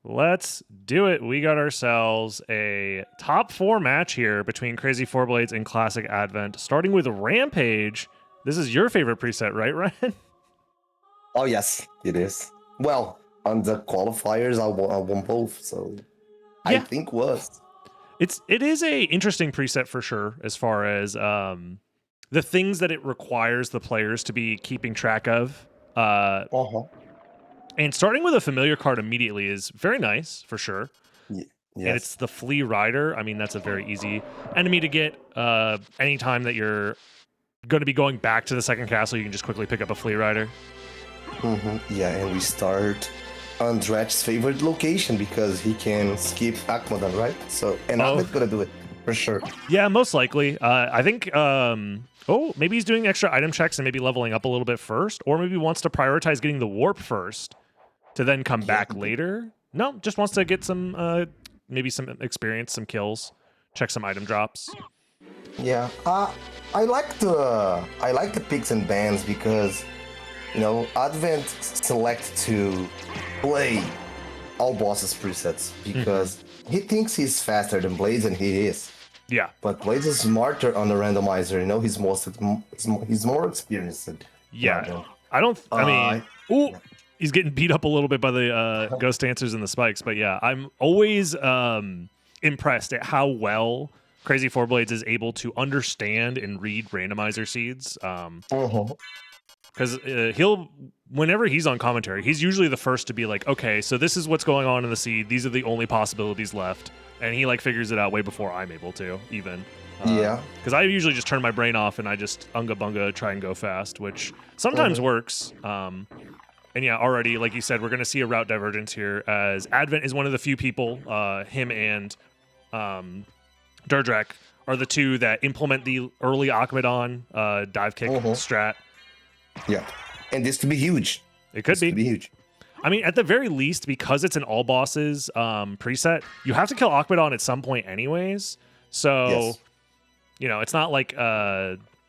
Let's do it. We got ourselves a top 4 match here between Crazy Four Blades and Classic Advent, starting with Rampage. This is your favorite preset, right, Ryan? Oh, yes, it is. Well, on the qualifiers, I won both, so Yeah. I think was. It is a interesting preset for sure, as far as the things that it requires the players to be keeping track of. And starting with a familiar card immediately is very nice, for sure. Yes. And it's the Flea Rider. I mean, that's a very easy enemy to get. Anytime that you're going to be going back to the second castle, you can just quickly pick up a Flea Rider. Yeah, and we start on Dratch's favorite location because he can skip Akmodan, right? So, and I'm not gonna do it for sure. Yeah, most likely. I think. Maybe he's doing extra item checks and maybe leveling up a little bit first, or maybe wants to prioritize getting the warp first to then come back later. No, just wants to get some, maybe some experience, some kills, check some item drops. Yeah, I like the picks and bans because, you know, Advent select to play all bosses presets because he thinks he's faster than Blades, and he is. Yeah, but Blades is smarter on the randomizer. You know, he's more experienced. Yeah, I mean, he's getting beat up a little bit by the Ghost Dancers and the Spikes, but yeah, I'm always impressed at how well Crazy Four Blades is able to understand and read randomizer seeds. Because whenever he's on commentary, he's usually the first to be like, okay, so this is what's going on in the seed. These are the only possibilities left. And he like figures it out way before I'm able to, even. Because I usually just turn my brain off and I just unga bunga try and go fast, which sometimes works. And yeah, already, like you said, we're going to see a route divergence here, as Advent is one of the few people, him and Durdrak are the two that implement the early Akmadon dive kick strat. Yeah, and this could be huge. It could be huge. I mean, at the very least, because it's an all bosses preset, you have to kill Akmadon at some point anyways. So, you know, it's not like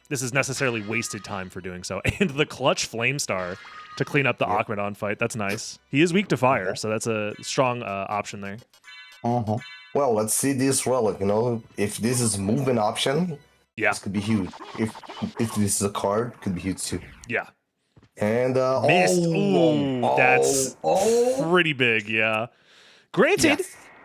this is necessarily wasted time for doing so. And the clutch Flamestar to clean up the Akmadon fight, that's nice. He is weak to fire, so that's a strong option there. Well, let's see this Relic, you know, if this is movement option, this could be huge. If this is a card, it could be huge too. Yeah. And missed. That's pretty big, yeah. Granted,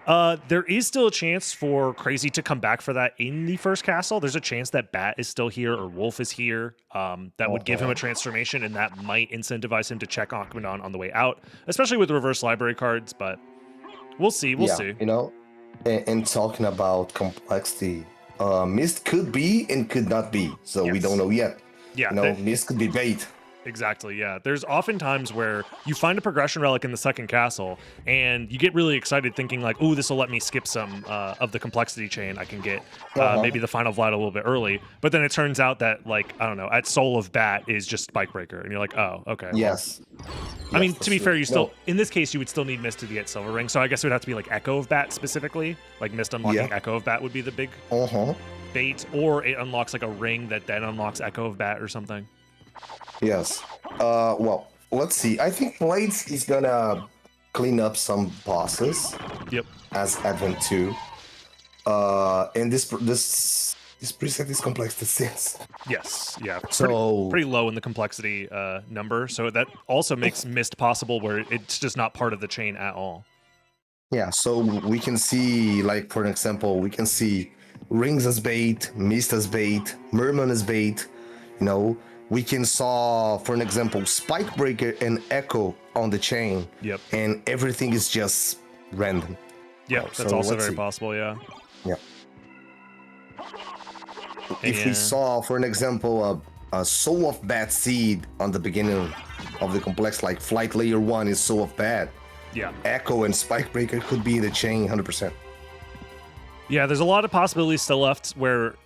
there is still a chance for Crazy to come back for that in the first castle. There's a chance that Bat is still here or Wolf is here. That would give him a transformation, and that might incentivize him to check Akmadon on the way out, especially with the reverse library cards, but we'll see. We'll see. You know, and talking about complexity, Mist could be and could not be, so we don't know yet. Yeah, you know, Mist could be bait. Exactly, yeah. There's often times where you find a progression relic in the second castle, and you get really excited thinking like, ooh, this will let me skip some of the complexity chain. I can get maybe the final Vlad a little bit early. But then it turns out that, like, I don't know, at Soul of Bat is just Spikebreaker. And you're like, oh, okay. Yes. I mean, to be fair, you still, in this case, you would still need Mist to get Silver Ring. So I guess it would have to be like Echo of Bat specifically. Like Mist unlocking Echo of Bat would be the big bait. Or it unlocks like a ring that then unlocks Echo of Bat or something. Yes. Well, let's see. I think Blades is gonna clean up some bosses. Yep. As Advent 2. And this preset is complex to 6. Yes. Yeah. So pretty low in the complexity number. So that also makes Mist possible, where it's just not part of the chain at all. Yeah. So we can see, like, for an example, we can see Rings as bait, Mist as bait, Merman as bait. You know. We can saw, for an example, Spikebreaker and Echo on the chain. Yep. And everything is just random. Yeah, that's also very possible, yeah. Yeah. If we saw, for an example, a Soul of Bat seed on the beginning of the complex, like Flight Layer 1 is Soul of Bat. Yeah. Echo and Spikebreaker could be in the chain 100%. Yeah, there's a lot of possibilities still left where...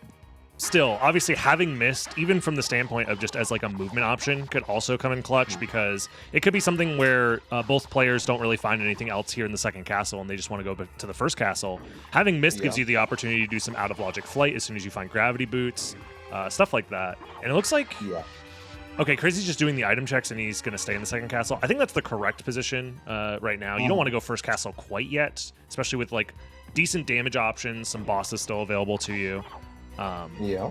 Still, obviously having Mist, even from the standpoint of just as like a movement option, could also come in clutch, because it could be something where both players don't really find anything else here in the second castle and they just want to go to the first castle. Having Mist gives you the opportunity to do some out-of-logic flight as soon as you find gravity boots, stuff like that. And it looks like Okay, Crazy's just doing the item checks, and he's going to stay in the second castle. I think that's the correct position right now. You don't want to go first castle quite yet, especially with like decent damage options, some bosses still available to you. Yeah.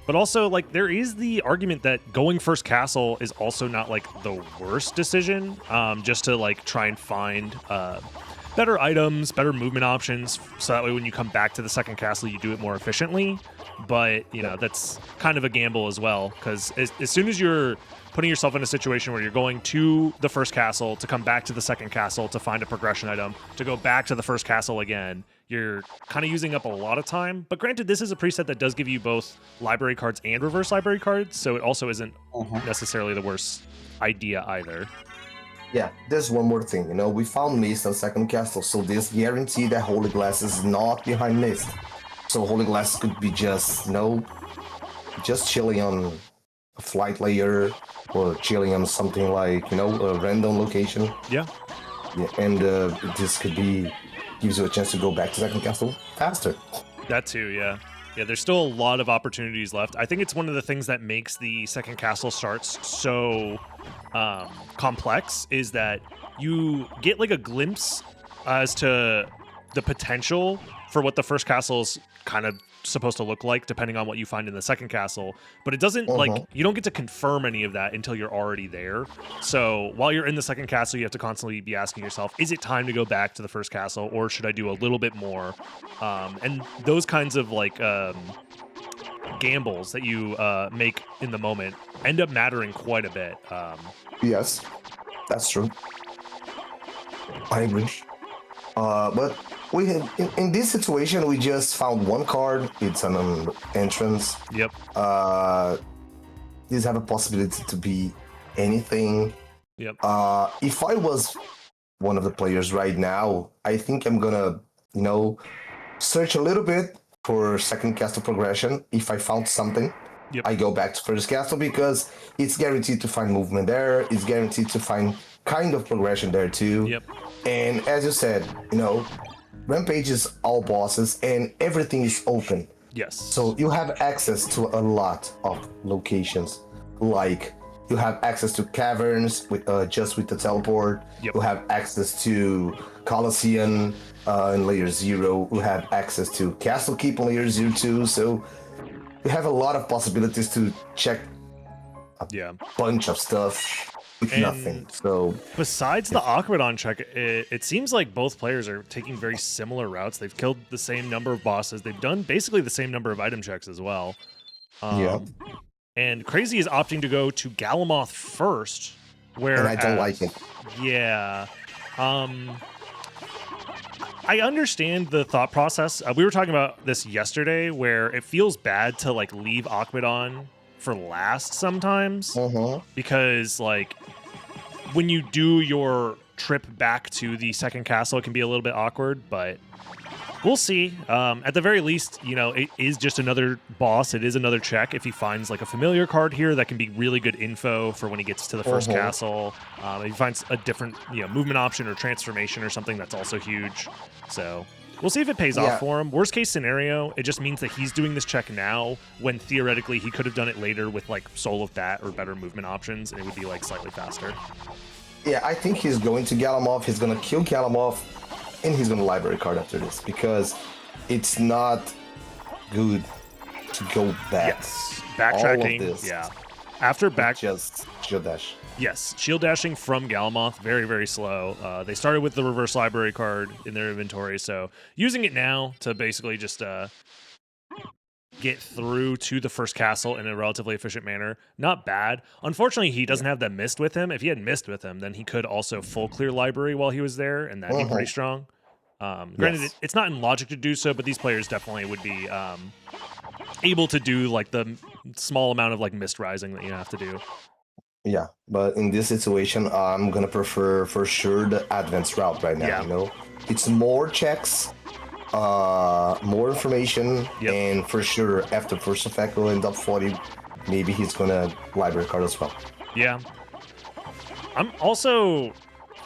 But also, like, there is the argument that going first castle is also not like the worst decision, just to like try and find better items, better movement options, so that way when you come back to the second castle, you do it more efficiently. But, you know, that's kind of a gamble as well, because as soon as you're putting yourself in a situation where you're going to the first castle to come back to the second castle to find a progression item, to go back to the first castle again, you're kind of using up a lot of time. But granted, this is a preset that does give you both library cards and reverse library cards, so it also isn't necessarily the worst idea either. Yeah, there's one more thing. You know, we found Mist on second castle, so this guarantee that Holy Glass is not behind Mist. So Holy Glass could be just, you know, just chilling on a flight layer or chilling on something like, you know, a random location. Yeah. Yeah, and this could be, gives you a chance to go back to second castle faster. That too, yeah. Yeah, there's still a lot of opportunities left. I think it's one of the things that makes the second castle starts so complex is that you get like a glimpse as to the potential for what the first castle is kind of supposed to look like depending on what you find in the second castle, but it doesn't like you don't get to confirm any of that until you're already there. So while you're in the second castle, you have to constantly be asking yourself, is it time to go back to the first castle, or should I do a little bit more? And those kinds of like gambles that you make in the moment end up mattering quite a bit. Yes, that's true. I agree. But we have, in this situation, we just found one card. It's an entrance. Yep. These have a possibility to be anything. Yep. If I was one of the players right now, I think I'm gonna, you know, search a little bit for second castle progression. If I found something, I go back to first castle because it's guaranteed to find movement there. It's guaranteed to find kind of progression there too. Yep. And as you said, you know, Rampage is all bosses and everything is open. Yes. So you have access to a lot of locations. Like you have access to caverns with just with the teleport. Yep. You have access to Colosseum in layer 0. You have access to Castle Keep in layer 0 too. So you have a lot of possibilities to check a bunch of stuff. With nothing. So besides the Aquadon check, it seems like both players are taking very similar routes. They've killed the same number of bosses. They've done basically the same number of item checks as well. And Crazy is opting to go to Galamoth first, where and I don't like it. Yeah. I understand the thought process. We were talking about this yesterday, where it feels bad to like leave Aquadon for last sometimes, because like when you do your trip back to the second castle, it can be a little bit awkward, but we'll see. At the very least, you know, it is just another boss. It is another check. If he finds like a familiar card here, that can be really good info for when he gets to the first castle. If he finds a different, you know, movement option or transformation or something, that's also huge. So we'll see if it pays off for him. Worst case scenario, it just means that he's doing this check now when theoretically he could have done it later with like Soul of Bat or better movement options, and it would be like slightly faster. Yeah, I think he's going to Galamoth. He's going to kill Galamoth, and he's going to library card after this because it's not good to go back. Yes, backtracking. Yeah, after just shield dash. Yes, shield dashing from Galamoth, very, very slow. They started with the reverse library card in their inventory, so using it now to basically just get through to the first castle in a relatively efficient manner, not bad. Unfortunately, he doesn't have that mist with him. If he had mist with him, then he could also full clear library while he was there, and that'd be pretty strong. Granted, it's not in logic to do so, but these players definitely would be able to do like the small amount of like mist rising that you have to do. Yeah, but in this situation, I'm gonna prefer for sure the advanced route right now. You know, it's more checks, more information, and for sure after first of Echo and top 40, maybe he's gonna library card as well. Yeah, I'm also,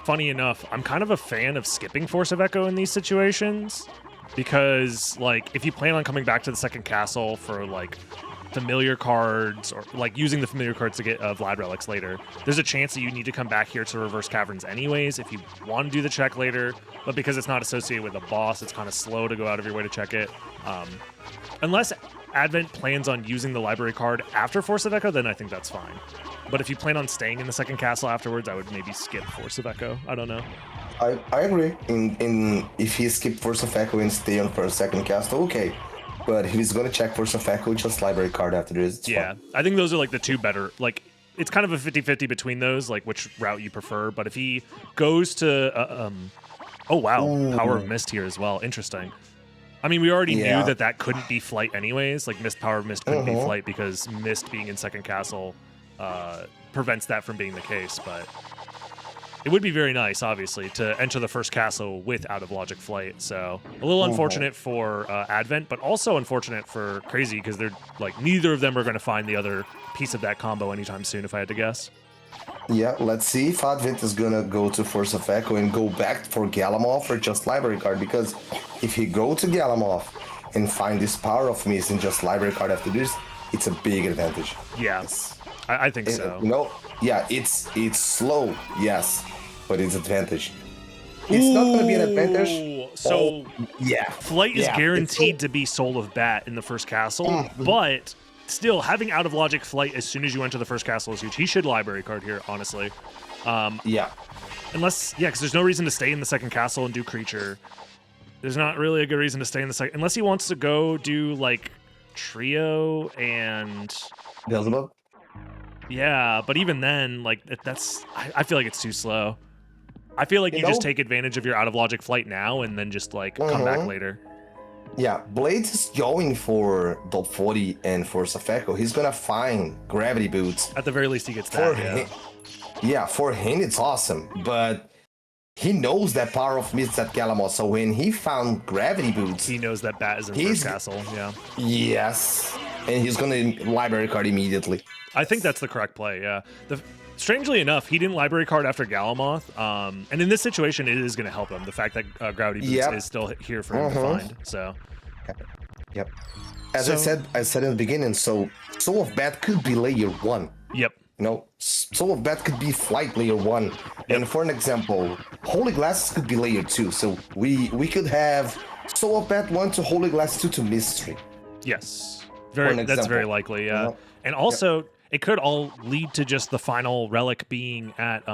funny enough, I'm kind of a fan of skipping Force of Echo in these situations because, like, if you plan on coming back to the second castle for like familiar cards or like using the familiar cards to get Vlad relics later, there's a chance that you need to come back here to reverse caverns anyways if you want to do the check later. But because it's not associated with a boss, it's kind of slow to go out of your way to check it. Unless Advent plans on using the library card after Force of Echo, then I think that's fine. But if you plan on staying in the second castle afterwards, I would maybe skip Force of Echo. I don't know. I agree. In if he skipped Force of Echo and stay on for a second castle, okay. But if he's gonna check Force of Echo, just library card after this. It's yeah, fine. I think those are like the two better. Like it's kind of a 50-50 between those, like which route you prefer. But if he goes to, oh wow, Power of Mist here as well. Interesting. I mean, we already knew that couldn't be Flight anyways. Like Mist, Power of Mist couldn't be Flight because Mist being in second castle prevents that from being the case. But it would be very nice, obviously, to enter the first castle with Out of Logic Flight. So a little unfortunate for Advent, but also unfortunate for Crazy because they're like neither of them are going to find the other piece of that combo anytime soon, if I had to guess. Yeah, let's see if Advent is gonna go to Force of Echo and go back for Galamoth or just library card. Because if he go to Galamoth and find this Power of Mist and just library card after this, it's a big advantage. Yeah, I think so. You know, yeah, it's slow, yes, but it's advantage. It's not gonna be an advantage. So yeah, Flight is guaranteed to be Soul of Bat in the first castle, but still, having Out of Logic Flight as soon as you enter the first castle is huge. He should library card here, honestly. Unless, because there's no reason to stay in the second castle and do creature. There's not really a good reason to stay in the second, unless he wants to go do like Trio and Beelzebub. Yeah, but even then, like I feel like it's too slow. I feel like you just take advantage of your Out of Logic Flight now and then just like come back later. Yeah, Blades is going for Dot 40 and Force of Echo. He's gonna find Gravity Boots. At the very least, he gets that. For him, it's awesome. But he knows that Power of Mist at Galamoth. So when he found Gravity Boots, he knows that Bat is in first castle. Yeah. Yes, and he's gonna library card immediately. I think that's the correct play. Yeah. Strangely enough, he didn't library card after Galamoth, and in this situation, it is going to help him. The fact that Gravity Boots is still here for him to find. So, yep. As I said in the beginning, so Soul of Bat could be layer 1. Yep. You know, Soul of Bat could be Flight layer 1. Yep. And for an example, Holy Glasses could be layer 2. So we could have Soul of Bat 1 to Holy Glasses 2 to Mystery. Yes. That's very likely. Yeah. And also. It could all lead to just the final relic being at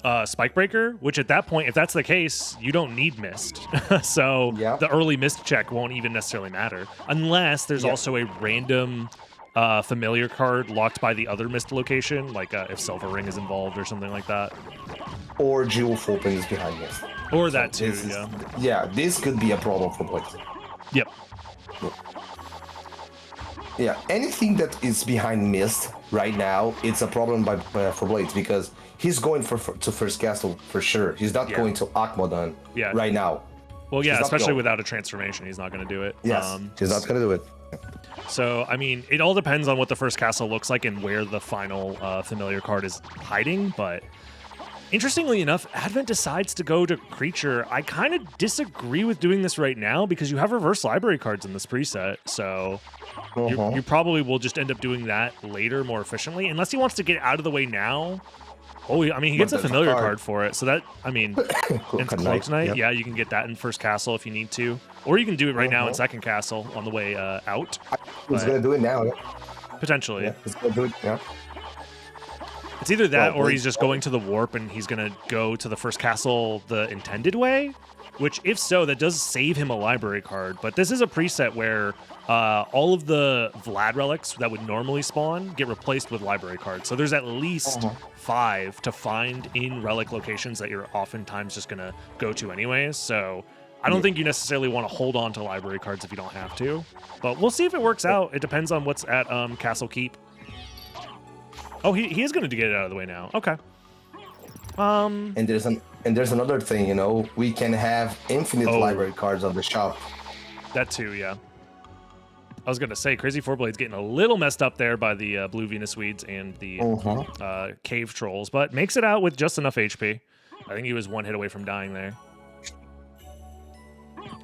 Spikebreaker, which at that point, if that's the case, you don't need Mist. So the early Mist check won't even necessarily matter. Unless there's also a random familiar card locked by the other Mist location, like if Silver Ring is involved or something like that. Or Jewel Open is behind Mist. Or that too, this could be a problem for Blades. Yep. Yeah, anything that is behind Mist right now, it's a problem for Blades because he's going to first castle for sure. He's not going to Akmodan right now. Well, yeah, especially without a transformation, he's not going to do it. Yes, he's not going to do it. So, I mean, it all depends on what the first castle looks like and where the final familiar card is hiding, but interestingly enough, Advent decides to go to creature. I kind of disagree with doing this right now because you have reverse library cards in this preset, so you probably will just end up doing that later more efficiently, unless he wants to get out of the way now. Oh, I mean, he gets a familiar card for it, so that, I mean, in Cloak Knight, you can get that in first castle if you need to, or you can do it right now in second castle on the way out. He's going to do it now. Potentially. Yeah, he's going to do it now. It's either that or he's just going to the warp and he's going to go to the first castle the intended way, which if so, that does save him a library card. But this is a preset where all of the Vlad relics that would normally spawn get replaced with library cards. So there's at least 5 to find in relic locations that you're oftentimes just going to go to anyways. So I don't think you necessarily want to hold on to library cards if you don't have to. But we'll see if it works out. It depends on what's at Castle Keep. Oh, he is going to get it out of the way now. Okay. And there's another thing, you know, we can have infinite library cards on the shop. That too, yeah. I was going to say, Crazy Four Blades getting a little messed up there by the Blue Venus Weeds and the Cave Trolls, but makes it out with just enough HP. I think he was one hit away from dying there.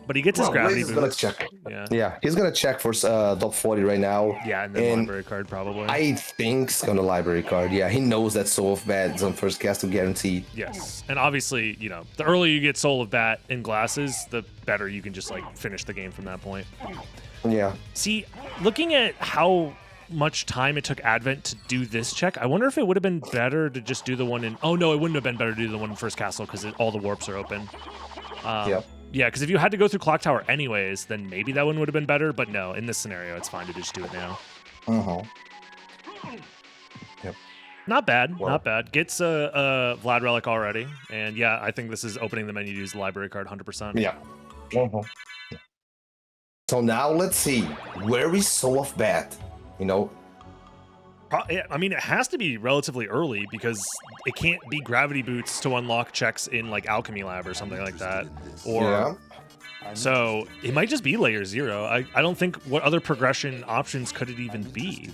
But he gets his gravity He's gonna boots. check. Yeah. Yeah, he's gonna check for top 40 right now. Yeah, and then library card probably. I think it's gonna library card. Yeah, he knows that Soul of Bat is on first cast to guarantee. Yes, and obviously, you know, the earlier you get Soul of Bat in glasses, the better you can just like finish the game from that point. Yeah. See, looking at how much time it took Advent to do this check, I wonder if it would have been better to just do the one in... Oh, no, it wouldn't have been better to do the one in First Castle because all the warps are open. Yep. Yeah, because if you had to go through Clock Tower anyways, then maybe that one would have been better. But no, in this scenario, it's fine to just do it now. Yep. Not bad, not bad. Gets a Vlad Relic already. And yeah, I think this is opening the menu to use the library card 100%. Yeah. So now let's see. Where is Soul of Bat? You know, I mean, it has to be relatively early because it can't be gravity boots to unlock checks in like Alchemy Lab or something like that. Or so it might just be layer 0. I don't think what other progression options could it even be?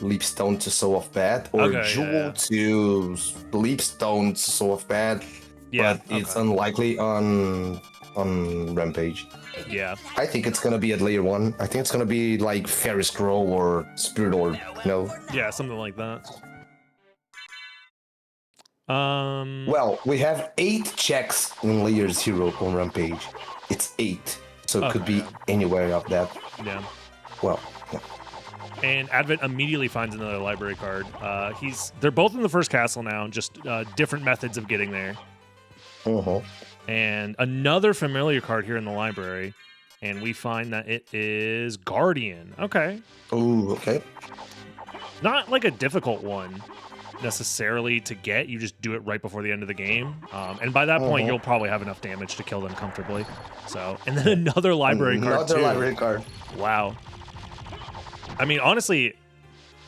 Leapstone to Soul of Bat or Jewel to Leapstone to Soul of Bat. Yeah, but it's unlikely on Rampage. Yeah. I think it's gonna be at layer 1. I think it's gonna be like Fairy Scroll or Spirit Orb, you know? Yeah, something like that. Well, we have 8 checks in layer 0 on Rampage. It's 8. So it could be anywhere of that. Yeah. Well, yeah. And Advent immediately finds another library card. They're both in the first castle now, just different methods of getting there. And another familiar card here in the library, and we find that it is Guardian. Okay. Ooh, okay. Not like a difficult one necessarily to get. You just do it right before the end of the game. And by that point, you'll probably have enough damage to kill them comfortably. So, and then another library card too. Another library card. Wow. I mean, honestly,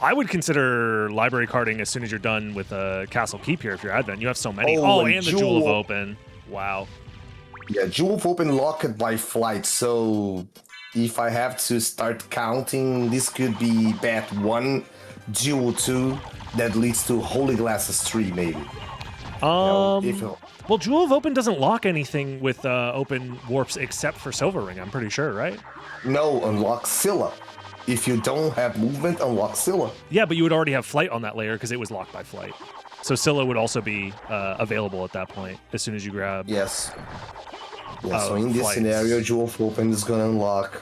I would consider library carding as soon as you're done with Castle Keep here if you're Advent. You have so many. Oh, and the Jewel of Open. Wow. Yeah, Jewel of Open locked by flight. So if I have to start counting, this could be Bat 1, Jewel 2, that leads to Holy Glasses 3, maybe. Well, Jewel of Open doesn't lock anything with open warps except for Silver Ring, I'm pretty sure, right? No, unlock Scylla. If you don't have movement, unlock Scylla. Yeah, but you would already have flight on that layer because it was locked by flight. So Scylla would also be available at that point as soon as you grab. Yes. Yeah, so in this scenario, Jewel of Open is gonna unlock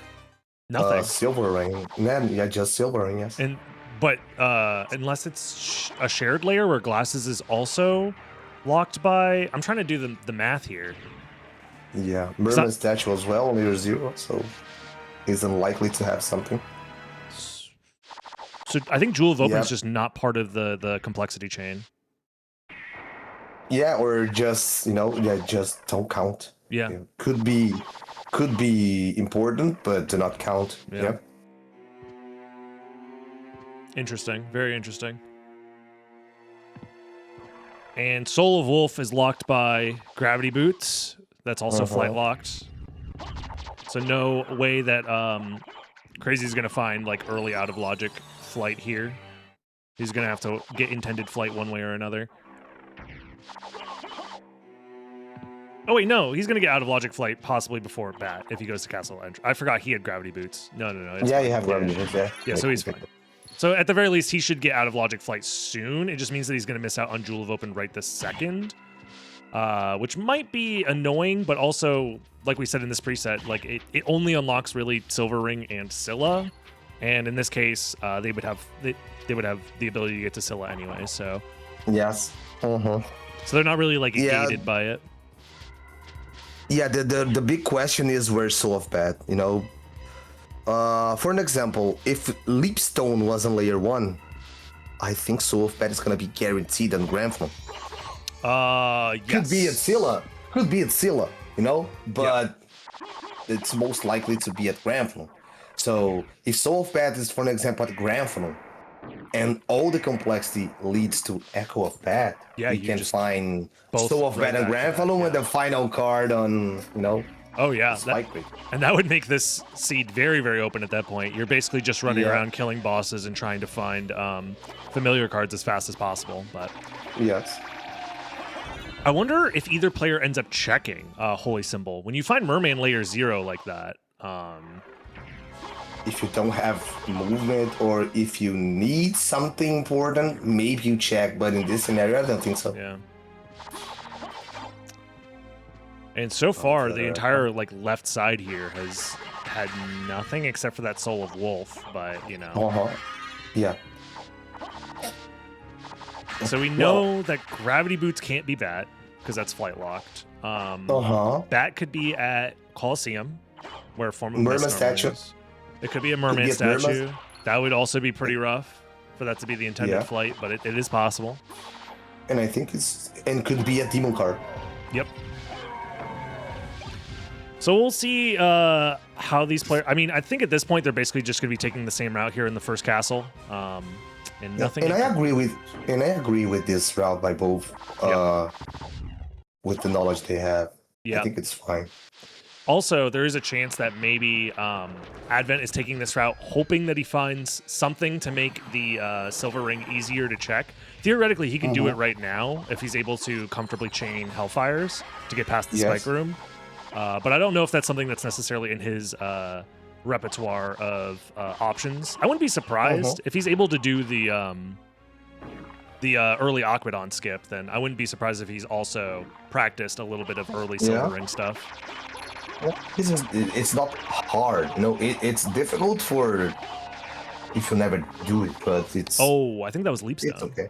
nothing. Silver Ring. Yeah, just Silver Ring, yes. But unless it's a shared layer where Glasses is also locked by... I'm trying to do the math here. Yeah, Merman Statue as well, layer 0, so he's unlikely to have something. So I think Jewel of Open is just not part of the complexity chain. Yeah, or just, just don't count. Yeah. Could be important, but do not count. Yeah. Interesting. Very interesting. And Soul of Wolf is locked by Gravity Boots. That's also flight locked. So no way that Crazy's going to find like early out of logic flight here. He's going to have to get intended flight one way or another. Oh, wait, no. He's going to get out of logic flight possibly before Bat if he goes to Castle Entry. I forgot he had Gravity Boots. No. Yeah, you have Gravity Boots, yeah. Yeah, so he's fine. So at the very least, he should get out of logic flight soon. It just means that he's going to miss out on Jewel of Open right this second, which might be annoying, but also, like we said in this preset, like it only unlocks really Silver Ring and Scylla, and in this case, they would have the ability to get to Scylla anyway. So yes, so they're not really like gated by it. Yeah, the big question is where's Soul of Bat, for an example, if Leapstone was on layer 1, I think Soul of Bat is gonna be guaranteed on Granflon. Yes. Could be at Scylla, but it's most likely to be at Granflon. So if Soul of Bat is, for an example, at Granflon, and all the complexity leads to Echo of Bat, you can find Soul of Bat and Granflon with the final card on, Oh, yeah. And that would make this seed very, very open at that point. You're basically just running around killing bosses and trying to find familiar cards as fast as possible. But yes. I wonder if either player ends up checking Holy Symbol. When you find Merman layer 0 like that, if you don't have movement or if you need something important, maybe you check. But in this scenario, I don't think so. Yeah. And so far, the entire like left side here has had nothing except for that Soul of Wolf. But you know. Yeah. So we know that Gravity Boots can't be Bat because that's flight locked. Bat could be at Coliseum, where Form of Merman statue. It could be a merman statue. That would also be pretty rough for that to be the intended flight, but it is possible. And I think could be a demon card. Yep. So we'll see how these players. I mean, I think at this point they're basically just going to be taking the same route here in the first castle. And nothing. And I agree with this route by both. With the knowledge they have, I think it's fine. Also, there is a chance that maybe Advent is taking this route, hoping that he finds something to make the Silver Ring easier to check. Theoretically, he can do it right now if he's able to comfortably chain Hellfires to get past the Spike Room. But I don't know if that's something that's necessarily in his repertoire of options. I wouldn't be surprised if he's able to do the early Aquadon skip, then I wouldn't be surprised if he's also practiced a little bit of early Silver Ring stuff. Well, it's not hard. You know, it's difficult for if you never do it, but it's... Oh, I think that was Leapstone. It's okay.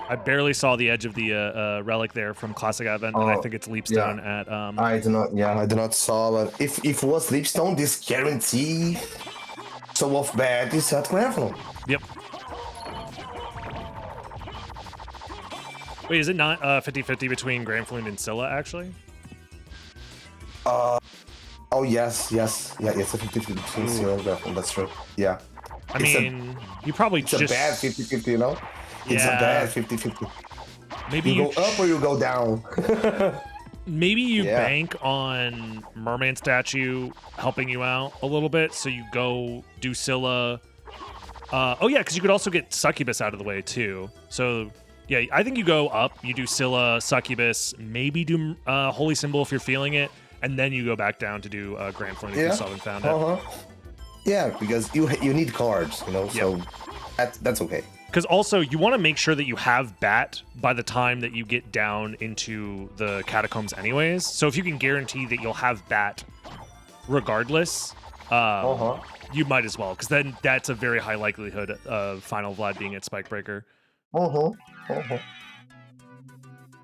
I barely saw the edge of the Relic there from Classic Advent, and I think it's Leapstone at... I do not saw, but if it was Leapstone, this guarantee so off bad is at Gravel. Yep. Wait, is it not 50-50 between Gramfloon and Scylla, actually? Oh, yes. Yeah, it's a 50-50 between Scylla and Gramfloon, that's true. Yeah. I mean, you probably just... It's a bad 50-50, you know? It's a bad 50-50. Maybe you go up or you go down. Maybe you bank on Merman Statue helping you out a little bit, so you go do Scylla. Oh, yeah, because you could also get Succubus out of the way, too. So... Yeah, I think you go up, you do Scylla, Succubus, maybe do Holy Symbol if you're feeling it, and then you go back down to do Gramfloon if you still haven't found it. Yeah, because you need cards, you know, so that's okay. Because also, you want to make sure that you have Bat by the time that you get down into the Catacombs anyways. So if you can guarantee that you'll have Bat regardless, you might as well, because then that's a very high likelihood of Final Vlad being at Spikebreaker.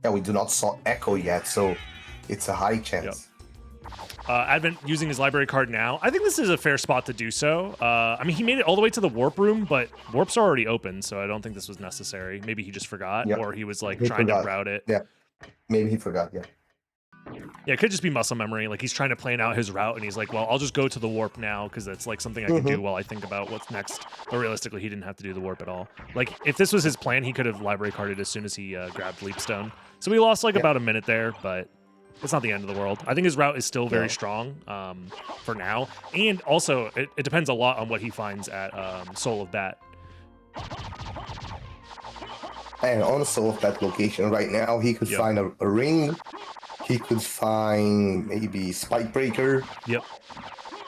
Yeah, we do not saw Echo yet, so it's a high chance. Advent using his library card now. I think this is a fair spot to do so. I mean, he made it all the way to the warp room, but warps are already open, so I don't think this was necessary. Maybe he just forgot, or he was like trying to route it. Yeah, maybe he forgot. Yeah, it could just be muscle memory. Like he's trying to plan out his route, and he's like, "Well, I'll just go to the warp now because that's like something I can do while I think about what's next." But realistically, he didn't have to do the warp at all. Like if this was his plan, he could have library carded as soon as he grabbed Leapstone. So we lost like about a minute there, but it's not the end of the world. I think his route is still very strong for now, and also it depends a lot on what he finds at Soul of Bat. And on Soul of Bat location right now, he could find a ring. He could find maybe Spikebreaker. Yep.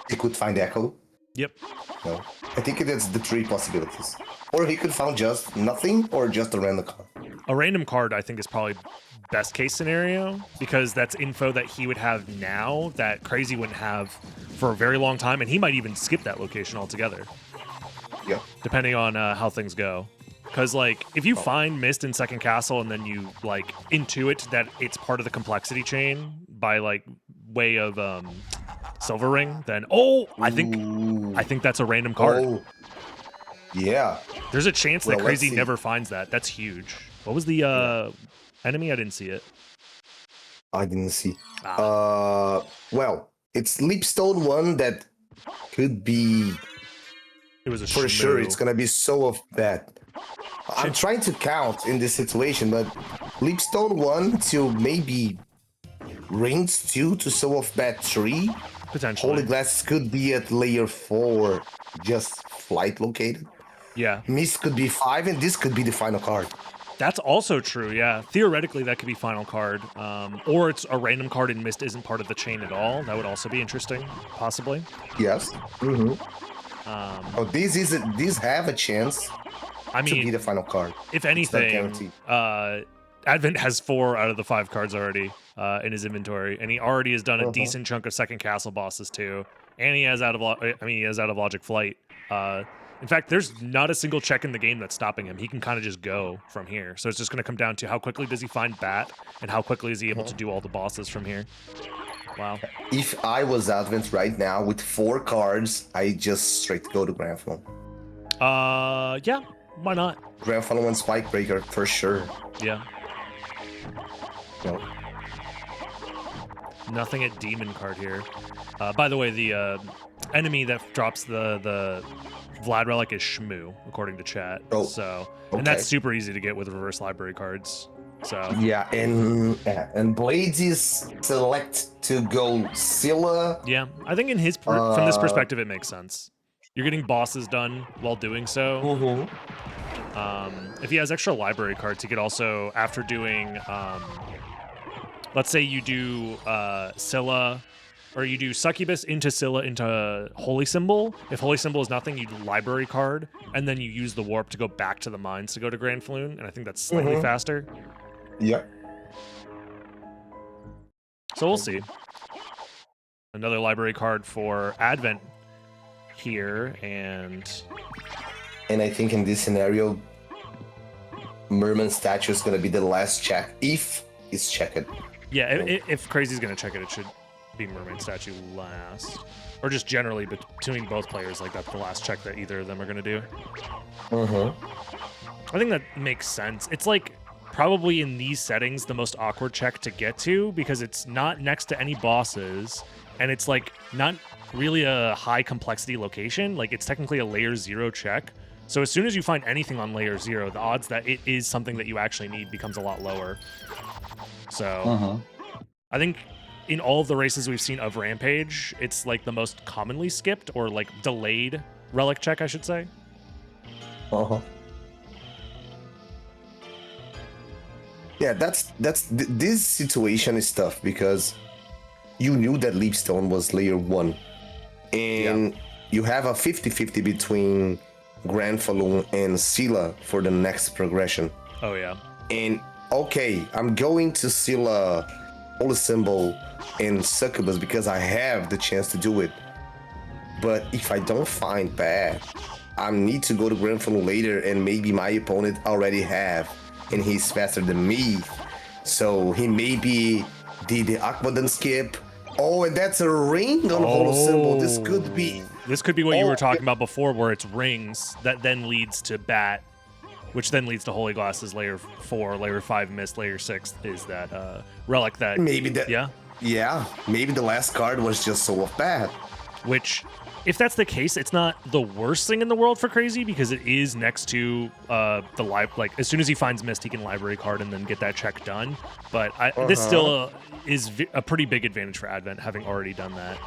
He could find Echo. Yep. No, I think that's the three possibilities. Or he could find just nothing or just a random card. A random card, I think, is probably best case scenario because that's info that he would have now that Crazy wouldn't have for a very long time, and he might even skip that location altogether. Yeah. Depending on how things go. Because, like, if you find Mist in Second Castle and then you, like, intuit that it's part of the complexity chain by, like, way of Silver Ring, then, I think that's a random card. Oh, yeah. There's a chance that Crazy never finds that. That's huge. What was the enemy? I didn't see it. I didn't see. Well, it's Leapstone 1 that could be... It was a for sure, it's going to be so of bad. I'm trying to count in this situation, but Leapstone 1 to maybe Rings 2 to Soul of Bat 3. Potentially. Holy Glass could be at layer 4, just flight located. Yeah. Mist could be 5, and this could be the final card. That's also true, yeah. Theoretically, that could be final card. Or it's a random card and Mist isn't part of the chain at all. That would also be interesting, possibly. Yes. These have a chance to be the final card. If anything, Advent has 4 out of the 5 cards already in his inventory, and he already has done a decent chunk of second castle bosses too. And he has out of Logic Flight. In fact, there's not a single check in the game that's stopping him. He can kind of just go from here. So it's just going to come down to how quickly does he find Bat, and how quickly is he able to do all the bosses from here. Wow. If I was Advent right now with 4 cards, I just straight go to Grand Falloon. Yeah, why not? Grand Falloon and Spike Breaker for sure. Yeah. No. Nothing at Demon card here. By the way, the enemy that drops the Vlad Relic is Shmoo, according to chat. Oh, so, and that's super easy to get with reverse library cards. So yeah, and Blades is select to go Scylla. Yeah, I think in his from this perspective, it makes sense. You're getting bosses done while doing so. If he has extra library cards, he could also, after doing, let's say you do Scylla, or you do Succubus into Scylla into Holy Symbol. If Holy Symbol is nothing, you do library card, and then you use the warp to go back to the mines to go to Grand Falloon, and I think that's slightly faster. Yeah. So we'll see. Another library card for Advent here, and I think in this scenario, Merman statue is going to be the last check, if it's checked. Yeah, if Crazy's going to check it, it should be Mermaid statue last. Or just generally between both players, like that's the last check that either of them are going to do. I think that makes sense. It's like probably in these settings the most awkward check to get to, because it's not next to any bosses, and it's like not really a high complexity location. Like it's technically a layer 0 check. So as soon as you find anything on layer 0, the odds that it is something that you actually need becomes a lot lower. So I think in all of the races we've seen of Rampage, it's like the most commonly skipped or like delayed relic check, I should say. Yeah, this situation is tough because you knew that Leapstone was layer 1, and you have a 50-50 between Grand Falloon and Scylla for the next progression. Oh yeah. And okay, I'm going to Scylla, Holy Symbol, and Succubus because I have the chance to do it. But if I don't find Bat, I need to go to Grand Falloon later, and maybe my opponent already have, and he's faster than me. So he maybe did the Aquadan skip. Oh, and that's a ring on Holy Symbol. This could be what you were talking about before, where it's rings that then leads to Bat, which then leads to Holy Glasses layer 4, layer 5 Mist, layer 6 is that relic that maybe that. Yeah, maybe the last card was just so off Bat. Which, if that's the case, it's not the worst thing in the world for Crazy, because it is next to the like as soon as he finds Mist, he can library card and then get that check done. But this still is a pretty big advantage for Advent, having already done that.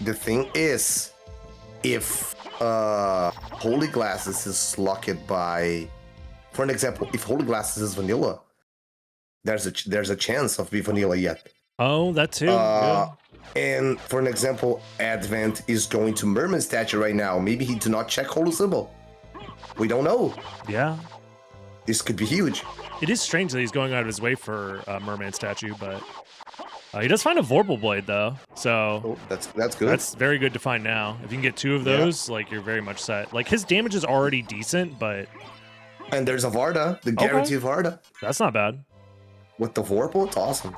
The thing is, if Holy Glasses is locked by, for an example, if Holy Glasses is vanilla, there's a chance of be vanilla yet. Oh, that too. And for an example, Advent is going to Merman statue right now. Maybe he do not check Holy Symbol. We don't know. Yeah. This could be huge. It is strange that he's going out of his way for a Merman statue, but he does find a Vorpal Blade, though. So that's good. That's very good to find now. If you can get 2 of those, like, you're very much set. Like, his damage is already decent, but... And there's a Varda, the guarantee Varda. That's not bad. With the Vorpal, it's awesome.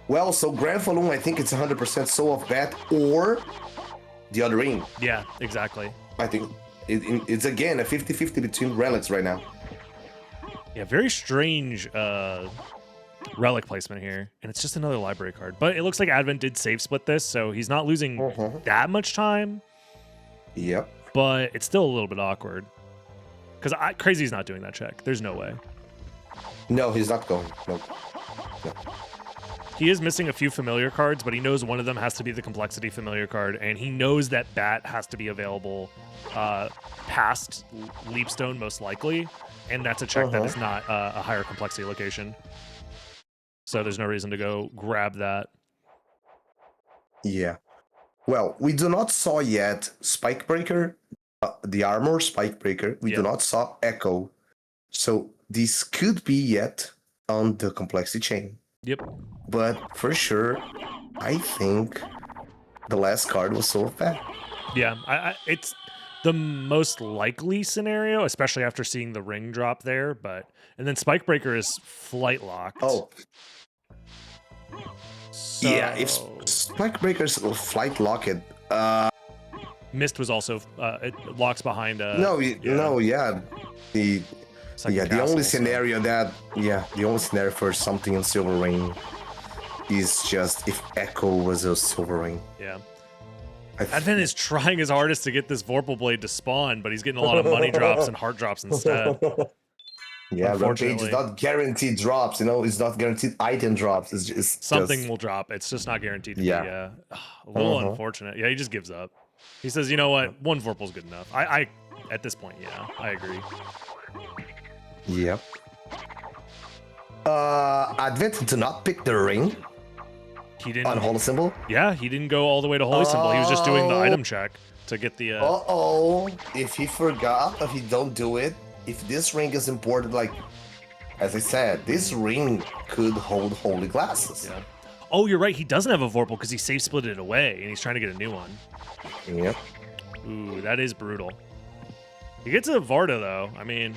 Well, so Grand Falloon, I think it's 100% Soul of Bat or the other ring. Yeah, exactly. I think it's again a 50-50 between relics right now. Yeah, very strange relic placement here, and it's just another library card. But it looks like Advent did save split this, so he's not losing that much time. Yep. But it's still a little bit awkward. Because Crazy's not doing that check. There's no way. No, he's not going. No. he is missing a few familiar cards, but he knows one of them has to be the complexity familiar card, and he knows that Bat has to be available past Leapstone most likely, and that's a check that is not a higher complexity location. So there's no reason to go grab that. Yeah. Well, we do not saw yet Spikebreaker, the armor Spikebreaker. We do not saw Echo. So this could be yet on the complexity chain. Yep. But for sure, I think the last card was so bad. Yeah, it's the most likely scenario, especially after seeing the ring drop there. And then Spikebreaker is flight locked. Oh. So... Yeah, if Spikebreaker's flight locked. Mist was also it locks behind a. The only scenario the only scenario for something in Silver Ring is just if Echo was a Silver Ring. Yeah. Advent is trying his hardest to get this Vorpal Blade to spawn, but he's getting a lot of money drops and heart drops instead. Yeah, Rampage is not guaranteed drops, it's not guaranteed item drops. It's just something will drop. It's just not guaranteed to be a little unfortunate. Yeah, he just gives up. He says, you know what, one Vorpal's good enough. I at this point, I agree. Yep. Advent did not pick the ring. He didn't on Holy Symbol. Yeah, he didn't go all the way to Holy Symbol. He was just doing the item check to get the. If he forgot, if he don't do it, if this ring is important, like as I said, this ring could hold Holy Glasses. Yeah. Oh, you're right. He doesn't have a Vorpal because he safe split it away, and he's trying to get a new one. Yep. Ooh, that is brutal. He gets a Varda though. I mean,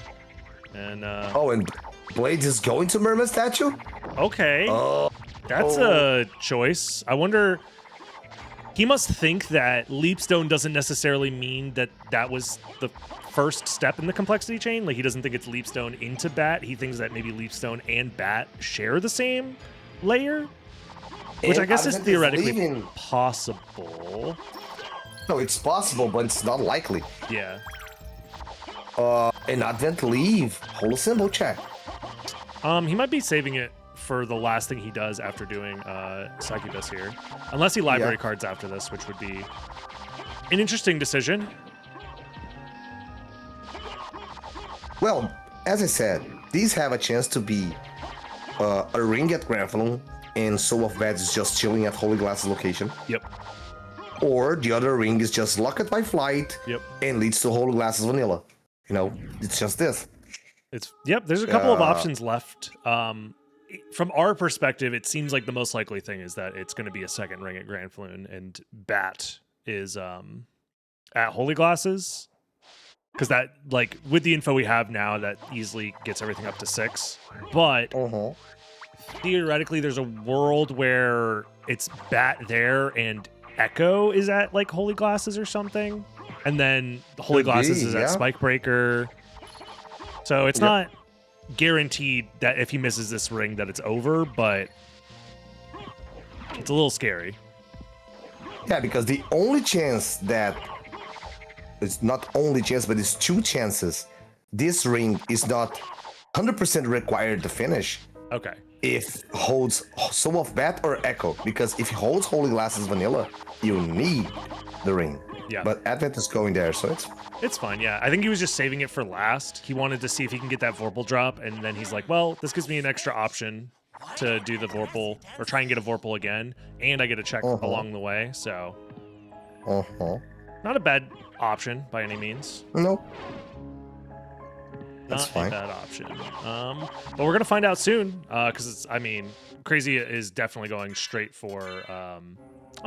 and. And Blade is going to Merman Statue. Okay. That's a choice. I wonder. He must think that Leapstone doesn't necessarily mean that that was the first step in the complexity chain. Like, he doesn't think it's Leapstone into Bat. He thinks that maybe Leapstone and Bat share the same layer, which I guess is theoretically possible. No, it's possible, but it's not likely. Yeah. And Advent leave Holy Symbol check. He might be saving it for the last thing he does after doing Succubus here. Unless he library cards after this, which would be an interesting decision. Well, as I said, these have a chance to be a ring at Granflon and Soul of Bad is just chilling at Holy Glasses location. Yep. Or the other ring is just locked by flight and leads to Holy Glasses Vanilla. It's just this. There's a couple of options left. From our perspective, it seems like the most likely thing is that it's going to be a second ring at Granflon, and Bat is at Holy Glasses, because that, like, with the info we have now, that easily gets everything up to 6. But theoretically, there's a world where it's Bat there and Echo is at like Holy Glasses or something, and then Holy Glasses is at Spikebreaker. So it's not guaranteed that if he misses this ring that it's over, but it's a little scary. Yeah, because the only chance that it's not only chance, but it's 2 chances. This ring is not 100% required to finish. Okay. If holds Soul of Bat or Echo, because if he holds Holy Glasses Vanilla, you need the ring. Yeah. But Advent is going there, so it's fine. Yeah, I think he was just saving it for last. He wanted to see if he can get that Vorpal drop, and then he's like, well, this gives me an extra option to do the Vorpal, or try and get a Vorpal again, and I get a check along the way, so not a bad option by any means. No. That's fine. Not a bad option. But we're gonna find out soon, because it's, I mean, Crazy is definitely going straight for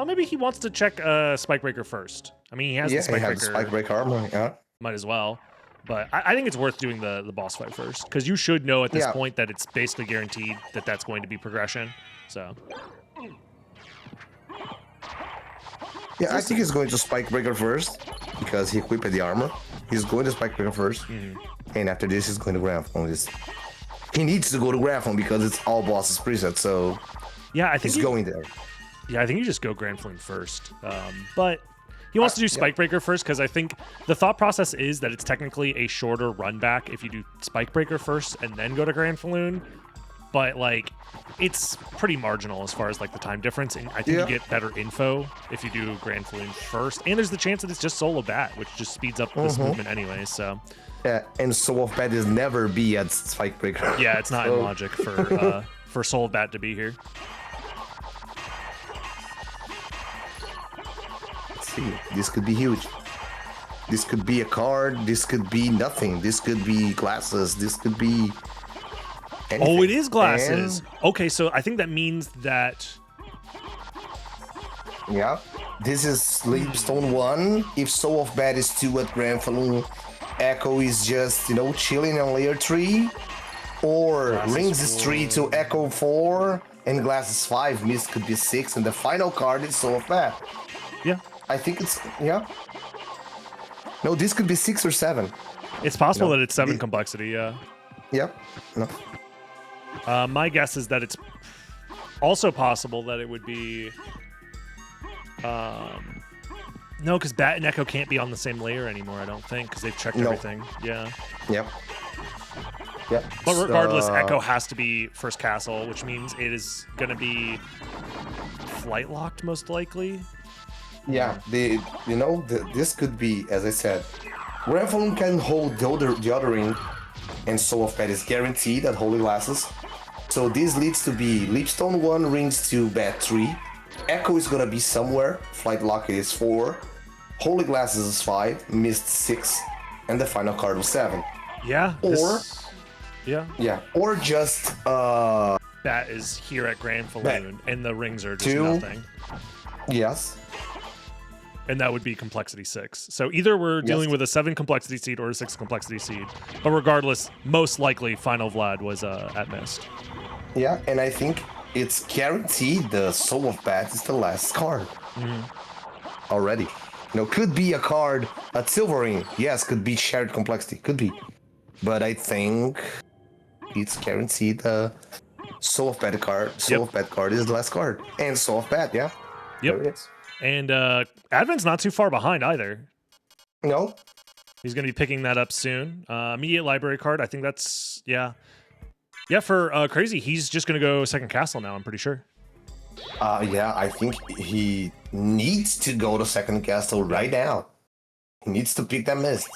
maybe he wants to check Spikebreaker first. I mean, he has the Spikebreaker armor, might as well. But I think it's worth doing the boss fight first, because you should know at this point that it's basically guaranteed that that's going to be progression. So. Yeah, I think he's going to Spikebreaker first, because he equipped the armor. He's going to Spikebreaker first, and after this, he's going to Granflon. He needs to go to Granflon because it's all bosses preset, so yeah, I think he's going there. Yeah, I think you just go Granflon first. But he wants to do Spikebreaker first, because I think the thought process is that it's technically a shorter run back if you do Spikebreaker first and then go to Granflon. but like it's pretty marginal as far as like the time difference, and I think you get better info if you do Grand Falloon first, and there's the chance that it's just Soul of Bat, which just speeds up this movement anyway. So yeah, and Soul of Bat is never be at Spike Breaker. Yeah, it's not in logic for Soul of Bat to be here. Let's see, this could be huge. This could be a card. This could be nothing. This could be glasses. This could be anything. Oh, it is glasses. And okay, so I think that means that. Yeah, this is Leapstone 1. If Soul of Bat is 2 at Grand Falloon, Echo is just, chilling on layer 3. Or Glasses Rings is 3 to Echo 4, and Glasses 5. Mist could be 6, and the final card is Soul of Bat. Yeah. I think it's, yeah. No, this could be 6 or 7. It's possible that it's 7 complexity, yeah. Yep. No. My guess is that it's also possible that it would be... no, because Bat and Echo can't be on the same layer anymore, I don't think, because they've checked everything. Yeah. Yep. Yep. But regardless, Echo has to be first castle, which means it is going to be flight locked most likely. Yeah, this could be, as I said, Grand Falloon can hold the other ring, and Soul of Bat is guaranteed at Holy Glasses. So this leads to be Leapstone 1, Rings 2, Bat 3. Echo is gonna be somewhere, Flight Lock is 4, Holy Glasses is 5, Mist 6, and the final card was 7. Yeah. Yeah, or just Bat is here at Grand Falloon, and the rings are just 2, nothing. Yes. And that would be complexity 6. So either we're dealing with a 7 complexity seed or a 6 complexity seed. But regardless, most likely Final Vlad was at Mist. Yeah, and I think it's guaranteed the Soul of Bat is the last card. Already. Could be a card at Silver Ring. Yes, could be shared complexity. Could be. But I think it's guaranteed the Soul of Bat card. Soul of Bat card is the last card. And Soul of Bat, yeah. Yep. There it is. And Advent's not too far behind either. No. He's going to be picking that up soon. Immediate library card. I think that's, yeah. Yeah, for Crazy, he's just going to go second castle now, I'm pretty sure. Yeah, I think he needs to go to second castle right now. He needs to pick that Mist.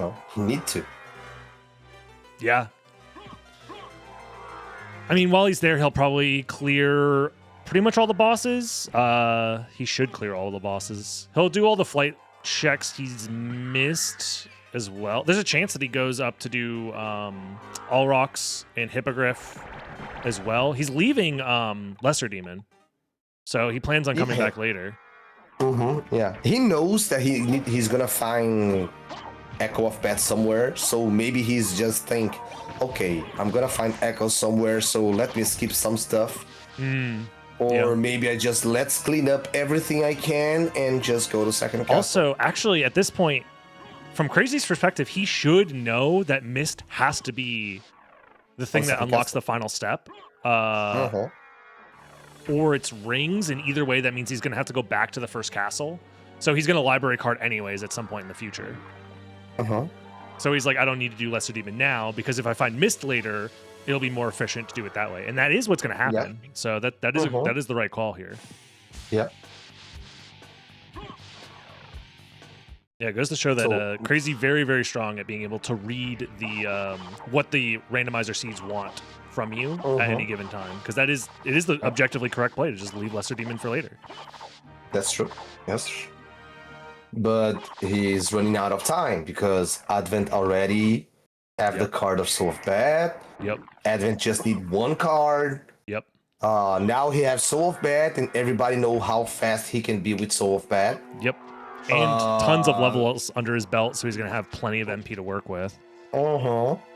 No, he needs to. Yeah. I mean, while he's there, he'll probably clear pretty much all the bosses. He should clear all the bosses. He'll do all the flight checks he's missed as well. There's a chance that he goes up to do All Rocks and Hippogriff as well. He's leaving Lesser Demon, so he plans on coming back later. Yeah, he knows that he's gonna find Echo of Bat somewhere, so maybe he's just think, okay, I'm gonna find Echo somewhere, so let me skip some stuff. Or maybe I just let's clean up everything I can and just go to second castle. Also, actually, at this point, from Crazy's perspective, he should know that Mist has to be the thing that unlocks the final step. Or it's rings, and either way, that means he's going to have to go back to the first castle. So he's going to library card anyways at some point in the future. So he's like, I don't need to do Lesser Demon now, because if I find Mist later, it'll be more efficient to do it that way. And that is what's going to happen. So that is the right call here. Yeah. Yeah, it goes to show that Crazy very, very strong at being able to read the what the randomizer seeds want from you at any given time, because it is the objectively correct play to just leave Lesser Demon for later. That's true. Yes. But he's running out of time because Advent already have the card of Soul of Bat. Yep. Advent just need one card. Yep. Now he has Soul of Bat, and everybody know how fast he can be with Soul of Bat. Yep. And tons of levels under his belt, so he's going to have plenty of MP to work with.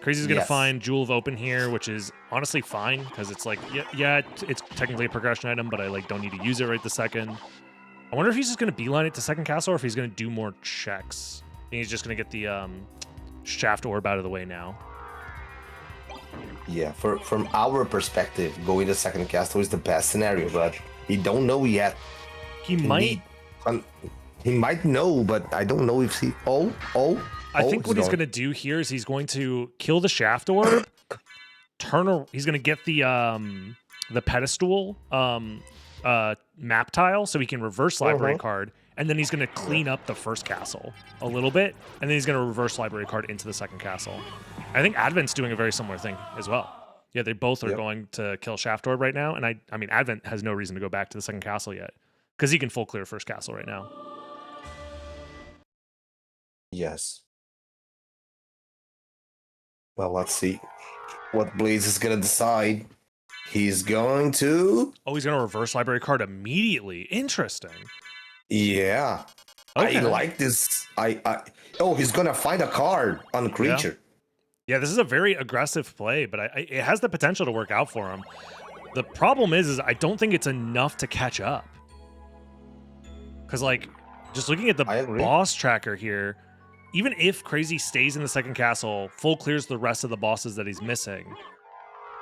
Crazy's going to find Jewel of Open here, which is honestly fine, because it's like, it's technically a progression item, but I don't need to use it right the second. I wonder if he's just going to beeline it to second castle, or if he's going to do more checks. And he's just going to get the Shaft Orb out of the way now. Yeah, from our perspective, going to second castle is the best scenario, but he don't know yet. He might know, but I don't know if he... I think what he's going to do here is he's going to kill the Shaft Orb he's gonna get the pedestal map tile so he can reverse library card, and then he's gonna clean up the first castle a little bit, and then he's gonna reverse library card into the second castle. I think Advent's doing a very similar thing as well. Yeah, they both are going to kill Shaft Orb right now, and I mean Advent has no reason to go back to the second castle yet because he can full clear first castle right now. Yes. Well, let's see what Blaze is gonna decide. He's going to... Oh, he's gonna reverse library card immediately. Interesting. Yeah. Okay. I like this. Oh, he's gonna find a card on the creature. Yeah, this is a very aggressive play, but it has the potential to work out for him. The problem is I don't think it's enough to catch up. Because, like, just looking at the boss tracker here, even if Crazy stays in the second castle, full clears the rest of the bosses that he's missing,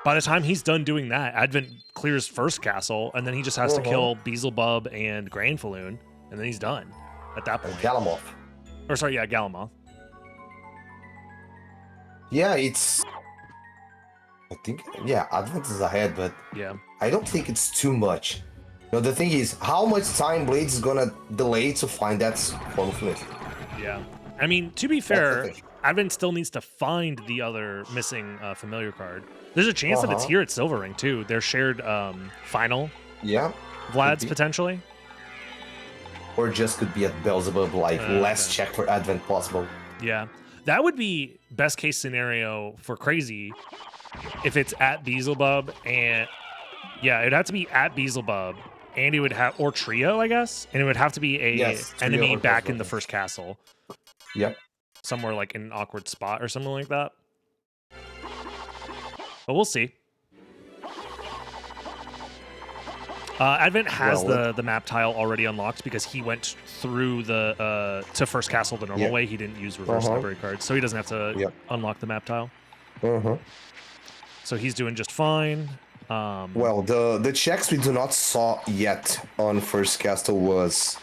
by the time he's done doing that, Advent clears first castle, and then he just has to kill Beelzebub and Granfaloon, and then he's done at that point. Galamoth. Or sorry, yeah, Galamoth. Yeah, it's... I think, yeah, Advent is ahead, but yeah, I don't think it's too much. You know, the thing is, how much time Blades is gonna delay to find that form of myth? Yeah. I mean, to be fair, Advent still needs to find the other missing familiar card. There's a chance that it's here at Silver Ring, too. They're shared final. Yeah. Vlad's, potentially. Or just could be at Beelzebub, like, less check for Advent possible. Yeah. That would be best case scenario for Crazy if it's at Beelzebub, and yeah, it'd have to be at Beelzebub, and it would have, or Trio, I guess, and it would have to be a enemy back in the first castle. Yep. Somewhere like in an awkward spot or something like that. But we'll see. Advent has the map tile already unlocked because he went through the to first castle the normal way. He didn't use reverse library cards, so he doesn't have to unlock the map tile. So he's doing just fine. Well, the checks we do not saw yet on first castle was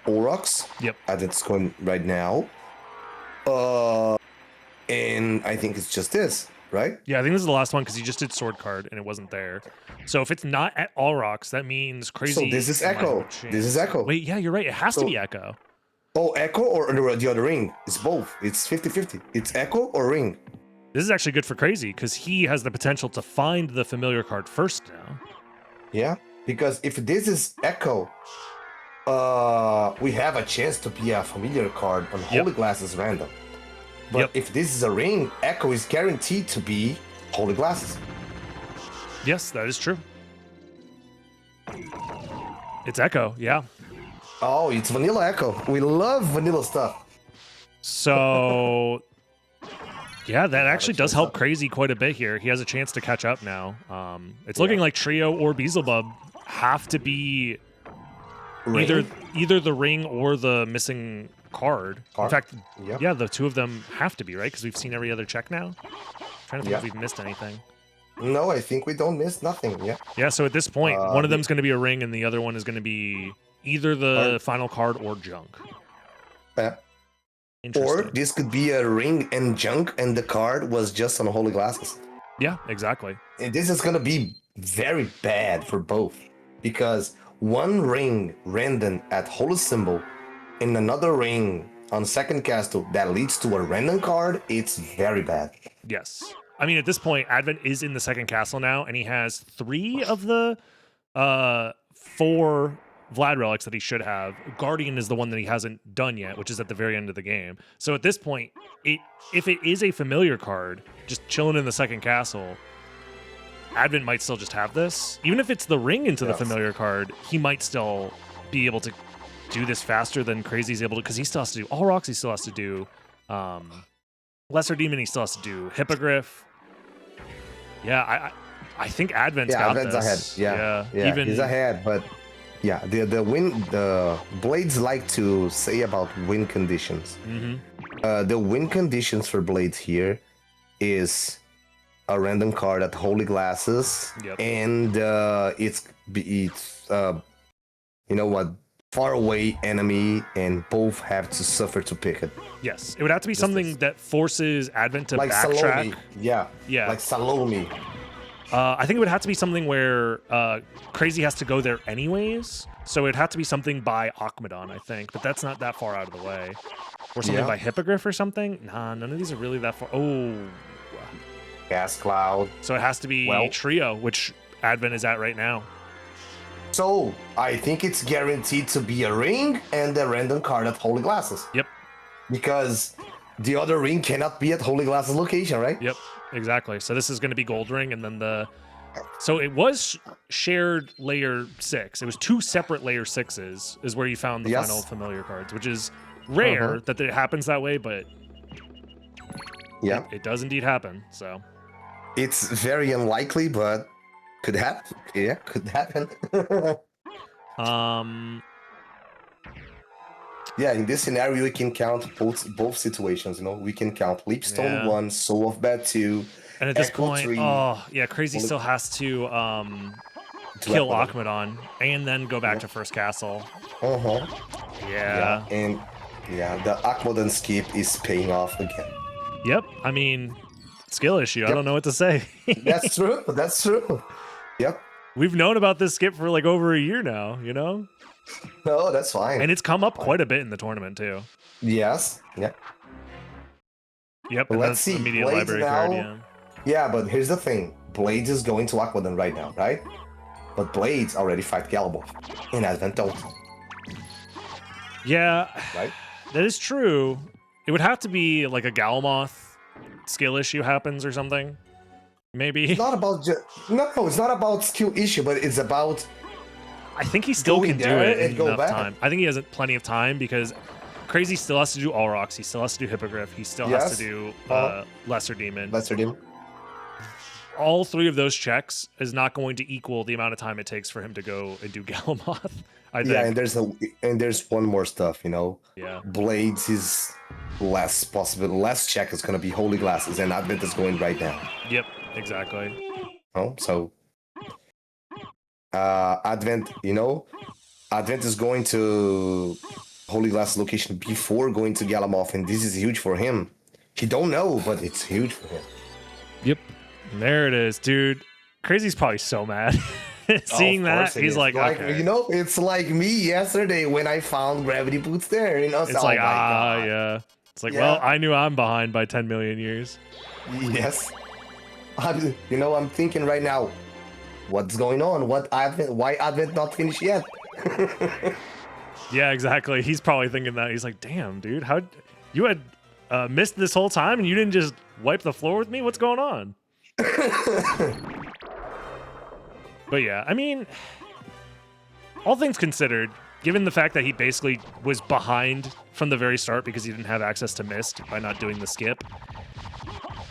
Aurochs. Yep. As it's going right now. And I think it's just this, right? Yeah, I think this is the last one because he just did sword card and it wasn't there. So if it's not at Aurochs, that means Crazy. So this is Echo. This is Echo. Wait, yeah, you're right. It has to be Echo. Oh, Echo or the other ring? It's both. It's 50-50. It's Echo or ring. This is actually good for Crazy because he has the potential to find the familiar card first now. Yeah, because if this is Echo, we have a chance to be a familiar card on Holy Glasses random. But if this is a ring, Echo is guaranteed to be Holy Glasses. Yes, that is true. It's Echo, yeah. Oh, it's Vanilla Echo. We love vanilla stuff. So, yeah, that actually does help Crazy quite a bit here. He has a chance to catch up now. It's looking like Trio or Beelzebub have to be either the ring or the missing card. In fact, yeah, the two of them have to be, right? Because we've seen every other check now. I'm trying to think if we've missed anything. No, I think we don't miss nothing. Yeah. Yeah, so at this point, one of them's going to be a ring and the other one is going to be either the final card or junk. Or this could be a ring and junk and the card was just on Holy Glasses. Yeah, exactly. And this is going to be very bad for both. Because one ring random at Holy Symbol and another ring on second castle that leads to a random card, it's very bad. Yes. I mean, at this point, Advent is in the second castle now, and he has 3 of the 4 Vlad relics that he should have. Guardian is the one that he hasn't done yet, which is at the very end of the game. So at this point, if it is a familiar card, just chilling in the second castle, Advent might still just have this. Even if it's the ring into the familiar card, he might still be able to do this faster than Crazy's able to, because he still has to do Aurochs, he still has to do Lesser Demon, he still has to do Hippogriff. Yeah, I think Advent's got Advent's this. ahead. Yeah, even he's ahead, but yeah, the Blades like to say about win conditions. The win conditions for Blades here is a random card at Holy Glasses, and it's you know what, far away enemy and both have to suffer to pick it. Yes, it would have to be something that forces Advent to like backtrack. Salome. Yeah. Yeah. Like Salome. I think it would have to be something where Crazy has to go there anyways. So it'd have to be something by Akmadon, I think. But that's not that far out of the way. Or something by Hippogriff or something. Nah, none of these are really that far. Oh. Gas Cloud. So it has to be Trio, which Advent is at right now. So I think it's guaranteed to be a ring and a random card at Holy Glasses. Yep. Because the other ring cannot be at Holy Glasses location, right? Yep, exactly. So this is going to be Gold Ring, and then the... So it was shared layer 6. It was 2 separate layer 6s is where you found the final familiar cards, which is rare that it happens that way, but it does indeed happen, so... It's very unlikely, but could happen. Yeah, could happen. Yeah, in this scenario, we can count both situations. You know, we can count Leapstone 1, Soul of Bad 2, and at this Echo point, 3. Crazy still has to kill Akmadon and then go back to first castle. Yeah, and the Akmadon skip is paying off again. Yep, I mean, skill issue. I don't know what to say. That's true. That's true. Yep. We've known about this skip for like over a year now, you know? No, that's fine. And it's come up quite a bit in the tournament too. Yes. Yeah. Yep. But let's see. Immediate Blades library now, card, yeah, but here's the thing. Blades is going to Aquadan right now, right? But Blades already fight Galamoth in Advent don't. Yeah. Right? That is true. It would have to be like a Galamoth skill issue happens or something. Maybe. It's not about it's not about skill issue, but it's about I think he still can do it in enough back. time. I think he has plenty of time because Crazy still has to do All Rocks. He still has to do Hippogriff. He still has to do Lesser Demon. Lesser Demon. All 3 of those checks is not going to equal the amount of time it takes for him to go and do Galamoth. I think. Yeah, and there's one more stuff, you know. Yeah. Blades is less possible. Less check is gonna be Holy Glasses, and Advent is going right now. Yep, exactly. Oh, so Advent, you know, Advent is going to Holy Glass location before going to Galamoth, and this is huge for him. He don't know, but it's huge for him. Yep. There it is, dude. Crazy's probably so mad. Seeing that, he's like, okay. You know, it's like me yesterday when I found Gravity Boots there, you know? It's like, yeah. It's like, well, I knew I'm behind by 10 million years. Yes. I'm thinking right now, what's going on? Why Advent not finished yet? Yeah, exactly. He's probably thinking that. He's like, damn, dude, how you had missed this whole time and you didn't just wipe the floor with me? What's going on? But yeah, I mean, all things considered, given the fact that he basically was behind from the very start because he didn't have access to Mist by not doing the skip,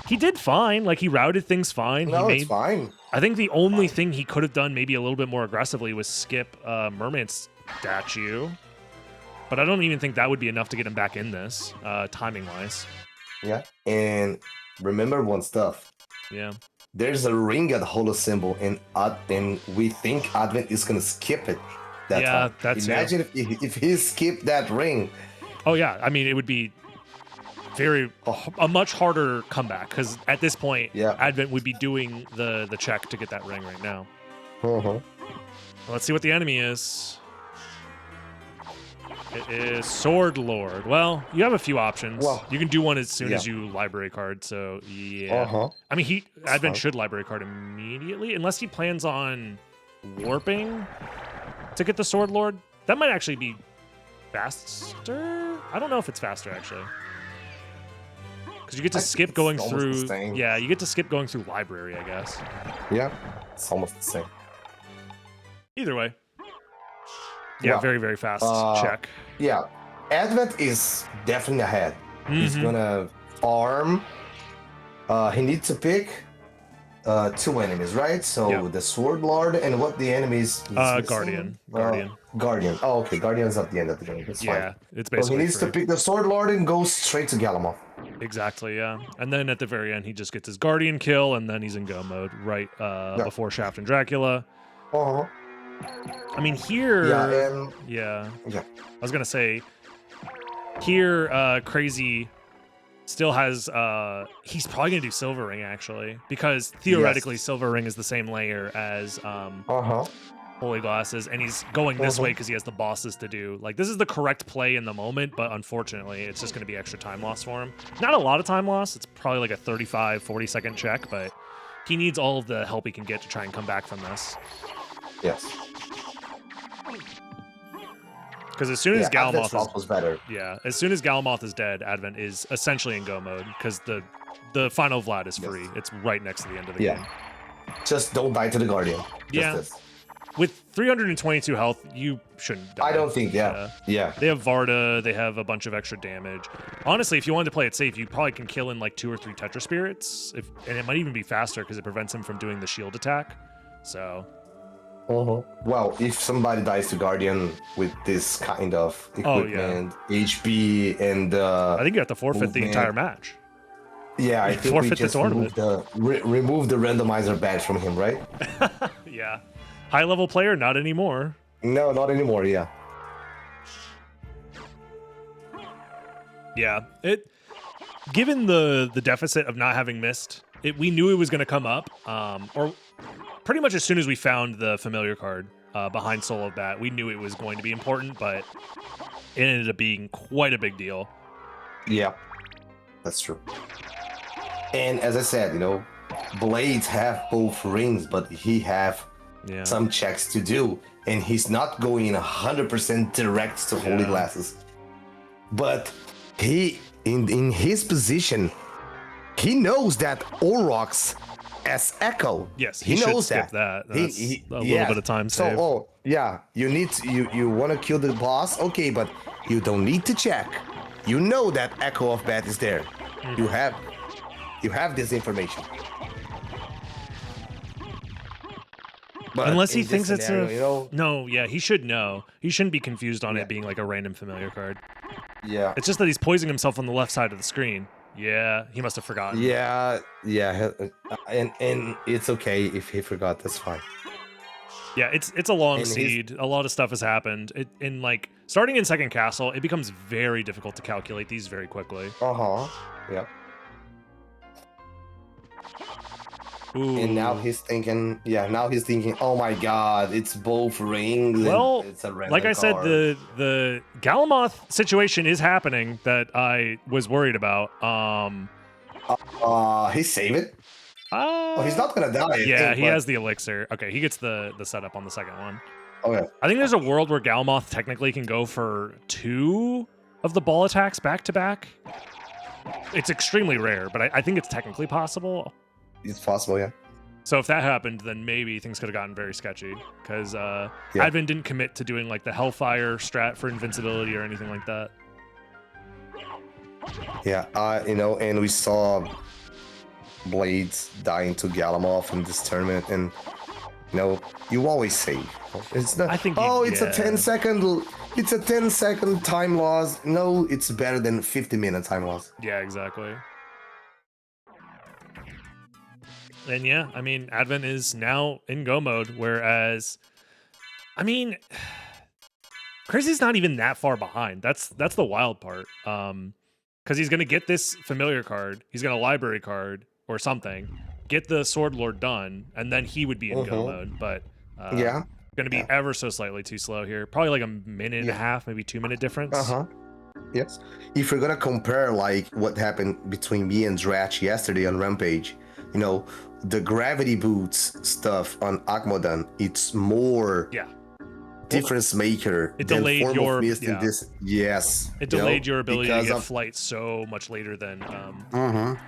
he did fine. Like, he routed things fine. No, it's fine. I think the only thing he could have done maybe a little bit more aggressively was skip Mermaid Statue. But I don't even think that would be enough to get him back in this, timing-wise. Yeah, and remember one stuff. Yeah. There's a ring at Holo Symbol, and we think Advent is going to skip it that time. That's Imagine if he skipped that ring. Oh, yeah. I mean, it would be a much harder comeback, because at this point, Advent would be doing the check to get that ring right now. Well, let's see what the enemy is. It is Sword Lord. Well, you have a few options. Well, you can do one as soon as you library card, so yeah. I mean, Advent should library card immediately, unless he plans on warping to get the Sword Lord. That might actually be faster. I don't know if it's faster, actually. Because you get to skip going through... Yeah, you get to skip going through library, I guess. Yeah, it's almost the same. Either way. Yeah, very, very fast check. Yeah, Advent is definitely ahead. He's gonna farm. He needs to pick 2 enemies, right? So the Sword Lord and what the enemies? Guardian. Guardian. Oh, okay. Guardian's at the end of the game. That's fine. It's basically. So he needs to pick the Sword Lord and go straight to Galamoth. Exactly. Yeah, and then at the very end, he just gets his Guardian kill, and then he's in go mode right before Shaft and Dracula. I mean, here... Yeah. I was going to say, here, Crazy still has... he's probably going to do Silver Ring, actually, because theoretically, Silver Ring is the same layer as Holy Glasses, and he's going this way because he has the bosses to do. Like, this is the correct play in the moment, but unfortunately, it's just going to be extra time loss for him. Not a lot of time loss. It's probably like a 35, 40-second check, but he needs all of the help he can get to try and come back from this. Yes. Because as soon as Galamoth was better. Yeah, as soon as Galamoth is dead, Advent is essentially in go mode because the final Vlad is free. It's right next to the end of the game. Just don't die to the Guardian. With 322 health, you shouldn't die. I don't think, yeah. They have Varda, they have a bunch of extra damage. Honestly, if you wanted to play it safe, you probably can kill in like 2 or 3 Tetra Spirits, and it might even be faster because it prevents him from doing the shield attack. So... Well, if somebody dies to Guardian with this kind of equipment, HP, and I think you have to forfeit the entire match. Yeah, I think forfeit we just the tournament. remove the randomizer badge from him, right? Yeah. High-level player, not anymore. No, not anymore, yeah. Yeah. Given the deficit of not having missed, we knew it was going to come up, or pretty much as soon as we found the familiar card behind Soul of Bat, we knew it was going to be important, but it ended up being quite a big deal. Yeah, that's true. And as I said, you know, Blades have both rings, but he have some checks to do, and he's not going 100% direct to Holy Glasses. But he, in his position, he knows that Aurochs as Echo. Yes, he knows that. That's a little bit of time saved. So, you need to, you want to kill the boss, okay, but you don't need to check. You know that Echo of Bat is there. You have this information. But unless he thinks it's no, he should know. He shouldn't be confused on it being like a random familiar card. Yeah. It's just that he's poisoning himself on the left side of the screen. Yeah, he must have forgotten. Yeah, and it's okay if he forgot. That's fine. Yeah, it's a long seed. A lot of stuff has happened. In like starting in second castle, it becomes very difficult to calculate these very quickly. Yep. Ooh. And now he's thinking, oh my god, it's both rings. Well, and it's a random like I said, card. the Galamoth situation is happening that I was worried about. He saved it. He's not gonna die. He has the elixir. Okay, he gets the setup on the second one. Okay. I think there's a world where Galamoth technically can go for 2 of the ball attacks back to back. It's extremely rare, but I think it's technically possible. It's possible, yeah. So if that happened, then maybe things could have gotten very sketchy because Advent didn't commit to doing like the Hellfire strat for invincibility or anything like that. Yeah, and we saw Blades dying to Galamoth in this tournament, and you always save. It's not. It's a 10-second time loss. No, it's better than 50-minute time loss. Yeah, exactly. And yeah, I mean, Advent is now in go mode, whereas, I mean, Crazy's not even that far behind. That's the wild part. Because he's gonna get this familiar card, he's gonna library card or something, get the Sword Lord done, and then he would be in go mode. But gonna be ever so slightly too slow here. Probably like a minute and a half, maybe 2-minute difference. Yes. If you're gonna compare like what happened between me and Dratch yesterday on Rampage, the gravity boots stuff on Akmodan, it's more difference maker. It delayed your It delayed your ability to get flight so much later than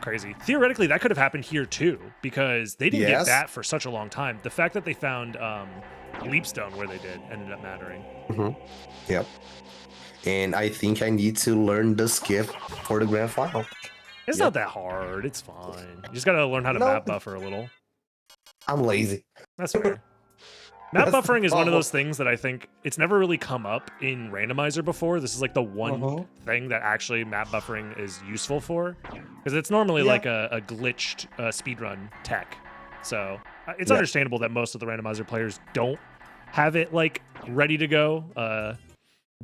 Crazy. Theoretically, that could have happened here too, because they didn't get that for such a long time. The fact that they found Leapstone where they did ended up mattering. Yep. And I think I need to learn the skip for the grand final. It's not that hard. It's fine. You just gotta learn how to map buffer a little. I'm lazy. That's fair. Map buffering is one of those things that I think it's never really come up in Randomizer before. This is like the one thing that actually map buffering is useful for, because it's normally like a glitched speedrun tech. So it's understandable that most of the Randomizer players don't have it like ready to go.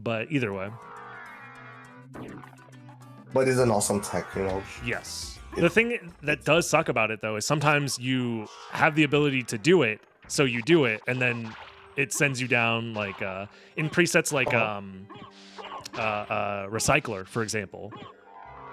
But either way. But it's an awesome tech, you know. Yes. The thing that does suck about it though is sometimes you have the ability to do it, so you do it, and then it sends you down like in presets like Recycler, for example.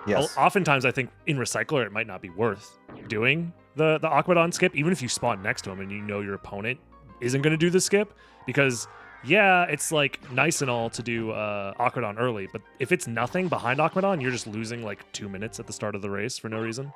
Yes. Oftentimes I think in Recycler it might not be worth doing the Aquadon skip, even if you spawn next to him and you know your opponent isn't going to do the skip, because yeah, it's like nice and all to do Aquadon early, but if it's nothing behind Aquadon, you're just losing like 2 minutes at the start of the race for no reason.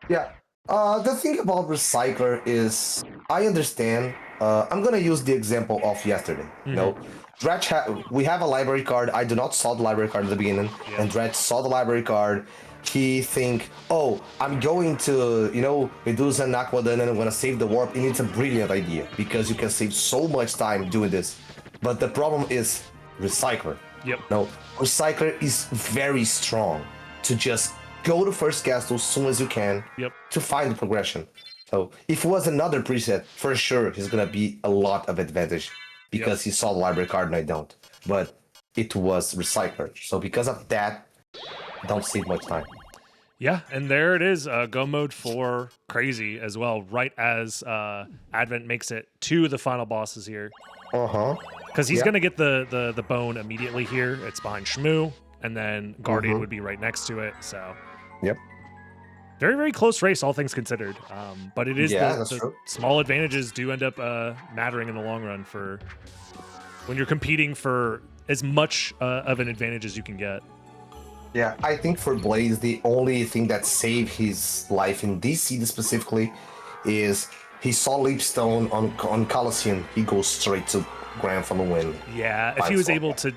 Yeah. The thing about Recycler is, I understand. I'm gonna use the example of yesterday. You know, Dretch we have a library card. I do not saw the library card at the beginning, and Dretch saw the library card. He think, oh, I'm going to, you know, reduce an Aquadon and I'm gonna save the warp. And it's a brilliant idea because you can save so much time doing this. But the problem is Recycler. Yep. No, Recycler is very strong to just go to first castle as soon as you can to find the progression. So if it was another preset, for sure he's gonna be a lot of advantage because he saw the library card and I don't. But it was Recycler. So because of that, don't save much time. Yeah, and there it is, go mode for Crazy as well, right as Advent makes it to the final bosses here. Because he's going to get the bone immediately here. It's behind Shmoo, and then Guardian would be right next to it. So very, very close race, all things considered. But it is the small advantages do end up mattering in the long run for when you're competing for as much of an advantage as you can get. Yeah, I think for Blaze, the only thing that saved his life in this seed specifically is he saw Leapstone on Coliseum. He goes straight to Grand from the win. Yeah, if he was able to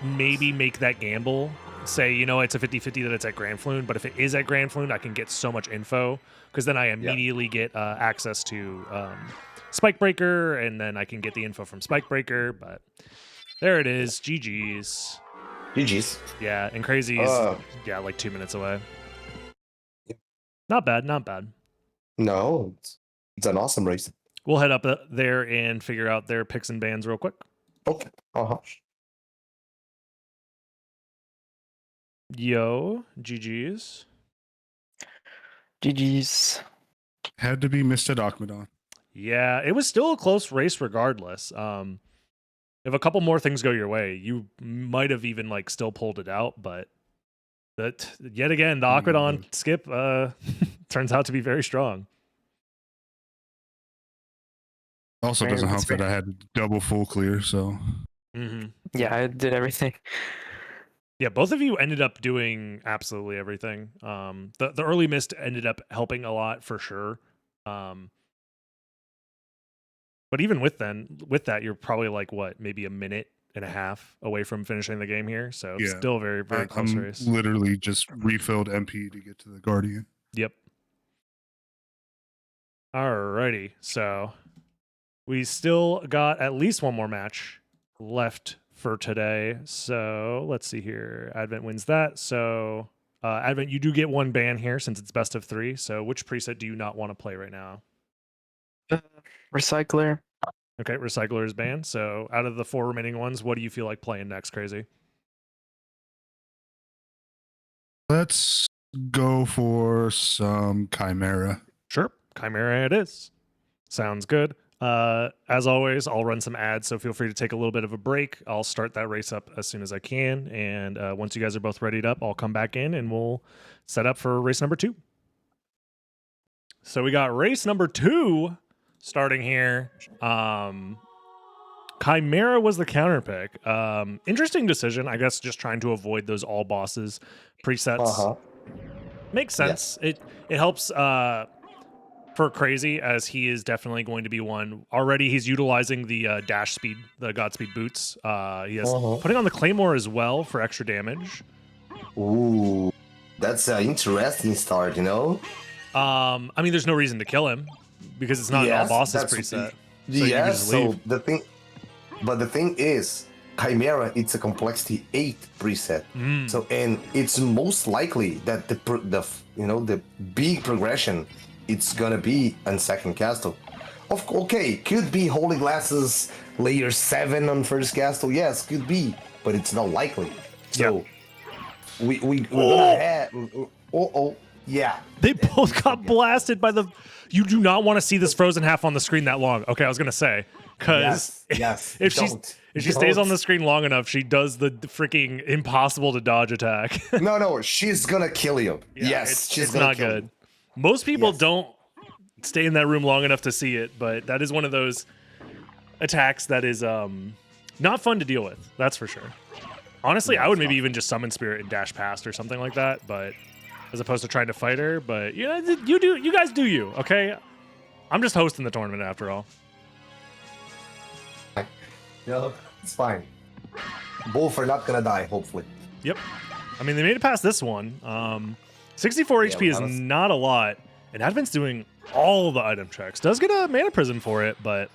maybe make that gamble, say, you know, it's a 50-50 that it's at Grand Floon, but if it is at Grand Floon, I can get so much info because then I immediately get access to Spikebreaker, and then I can get the info from Spikebreaker. But there it is, GG's. GG's. Yeah, and Crazy is like 2 minutes away. Not bad, not bad. No, it's an awesome race. We'll head up there and figure out their picks and bans real quick. Okay. Yo, GG's. GG's. Had to be Mr. Aquadon. Yeah, it was still a close race regardless. If a couple more things go your way, you might have even like still pulled it out, but that yet again, the Aquadon skip turns out to be very strong. Also doesn't help that I had double full clear, so. Yeah, I did everything. Yeah, both of you ended up doing absolutely everything. The early mist ended up helping a lot for sure. But even with that, you're probably like what, maybe a minute and a half away from finishing the game here. So still very, very close race. Literally just refilled MP to get to the Guardian. Yep. Alrighty. So we still got at least one more match left for today. So let's see here. Advent wins that. So Advent, you do get one ban here since it's best of 3. So which preset do you not want to play right now? Recycler. Okay, Recycler is banned. So out of the 4 remaining ones, what do you feel like playing next, Crazy? Let's go for some Chimera. Sure, Chimera it is. Sounds good. As always, I'll run some ads, so feel free to take a little bit of a break. I'll start that race up as soon as I can, and once you guys are both readied up, I'll come back in and we'll set up for race number 2. So we got race number 2 starting here. Chimera was the counter pick. Interesting decision, I guess, just trying to avoid those all bosses presets. Makes sense. Yes. It helps for Crazy, as he is definitely going to be one. Already he's utilizing the dash speed, the Godspeed boots. He has putting on the Claymore as well for extra damage. Ooh, that's an interesting start, you know? I mean, there's no reason to kill him because it's not an all bosses preset. So the thing is, Chimera, it's a complexity 8 preset. So, and it's most likely that the big progression, it's gonna be on second castle. Okay, could be Holy Glasses layer 7 on first castle. Yes, could be, but it's not likely. So we're gonna have. Yeah. They both got blasted by the. You do not want to see this frozen half on the screen that long. Okay, I was gonna say because if she stays on the screen long enough, she does the freaking impossible to dodge attack. No, she's gonna kill you. Yeah, yes, she's it's gonna not kill good. you. Most people don't stay in that room long enough to see it, but that is one of those attacks that is not fun to deal with. That's for sure. Honestly, I would maybe even just summon Spirit and dash past or something like that, but as opposed to trying to fight her. But you know, you guys do you, okay? I'm just hosting the tournament after all. No, it's fine. Both are not gonna die, hopefully. Yep. I mean, they made it past this one. 64 HP is not a lot, and Advent's doing all the item checks. Does get a mana prism for it, but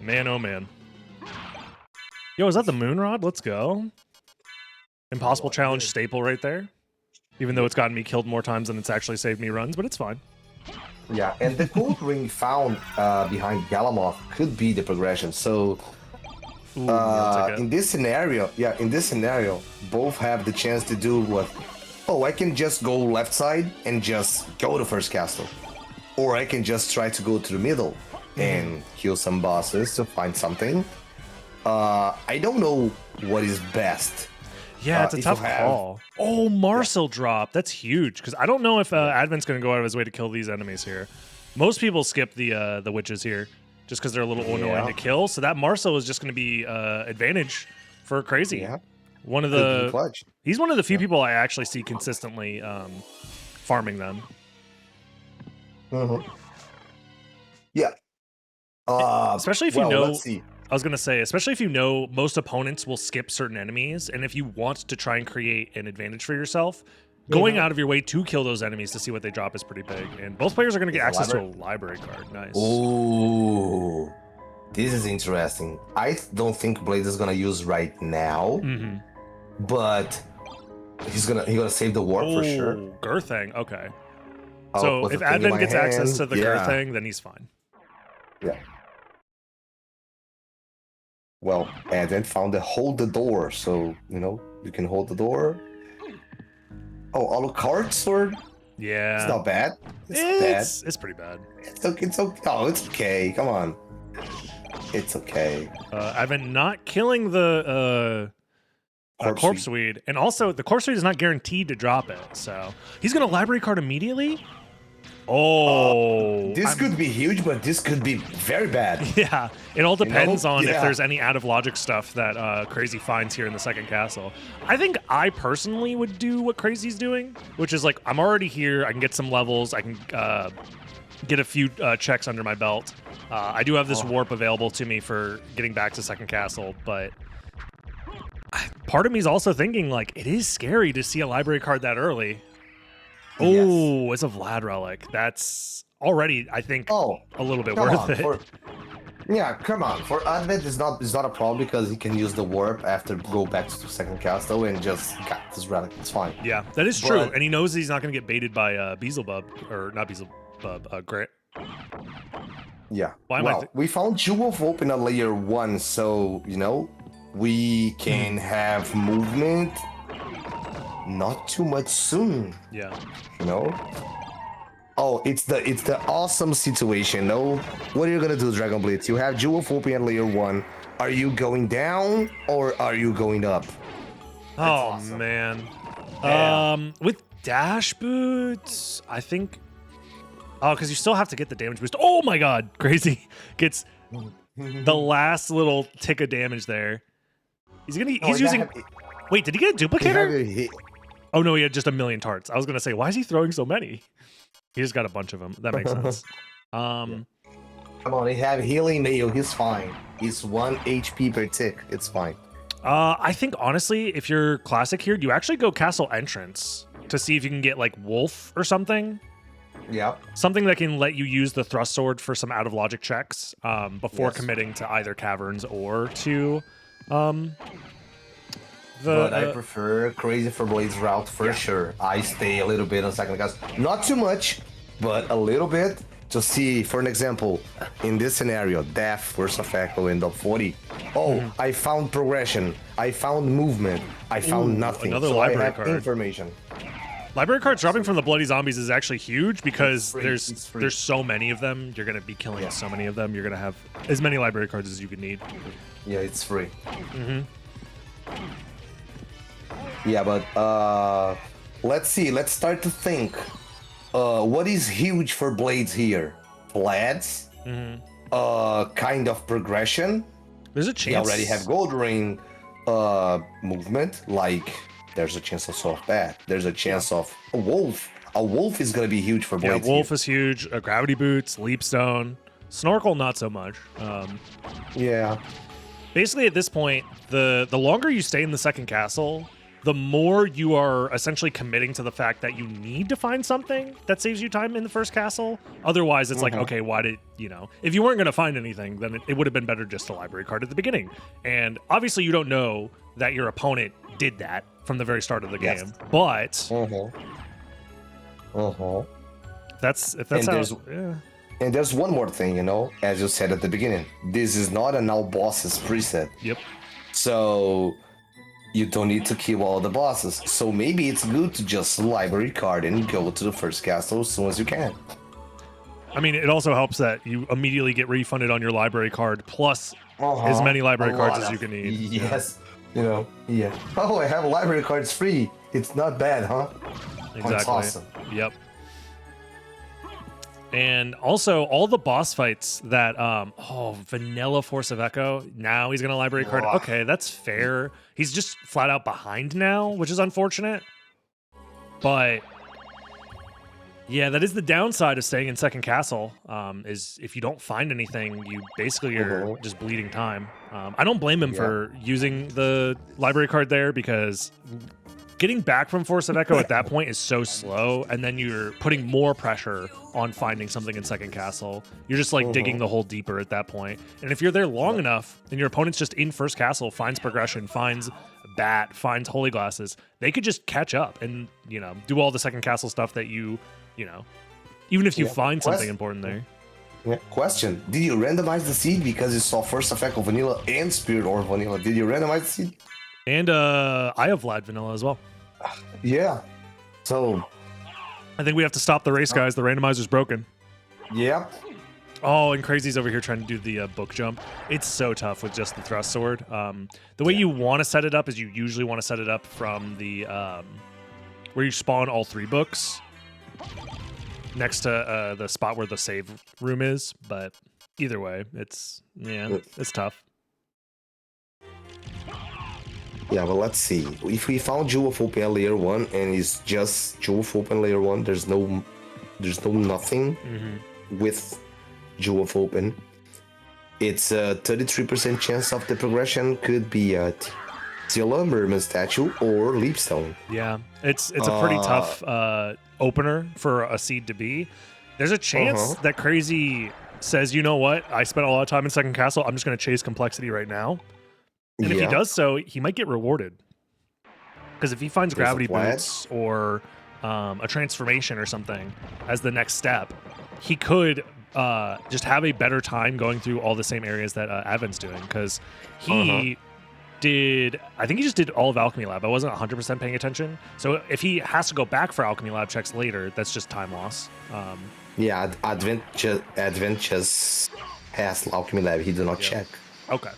man, oh man. Yo, is that the moon rod? Let's go. Impossible challenge staple right there. Even though it's gotten me killed more times than it's actually saved me runs, but it's fine. Yeah, and the gold ring found behind Galamoth could be the progression. So in this scenario, both have the chance to do what? Oh, I can just go left side and just go to first castle. Or I can just try to go to the middle and kill some bosses to find something. I don't know what is best. Yeah, it's a tough call. Oh, Marcel drop. That's huge, because I don't know if Advent's going to go out of his way to kill these enemies here. Most people skip the witches here, just because they're a little annoying to kill. So that Marcel is just going to be advantage for Crazy. Yeah. One of the he's one of the few people I actually see consistently farming them. Yeah. Especially if you know. I was going to say, especially if you know most opponents will skip certain enemies, and if you want to try and create an advantage for yourself, going out of your way to kill those enemies to see what they drop is pretty big. And both players are going to get access to a library card. Nice. Ooh, this is interesting. I don't think Blade is going to use right now, but he's gonna save the warp for sure. Girthang, okay. So if Advent gets access to the Girthang, then he's fine. Yeah. Well, and then found the hold the door, so you can hold the door. Oh, Alucard sword. Yeah, it's not bad. It's pretty bad. It's okay. Oh, it's okay. Come on, it's okay. Advent not killing the corpse weed, and also the corpse weed is not guaranteed to drop it, so he's gonna library card immediately. Oh, this could be huge, but this could be very bad. Yeah, it all depends on if there's any out of logic stuff that Crazy finds here in the second castle. I think I personally would do what Crazy's doing, which is like, I'm already here, I can get some levels, I can get a few checks under my belt. I do have this warp available to me for getting back to second castle, but part of me is also thinking, like, it is scary to see a library card that early. Oh, it's a Vlad relic. That's already, I think, a little bit worth it. Yeah, come on. For Advent, it's not a problem because he can use the warp after go back to second castle and just got this relic. It's fine. Yeah, that is true. And he knows he's not going to get baited by Beelzebub, or not Beelzebub, Grit. Yeah. We found Jewel of Hope in a layer 1, so, we can have movement. Not too much soon. Yeah. Oh, it's the awesome situation. No, what are you gonna do, Dragon Blitz? You have Jewel of Hope in layer 1. Are you going down or are you going up? Oh man. With dash boots, I think. Oh, because you still have to get the damage boost. Oh my God, Crazy gets the last little tick of damage there. He's using. Wait, did he get a duplicator? Oh no, he had just a million tarts. I was gonna say, why is he throwing so many? He just got a bunch of them. That makes sense. Come on, he have healing nail. He's fine. He's 1 HP per tick. It's fine. I think honestly, if you're classic here, you actually go castle entrance to see if you can get like wolf or something. Yeah. Something that can let you use the thrust sword for some out of logic checks before committing to either caverns or to but I prefer Crazy for Blade's route for sure. I stay a little bit on second castle. Not too much, but a little bit to see, for an example, in this scenario, death, first effect will end up 40. Oh, I found progression. I found movement. I found nothing. Another so library I have card. information. Library cards dropping from the Bloody Zombies is actually huge because free. there's so many of them. You're gonna be killing so many of them. You're gonna have as many library cards as you could need. Yeah, it's free. Yeah, but let's see. Let's start to think. What is huge for blades here? Flats. Kind of progression. There's a chance. We already have gold ring. Movement. Like there's a chance of soft bat. There's a chance of a wolf. A wolf is gonna be huge for blades. Yeah, wolf is huge. Gravity boots, leapstone, snorkel, not so much. Yeah. Basically, at this point, the longer you stay in the second castle, the more you are essentially committing to the fact that you need to find something that saves you time in the first castle. Otherwise, it's like, okay, why did, if you weren't going to find anything, then it would have been better just a library card at the beginning. And obviously, you don't know that your opponent did that from the very start of the game. But that's And there's one more thing, as you said at the beginning. This is not an all bosses preset. Yep. So you don't need to kill all the bosses. So maybe it's good to just library card and go to the first castle as soon as you can. I mean, it also helps that you immediately get refunded on your library card plus as many library cards as you can need. Yes. Yeah. Oh, I have library cards free. It's not bad, huh? Exactly. That's awesome. Yep. And also, all the boss fights that, Vanilla Force of Echo, now he's going to library card. Okay, that's fair. He's just flat out behind now, which is unfortunate. But, yeah, that is the downside of staying in second castle, is if you don't find anything, you basically are just bleeding time. I don't blame him for using the library card there because getting back from Force of Echo at that point is so slow, and then you're putting more pressure on finding something in second castle. You're just like digging the hole deeper at that point. And if you're there long enough, and your opponent's just in first castle, finds progression, finds bat, finds holy glasses, they could just catch up and, do all the second castle stuff that you even if you find something important there. Yeah. Question: did you randomize the seed because you saw First Effect of Vanilla and Spirit or Vanilla? Did you randomize the seed? And I have Vlad Vanilla as well. Yeah. So I think we have to stop the race, guys. The randomizer's broken. Yep. Oh, and Crazy's over here trying to do the book jump. It's so tough with just the thrust sword. The way you want to set it up is you usually want to set it up from the where you spawn all 3 books next to the spot where the save room is. But either way, it's tough. Yeah, but let's see. If we found Jewel of Open at layer 1 and it's just Jewel of Open layer 1, there's no nothing with Jewel of Open. It's a 33% chance of the progression could be a Zilla, Merman Statue, or Leapstone. Yeah, it's a pretty tough opener for a seed to be. There's a chance that Crazy says, you know what, I spent a lot of time in second castle, I'm just going to chase complexity right now. And if he does so, he might get rewarded. Because if he finds gravity boots or a transformation or something as the next step, he could just have a better time going through all the same areas that Evan's doing. Because he I think he just did all of Alchemy Lab. I wasn't 100% paying attention. So if he has to go back for Alchemy Lab checks later, that's just time loss. Yeah, Advent just has Alchemy Lab. He did not check. Okay.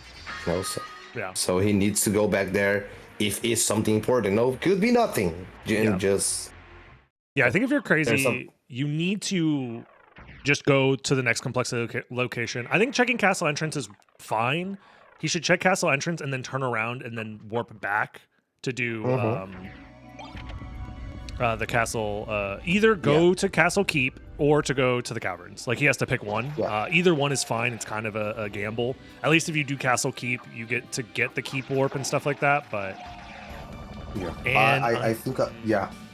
Yeah. So he needs to go back there if it's something important. No, could be nothing. Just. Yeah, I think if you're Crazy, you need to just go to the next complexity location. I think checking castle entrance is fine. He should check castle entrance and then turn around and then warp back to do the castle. Either go to Castle Keep or to go to the Caverns. Like, he has to pick one. Either one is fine. It's kind of a gamble. At least if you do Castle Keep, you get to get the Keep warp and stuff like that. But I think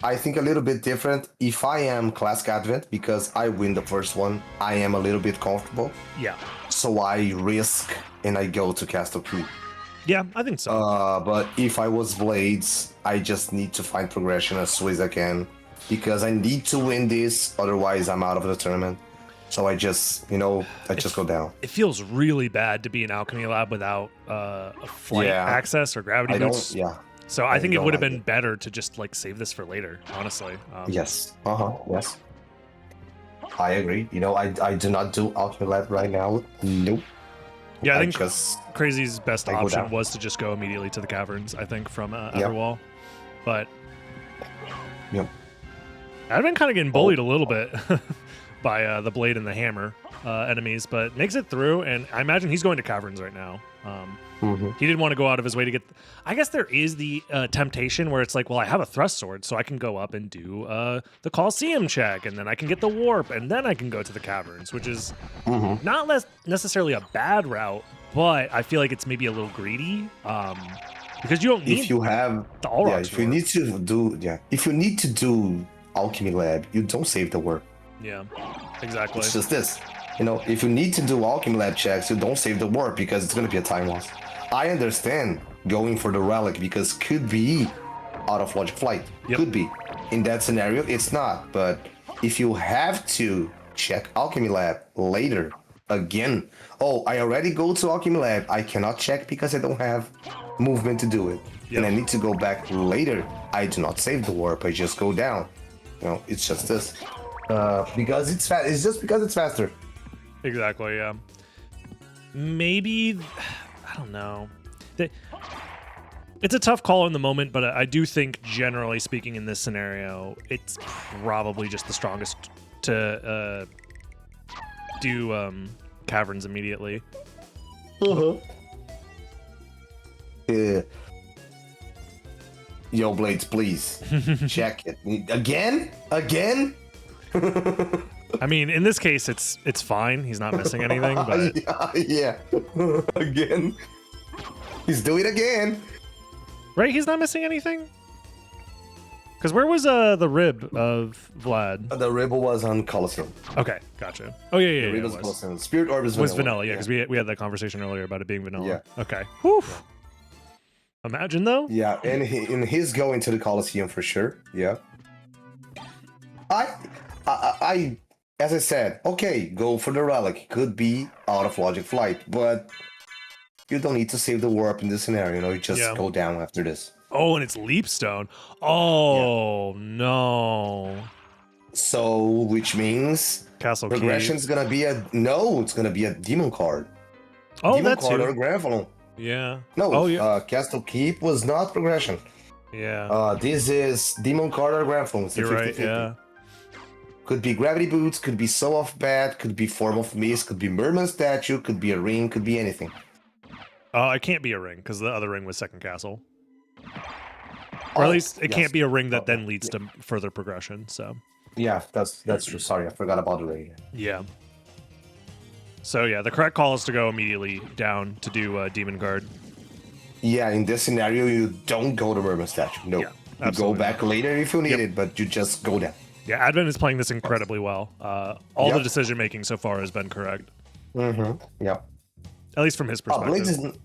I think a little bit different. If I am Classic Advent, because I win the first one, I am a little bit comfortable. Yeah. So I risk and I go to Castle Keep. Yeah, I think so. But if I was Blades, I just need to find progression as soon as I can. because I need to win this, otherwise I'm out of the tournament. So I just, I just go down. It feels really bad to be in Alchemy Lab without a flight access or gravity boots. So I think it would have been better to just like save this for later, honestly. Yes. Yes. I agree. I do not do Alchemy Lab right now. Nope. Yeah, I think Crazy's best option was to just go immediately to the caverns, I think, from Everwall. But I've been kind of getting bullied a little bit by the blade and the hammer enemies, but makes it through, and I imagine he's going to caverns right now. He didn't want to go out of his way to get... I guess there is the temptation where it's like, well, I have a thrust sword, so I can go up and do the Colosseum check, and then I can get the warp, and then I can go to the caverns, which is not necessarily a bad route, but I feel like it's maybe a little greedy, because you don't need if you have the Allrock if you need to do Alchemy Lab, you don't save the warp. Yeah, exactly. It's just this. If you need to do Alchemy Lab checks, you don't save the warp because it's going to be a time loss. I understand going for the Relic because could be out of logic flight. Could be. In that scenario, it's not. But if you have to check Alchemy Lab later, again, I already go to Alchemy Lab. I cannot check because I don't have movement to do it. And I need to go back later. I do not save the warp. I just go down. It's just this. Because it's fast. It's just because it's faster. Exactly, yeah. Maybe, I don't know. It's a tough call in the moment, but I do think, generally speaking, in this scenario, it's probably just the strongest to do caverns immediately. Yeah. Yo, Blades, please check it again. I mean, in this case, it's fine. He's not missing anything. But yeah. Again. He's doing it again. Right? He's not missing anything? Because where was the rib of Vlad? The rib was on Colosseum. Okay, gotcha. Oh, yeah. The rib was Colosseum. Spirit Orb was vanilla, yeah, because we had that conversation earlier about it being vanilla. Yeah. Okay. Whew. Yeah. Imagine, though. Yeah, and he's going to the Colosseum for sure. Yeah. I as I said, okay, go for the Relic. Could be out of logic flight, but you don't need to save the warp in this scenario. You just go down after this. Oh, and it's Leapstone. Oh, no. So, which means Castle progression's Keep. gonna be it's gonna be a demon card. Oh, demon card or Granfalon. Yeah. No, Castle Keep was not progression. Yeah. This is demon card or Granfalon. You're right, yeah. Could be Gravity Boots, could be Soul of Bat, could be Form of Mist, could be Merman Statue, could be a ring, could be anything. It can't be a ring, because the other ring was Second Castle. Or at least it can't be a ring that then leads to further progression, so. Yeah, that's true. Sorry, I forgot about the ring. Yeah. So yeah, the correct call is to go immediately down to do Demon Guard. Yeah, in this scenario, you don't go to Merman Statue. No. You go back later if you need it, but you just go down. Yeah, Advent is playing this incredibly well. All the decision making so far has been correct. Yeah. At least from his perspective.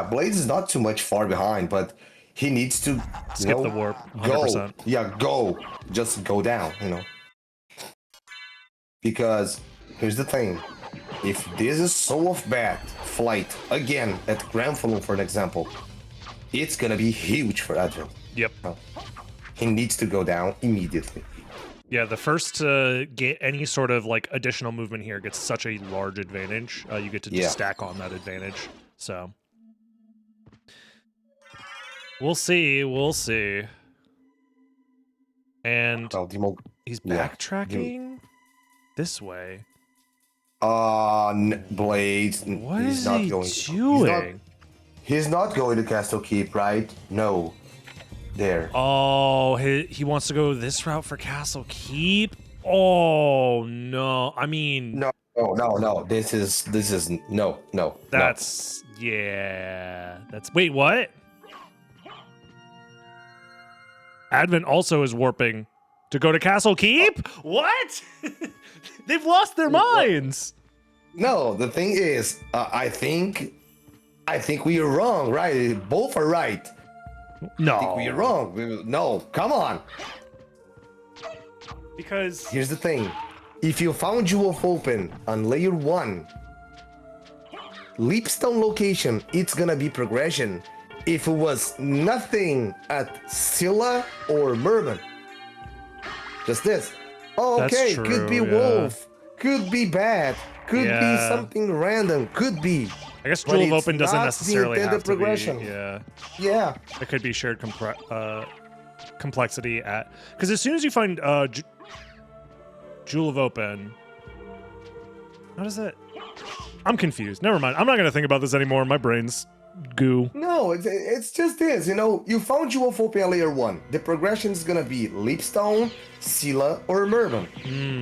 Blades is not too much far behind, but he needs to skip the warp. 100%. Go. Yeah, go. Just go down, Because here's the thing. If this is Soul of Bat flight again at Granfalon, for an example, it's gonna be huge for Advent. Yep. He needs to go down immediately. Yeah, the first to get any sort of like additional movement here gets such a large advantage. You get to just stack on that advantage. So we'll see. And he's backtracking this way. Blades. What is he doing? He's not going to Castle Keep, right? No. There. Oh, he wants to go this route for Castle Keep. Oh no! I mean, no. This is no. That's yeah. That's wait, what? Advent also is warping to go to Castle Keep. What? They've lost their minds. No, the thing is, I think we are wrong, right? Both are right. No. I think we're wrong. No, come on. Because here's the thing. If you found Jewel of Open on layer 1, Leapstone location, it's gonna be progression. If it was nothing at Scylla or Merman. Just this. Oh, okay, That's could be true, Wolf, could be Bat, could be something random, could be. I guess But Jewel of it's Open doesn't not the necessarily intended have to progression. be. Yeah. Yeah. It could be shared complexity at, because as soon as you find Jewel of Open, how does that? I'm confused. Never mind. I'm not gonna think about this anymore. My brain's goo. No, it's just this. You know, you found Jewel of Open layer 1. The progression is gonna be Leapstone, Scylla, or Merman.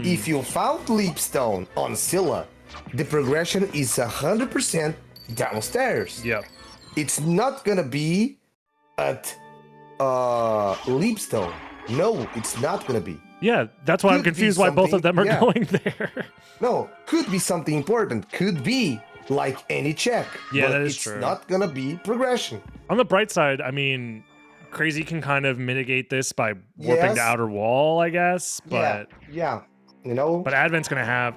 If you found Leapstone on Scylla, the progression is 100% downstairs. Yep. It's not gonna be at Leapstone. No, it's not gonna be. Yeah, that's why I'm Could be confused why both of them are something- going there. No, could be something important. Could be like any check. Yeah, but that is it's true. not gonna be progression. On the bright side, I mean, Crazy can kind of mitigate this by warping Yes. the outer wall, I guess. But Yeah. You know, but Advent's gonna have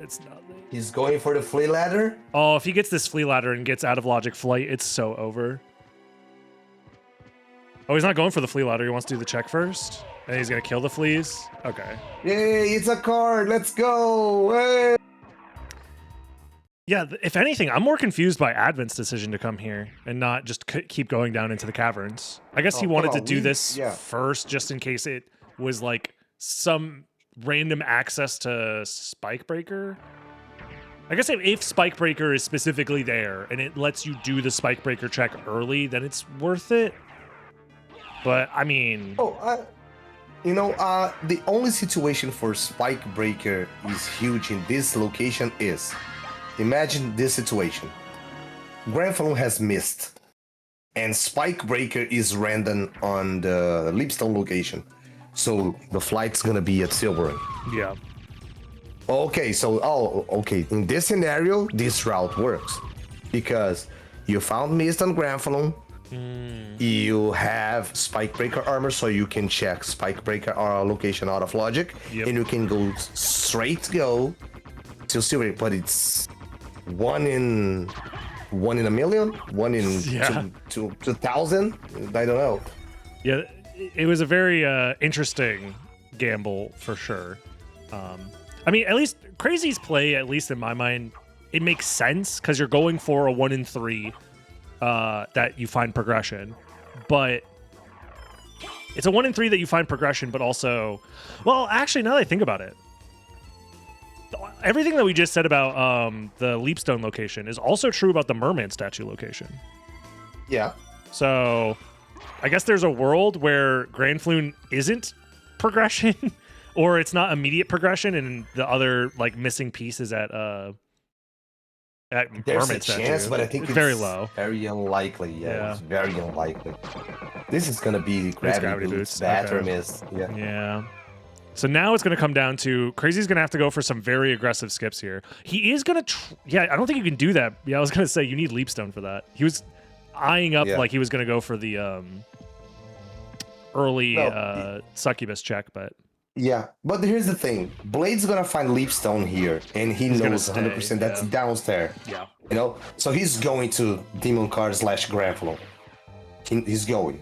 it's not. he's going for the flea ladder. Oh, if he gets this flea ladder and gets out of logic flight, it's so over. Oh, he's not going for the flea ladder. He wants to do the check first, and he's gonna kill the fleas. Okay. Yay, it's a card. Let's go. Hey. Yeah, if anything, I'm more confused by Advent's decision to come here and not just keep going down into the caverns. I guess he Oh, wanted come to on, do we- this yeah. first, just in case it was like some random access to Spikebreaker. I guess if Spikebreaker is specifically there and it lets you do the Spikebreaker check early, then it's worth it. But I mean, The only situation for Spikebreaker is huge in this location is, imagine this situation. Granfalloon has missed, and Spikebreaker is random on the Leapstone location. So the flight's gonna be at Silvering. yeah. Okay, in this scenario, this route works. Because you found Mist on Granfalloon, you have Spikebreaker armor, so you can check Spikebreaker location out of logic, Yep. and you can go straight to Silver. But it's one in a million, one in Yeah. 2,000. I don't know. Yeah, it was a very interesting gamble for sure. I mean, at least Crazy's play, at least in my mind, it makes sense because you're going for a 1 in 3 that you find progression. But it's a 1 in 3 that you find progression, but also, well, actually, now that I think about it, everything that we just said about the Leapstone location is also true about the Merman statue location. Yeah. So I guess there's a world where Granfalloon isn't progression, or it's not immediate progression, and the other like missing piece is at There's Merman a statue. chance, but I think it's very low. Very unlikely. Yeah. It's very unlikely. This is gonna be gravity gravity boots, boots, bathroom okay. mist. Yeah. Yeah. So now it's going to come down to Crazy's going to have to go for some very aggressive skips here. He is going to, I don't think you can do that. Yeah, I was going to say you need Leapstone for that. He was eyeing up like he was going to go for the early succubus check, but Yeah, but here's the thing: Blade's gonna find Leapstone here, and he's gonna knows stay, 100% that's yeah. downstairs. yeah. You know, so he's going to Demon Card / Granfalloon. He's going.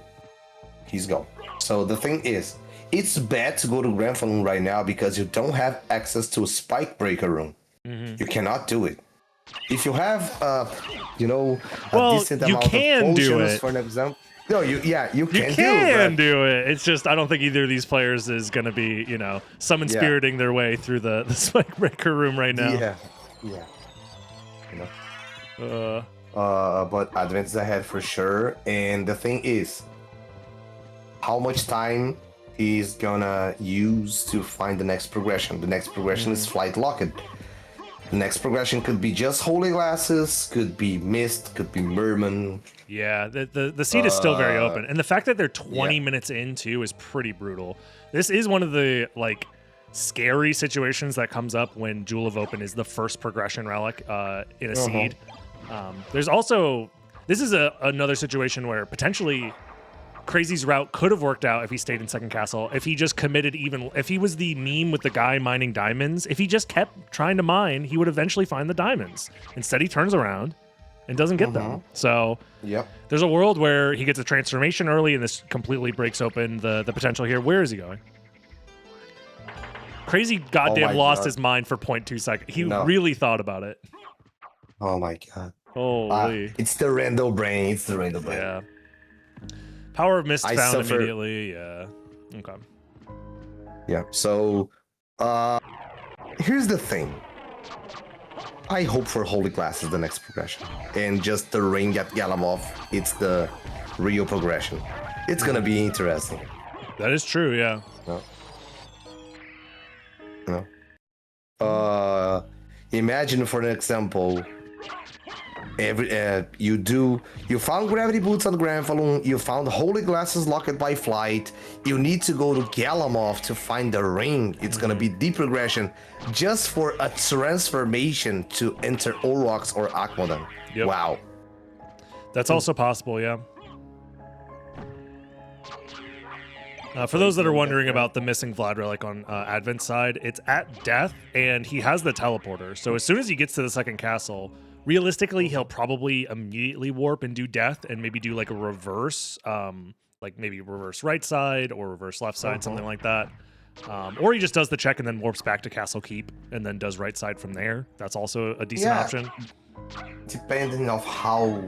So the thing is, it's bad to go to Granfalloon right now because you don't have access to a Spikebreaker room. Mm-hmm. You cannot do it. If you have, a Well, decent you amount can of do potions, it. for an example. No, you can You do it. can do it. It's just I don't think either of these players is going to be, summon Yeah. spiriting their way through the Spikebreaker room right now. Yeah. You know. Uh, But Advent is ahead for sure. And the thing is, how much time he's gonna use to find the next progression? The next progression is Flight Locked. The next progression could be just Holy Glasses, could be Mist, could be Merman. Yeah, the seat is still very open, and the fact that they're 20 yeah. minutes in too is pretty brutal. This is one of the scary situations that comes up when Jewel of Open is the first progression relic in a seed. There's also this is another situation where potentially Crazy's route could have worked out if he stayed in second castle. If he just committed if he was the meme with the guy mining diamonds, if he just kept trying to mine, he would eventually find the diamonds. Instead, he turns around and doesn't get them. So there's a world where he gets a transformation early, and this completely breaks open the potential here. Where is he going? Crazy goddamn lost his mind for 0.2 seconds. He really thought about it. Oh my god. Holy. It's the random brain. It's the random brain. Yeah. Power of Mist found immediately. Yeah. Okay. Yeah. So, here's the thing. I hope for Holy Glass is the next progression, and just the ring at Galamoth, it's the real progression. It's gonna be interesting. That is true. Yeah. Imagine, for an example, you found gravity boots on Granfalloon, you found holy glasses locked by flight, you need to go to Galamoth to find the ring. It's gonna be deep progression just for a transformation to enter Orox or Akmodan. Wow. That's also possible, yeah. For those that are wondering about the missing Vlad relic on Advent's side, it's at death, and he has the teleporter. So as soon as he gets to the second castle, realistically, he'll probably immediately warp and do death, and maybe do like a reverse, like maybe reverse right side or reverse left side, something like that. Or he just does the check and then warps back to Castle Keep and then does right side from there. That's also a decent option. Depending on how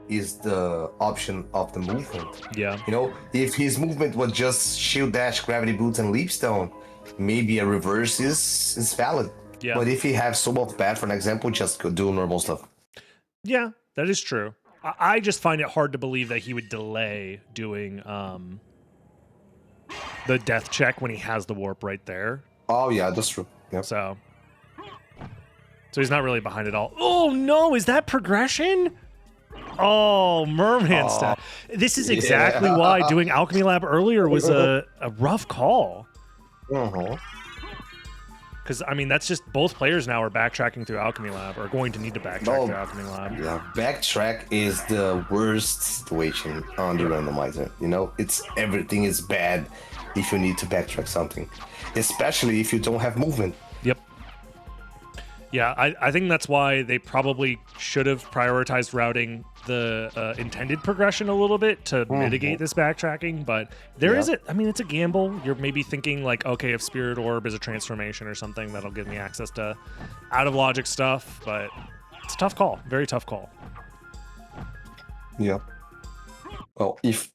is the option of the movement. Yeah. You know, if his movement was just shield dash, gravity boots, and leapstone, maybe a reverse is valid. Yeah. But if he has so much bad, for an example, just go do normal stuff. Yeah, that is true. I just find it hard to believe that he would delay doing the death check when he has the warp right there. Oh yeah, that's true. Yep. So he's not really behind it all. Oh no, is that progression? Oh, merman stat. This is exactly why doing Alchemy Lab earlier was a rough call. Because, I mean, that's just both players now are backtracking through Alchemy Lab, or going to need to backtrack through Alchemy Lab. Yeah, backtrack is the worst situation on the randomizer. You know, everything is bad if you need to backtrack something, especially if you don't have movement. Yep. Yeah, I think that's why they probably should have prioritized routing the intended progression a little bit to mitigate this backtracking, but I mean, it's a gamble. You're maybe thinking like, okay, if Spirit Orb is a transformation or something, that'll give me access to out of logic stuff, but it's a tough call. Very tough call. Yeah. Well, if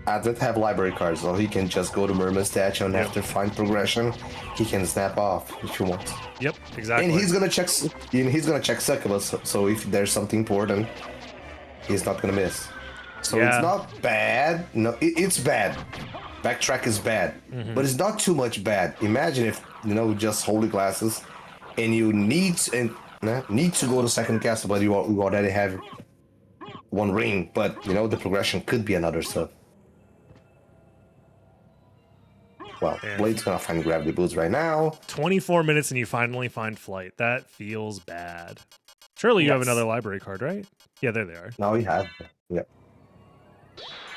Advent have library cards, so he can just go to Merman statue and after find progression, he can snap off if he wants. Yep, exactly. And he's gonna check Succubus, so if there's something important, he's not gonna miss. So it's not bad. No, it's bad. Backtrack is bad, but it's not too much bad. Imagine if just holy glasses, and you need to go to second castle, but you already have one ring. But the progression could be another stuff. Well, Blade's gonna find gravity boots right now. 24 minutes and you finally find flight. That feels bad. Surely you have another library card, right? Yeah, there they are. No, we have. Yep.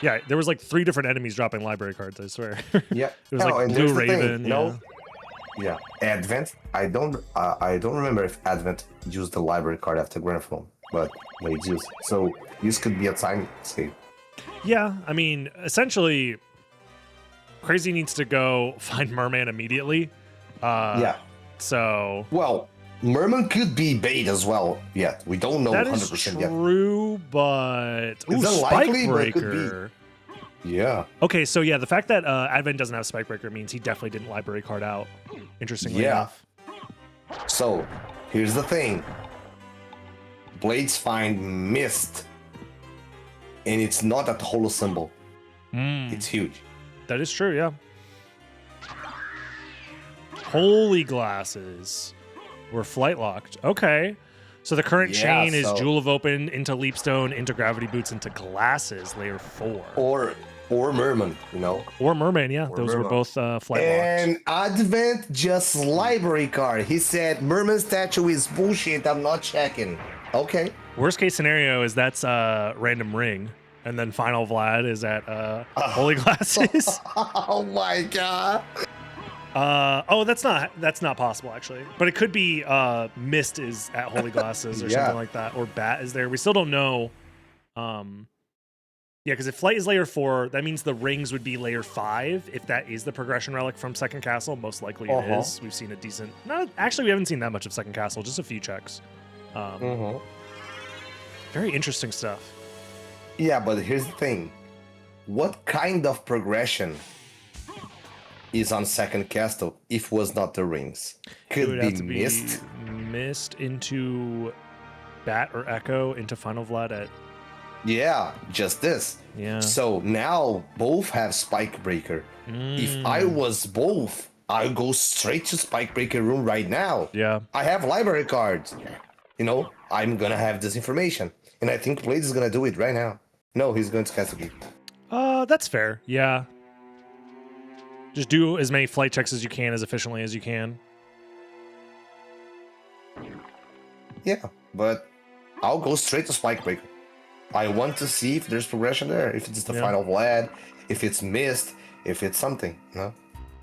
Yeah, there was like 3 different enemies dropping library cards, I swear. Yeah. It was like Blue Raven. Yeah. Advent. I don't remember if Advent used the library card after Granfalloon, but it's used. So this could be a time save. Yeah, I mean, essentially, Crazy needs to go find Merman immediately. So. Well, Merman could be bait as well. Yeah, we don't know 100% yet. That is true, but it's unlikely, but it could be. Yeah. Okay, so yeah, the fact that Advent doesn't have Spikebreaker means he definitely didn't library card out. Interestingly enough. So here's the thing: Blades find Mist, and it's not at the holo symbol. It's huge. That is true, yeah. Holy glasses were flight locked. Okay. So the current chain is Jewel of Open into Leapstone, into Gravity Boots, into Glasses, layer 4. Or Merman, Or Merman, yeah. Those were both flight locked. And Advent just library card. He said, Merman statue is bullshit, I'm not checking. Okay. Worst case scenario is that's random ring, and then final Vlad is at Holy Glasses. Oh my god. Oh, that's not possible actually, but it could be Mist is at Holy Glasses or Yeah. something like that, or Bat is there. We still don't know. Yeah, because if Flight is layer 4, that means the rings would be layer 5. If that is the progression relic from Second Castle, most likely it is. We've seen a decent. No, actually, we haven't seen that much of Second Castle. Just a few checks. Very interesting stuff. Yeah, but here's the thing. What kind of progression is on Second Castle if was not the rings? Could be Mist. Mist into Bat or Echo into Final Vlad at. Yeah, just this. Yeah. So now both have Spike Breaker. If I was both, I'd go straight to Spike Breaker room right now. Yeah. I have library cards. You know, I'm gonna have this information. And I think Blade is gonna do it right now. No, he's going to Castle. That's fair. Yeah. Just do as many flight checks as you can, as efficiently as you can. Yeah, but I'll go straight to Spike Breaker. I want to see if there's progression there. If it's the final Vlad, if it's Mist, if it's something. You know,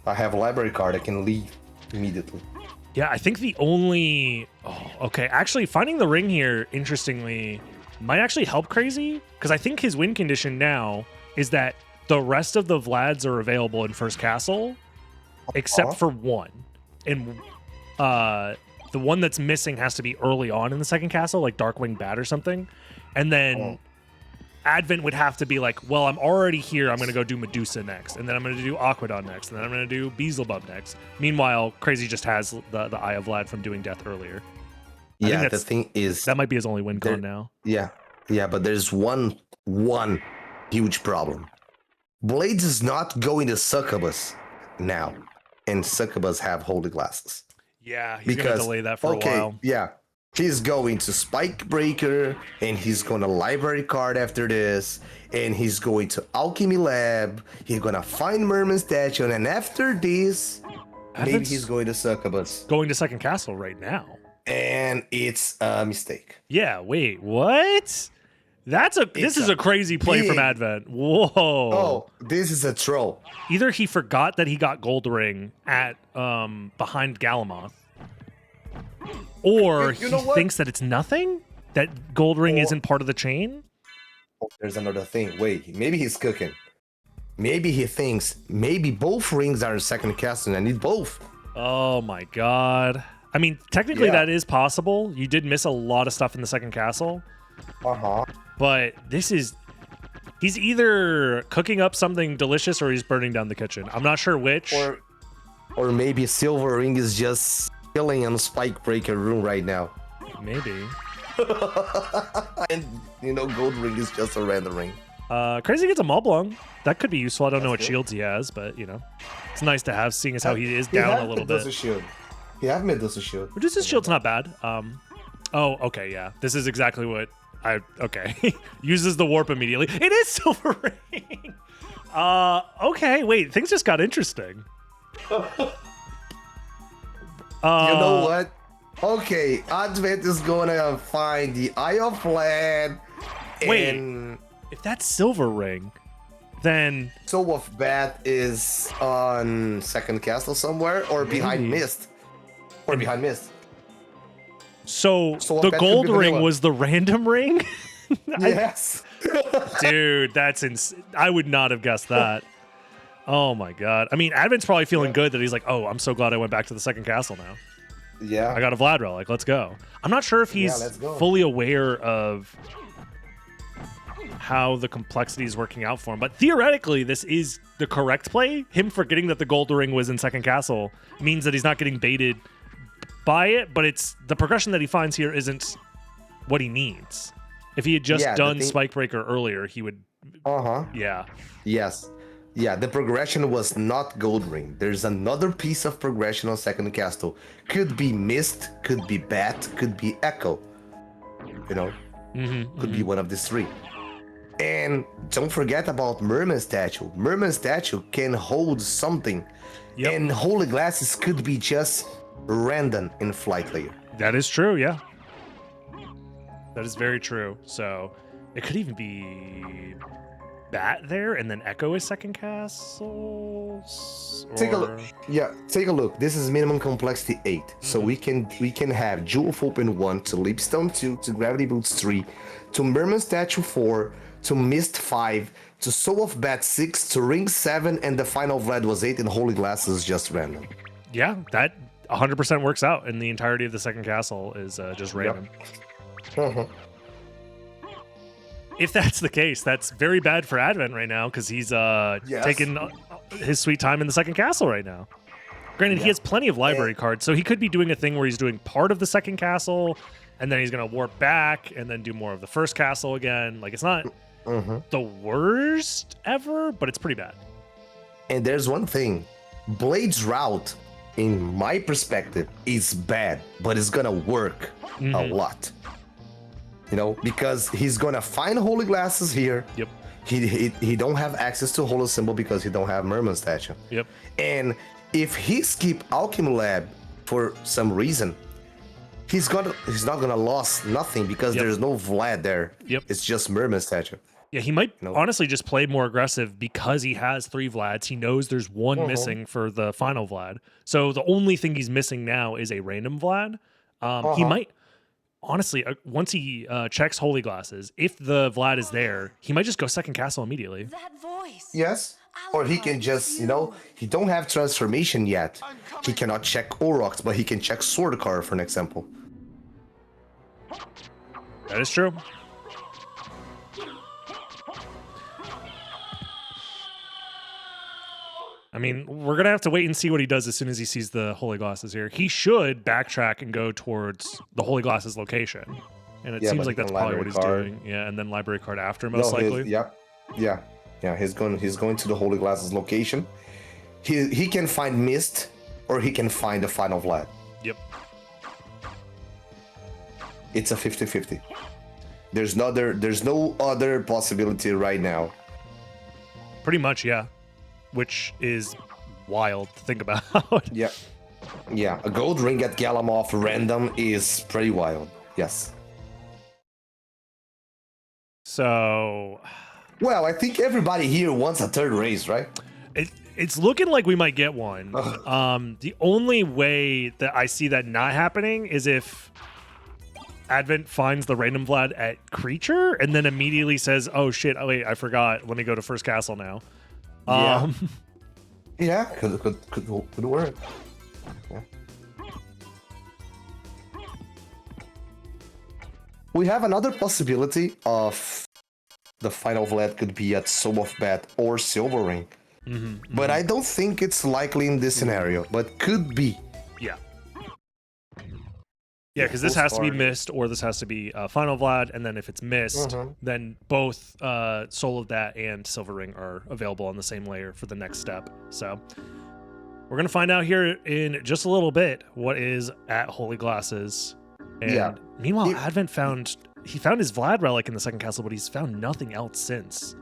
I have a library card. I can leave immediately. Yeah, I think the only. Oh, okay. Actually, finding the ring here, interestingly, might actually help Crazy, because I think his win condition now is that the rest of the Vlads are available in First Castle, except for one, and the one that's missing has to be early on in the Second Castle, like Darkwing Bat or something. And then Advent would have to be like, well, I'm already here. I'm going to go do Medusa next. And then I'm going to do Aquadon next. And then I'm going to do Beelzebub next. Meanwhile, Crazy just has the Eye of Vlad from doing Death earlier. Yeah, the thing is... That might be his only win con now. Yeah, but there's one huge problem. Blades is not going to Succubus now. And Succubus have Holy Glasses. Yeah, he's going to delay that for a while. Yeah. He's going to Spike Breaker, and he's going to Library Card after this, and he's going to Alchemy Lab. He's going to find Merman Statue, and after this, maybe he's going to Succubus. Going to Second Castle right now. And it's a mistake. Yeah, wait, what? This is a crazy play from Advent. Whoa. Oh, this is a troll. Either he forgot that he got Gold Ring at behind Galamoth, or he thinks that it's nothing? That Gold Ring isn't part of the chain? Oh, there's another thing. Wait, maybe he's cooking. Maybe he thinks maybe both rings are in Second Castle and I need both. Oh my god. I mean, technically that is possible. You did miss a lot of stuff in the Second Castle. But he's either cooking up something delicious or he's burning down the kitchen. I'm not sure which. Or maybe Silver Ring is just chilling in Spike Breaker room right now. Maybe. And, Gold Ring is just a random ring. Crazy gets a Moblong. That could be useful. I don't know what shields he has, but, it's nice to have, seeing as how he is down a little bit. Shield. He have Medusa Shield. Medusa's Shield's not bad. Oh, okay, yeah. This is exactly what okay. Uses the warp immediately. It is Silver Ring! Okay, wait. Things just got interesting. You know what? Okay, Advent is gonna find the Eye of Vlad. Wait, if that's Silver Ring, then Soul of Bat is on Second Castle somewhere, or behind Mist, So the Gold Ring was the random ring? Yes. Dude, that's I would not have guessed that. Oh my god. I mean, Advent's probably feeling good that he's like, oh, I'm so glad I went back to the Second Castle now. Yeah. I got a Vlad Relic. Let's go. I'm not sure if he's fully aware of how the complexity is working out for him, but theoretically, this is the correct play. Him forgetting that the Gold Ring was in Second Castle means that he's not getting baited by it, but it's the progression that he finds here isn't what he needs. If he had just done Spike Breaker earlier, he would. Yeah. Yes. Yeah, the progression was not Gold Ring. There's another piece of progression on Second Castle. Could be Mist, could be Bat, could be Echo. Could be one of these three. And don't forget about Merman Statue. Merman Statue can hold something. And Holy Glasses could be just random in Flight Layer. That is true, yeah. That is very true. So it could even be Bat there, and then Echo is second castle. Take a look. Yeah, take a look. This is minimum complexity 8. So we can have Jewel of Open 1 to Leapstone 2 to Gravity Boots 3 to Merman Statue 4 to Mist 5 to Soul of Bat 6 to Ring 7, and the final Vlad was 8, and Holy Glass is just random. Yeah, that 100% works out, and the entirety of the second castle is just random. Yep. If that's the case, that's very bad for Advent right now because he's taking his sweet time in the second castle right now. Granted, he has plenty of library cards, so he could be doing a thing where he's doing part of the second castle, and then he's going to warp back and then do more of the first castle again. Like, it's not the worst ever, but it's pretty bad. And there's one thing. Blade's route, in my perspective, is bad, but it's going to work a lot. You know, because he's gonna find Holy Glasses here. Yep. He don't have access to Holy Symbol because he don't have Merman Statue. Yep. And if he skip Alchemy Lab for some reason, he's not gonna lose nothing because there's no Vlad there. Yep. It's just Merman Statue. Yeah, he might honestly just play more aggressive because he has 3 Vlads. He knows there's one missing for the final Vlad. So the only thing he's missing now is a random Vlad. He might. Honestly, once he checks Holy Glasses, if the Vlad is there, he might just go second castle immediately. That voice. Yes. Or he can just, he don't have transformation yet. He cannot check Aurochs, but he can check Swordcar, for an example. That is true. I mean, we're going to have to wait and see what he does as soon as he sees the Holy Glasses here. He should backtrack and go towards the Holy Glasses location. And it seems like that's probably what he's doing. Yeah, and then library card after, most likely. Yeah, he's going to the Holy Glasses location. He can find Mist, or he can find the final Vlad. Yep. It's a 50-50. There's no other possibility right now. Pretty much, yeah. Which is wild to think about. Yeah. A gold ring at Galamoth random is pretty wild. Yes. So, well, I think everybody here wants a third race, right? It's looking like we might get one. The only way that I see that not happening is if Advent finds the random Vlad at Creature and then immediately says, "Oh shit! Oh wait, I forgot. Let me go to first castle now." Yeah, could work. Yeah. We have another possibility of the final Vlad could be at Soul of Bat or Silver Ring. But I don't think it's likely in this scenario, but could be. Yeah, because this has to be Mist or this has to be Final Vlad, and then if it's Mist, then both Soul of That and Silver Ring are available on the same layer for the next step. So we're going to find out here in just a little bit what is at Holy Glasses. And meanwhile, Advent found his Vlad relic in the second castle, but he's found nothing else since.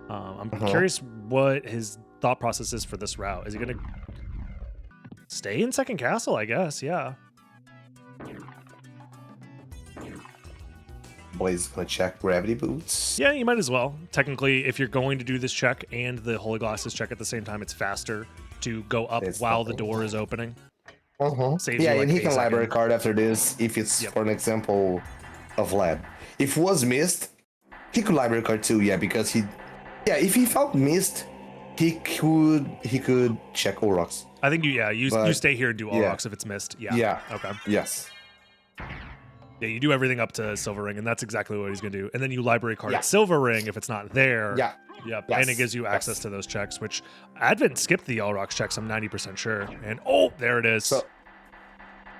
I'm curious what his thought process is for this route. Is he going to stay in second castle, I guess? Yeah. Blaze gonna check gravity boots. Yeah, you might as well. Technically, if you're going to do this check and the Holy Glasses check at the same time, it's faster to go up while the door is opening. Saves you, and he can library card after this if it's, for an example, a Vlad. If it was Mist, he could library card too, because if he found Mist, he could check Aurochs. I think you stay here and do Aurochs if it's Mist. Yeah. Okay. Yes. Yeah, you do everything up to Silver Ring, and that's exactly what he's going to do. And then you library card Silver Ring if it's not there. Yeah. Yep. And it gives you access to those checks, which Advent skipped the Aurochs checks, I'm 90% sure. And there it is. So,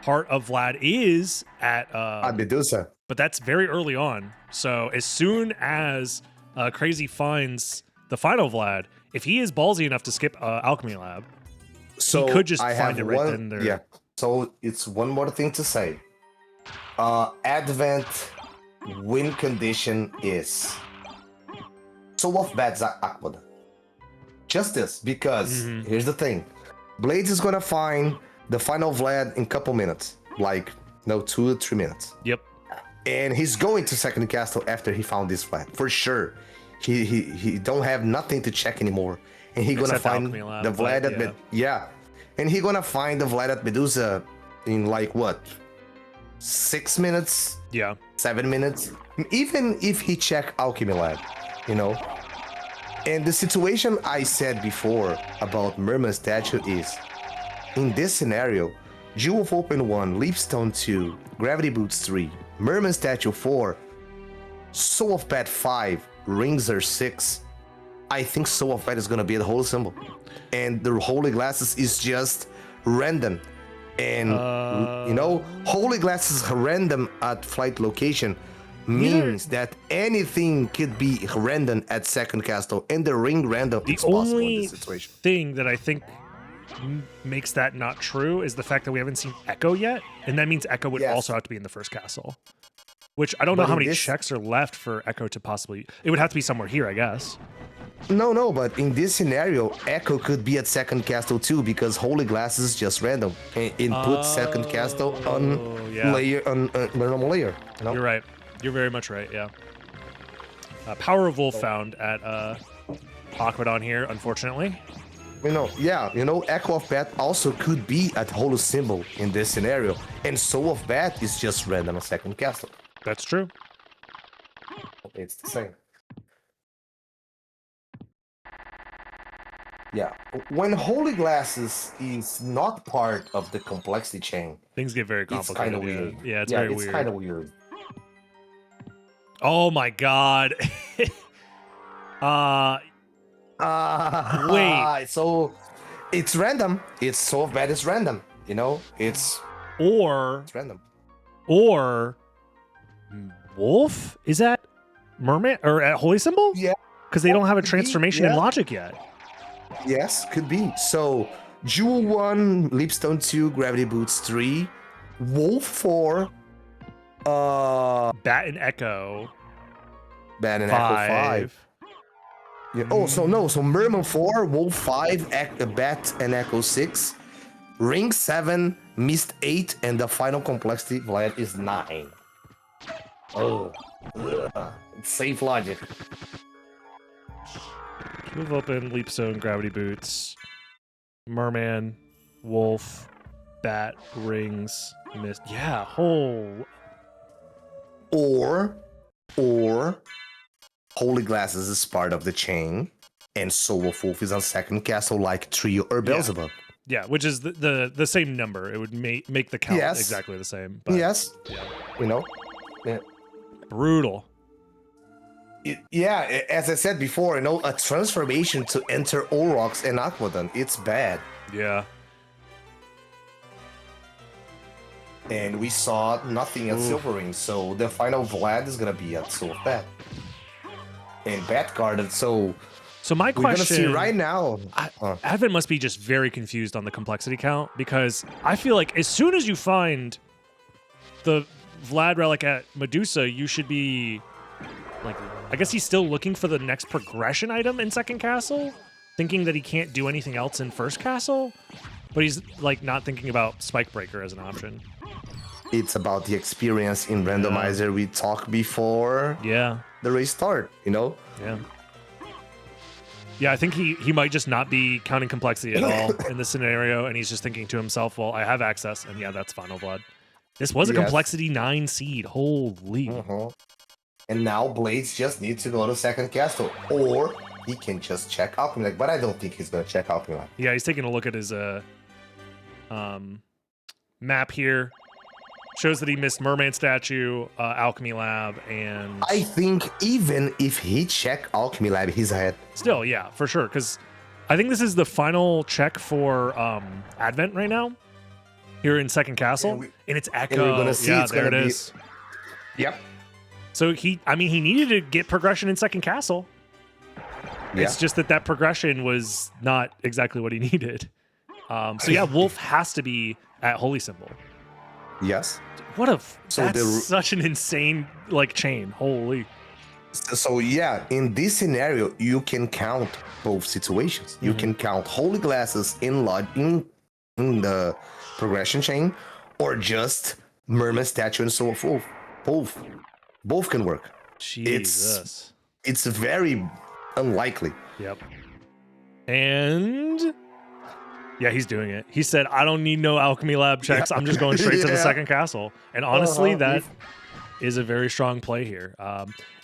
Heart of Vlad is at Medusa. But that's very early on. So as soon as Crazy finds the final Vlad, if he is ballsy enough to skip Alchemy Lab, he could just find it right then and there. Yeah. So it's one more thing to say. Advent win condition is Soul of Bat's Aquad. Just this, because here's the thing. Blades is gonna find the final Vlad in a couple minutes. 2 or 3 minutes. Yep. And he's going to second castle after he found this flat for sure. He don't have nothing to check anymore, and he gonna find the Vlad at and he gonna find the Vlad at Medusa in like what, 6 minutes? Yeah, 7 minutes. Even if he check Alchemy Lab, you know. And the situation I said before about Merman statue is, in this scenario, Jewel of Open 1, Leapstone 2, Gravity Boots 3, Merman statue 4, Soul of Bat 5, Rings are 6. I think Soul of Bat is gonna be the holy symbol, and the Holy Glasses is just random. And you know, Holy Glasses random at flight location means that anything could be random at second castle, and the ring random is possible in this situation. Thing that I think makes that not true is the fact that we haven't seen Echo yet, and that means Echo would also have to be in the first castle. Which I don't know how many checks are left for Echo to possibly... It would have to be somewhere here, I guess. No, but in this scenario, Echo could be at second castle too, because Holy Glass is just random. It puts second castle on layer on normal layer. You know? You're right. You're very much right, yeah. Power of Wolf found at Aquadon here, unfortunately. You know, Echo of Bat also could be at Holy Symbol in this scenario, and Soul of Bat is just random at second castle. That's true. It's the same. Yeah, when Holy Glasses is not part of the complexity chain, things get very complicated. It's kind of weird. Yeah, it's very weird. It's kind of weird. Oh my god. Wait. So it's random. It's so bad it's random. You know, it's random. Or Wolf is that Merman or at Holy Symbol? Yeah, because they don't have a transformation in logic yet. Yes, could be. So Jewel 1, Leapstone 2, Gravity Boots 3, Wolf 4, Bat and Echo. Bat and Echo 5. Yeah. Oh, so Merman 4, Wolf 5, Bat and Echo 6, Ring 7, Mist 8, and the final complexity Vlad is 9. Oh, it's safe logic. Move open, Leapstone, Gravity Boots, Merman, Wolf, Bat, Rings, Mist. Yeah, whole. Or Holy Glasses is part of the chain, and Soul of Wolf is on second castle like Trio or Beelzebub. Yeah, which is the same number. It would make the count exactly the same. But, you know. Yeah. Brutal. As I said before, you know, a transformation to enter Aurochs and Aquadon, it's bad. Yeah. And we saw nothing at Silver Ring, so the final Vlad is gonna be at Soul of Bat. And Bat guarded, so my question... We're gonna see right now... Advent must be just very confused on the complexity count, because I feel like as soon as you find the Vlad relic at Medusa, you should be... like, I guess he's still looking for the next progression item in second castle, thinking that he can't do anything else in first castle, but he's like not thinking about Spike Breaker as an option. It's about the experience in Randomizer we talked before the race start, you know? Yeah, I think he might just not be counting complexity at all in this scenario, and he's just thinking to himself, well, I have access, and yeah, that's Final Blood. This was a complexity 9 seed. Holy. And now Blades just needs to go to second castle, or he can just check Alchemy Lab, but I don't think he's going to check Alchemy Lab. Yeah, he's taking a look at his map here. Shows that he missed Merman Statue, Alchemy Lab, and... I think even if he check Alchemy Lab, he's ahead. Still, yeah, for sure, because I think this is the final check for Advent right now, here in second castle, and it's Echo. And we're gonna see there it is. Yep. So he needed to get progression in second castle. Yeah. It's just that progression was not exactly what he needed. So yeah, Wolf has to be at Holy Symbol. Yes. That's such an insane chain. Holy. So yeah, in this scenario, you can count both situations. You can count Holy Glasses in the progression chain, or just Merman Statue and Soul of Wolf. Both can work. Jesus. It's very unlikely. Yep. And yeah, he's doing it. He said, I don't need no alchemy lab checks. I'm just going straight to the second castle. And honestly, that is a very strong play here.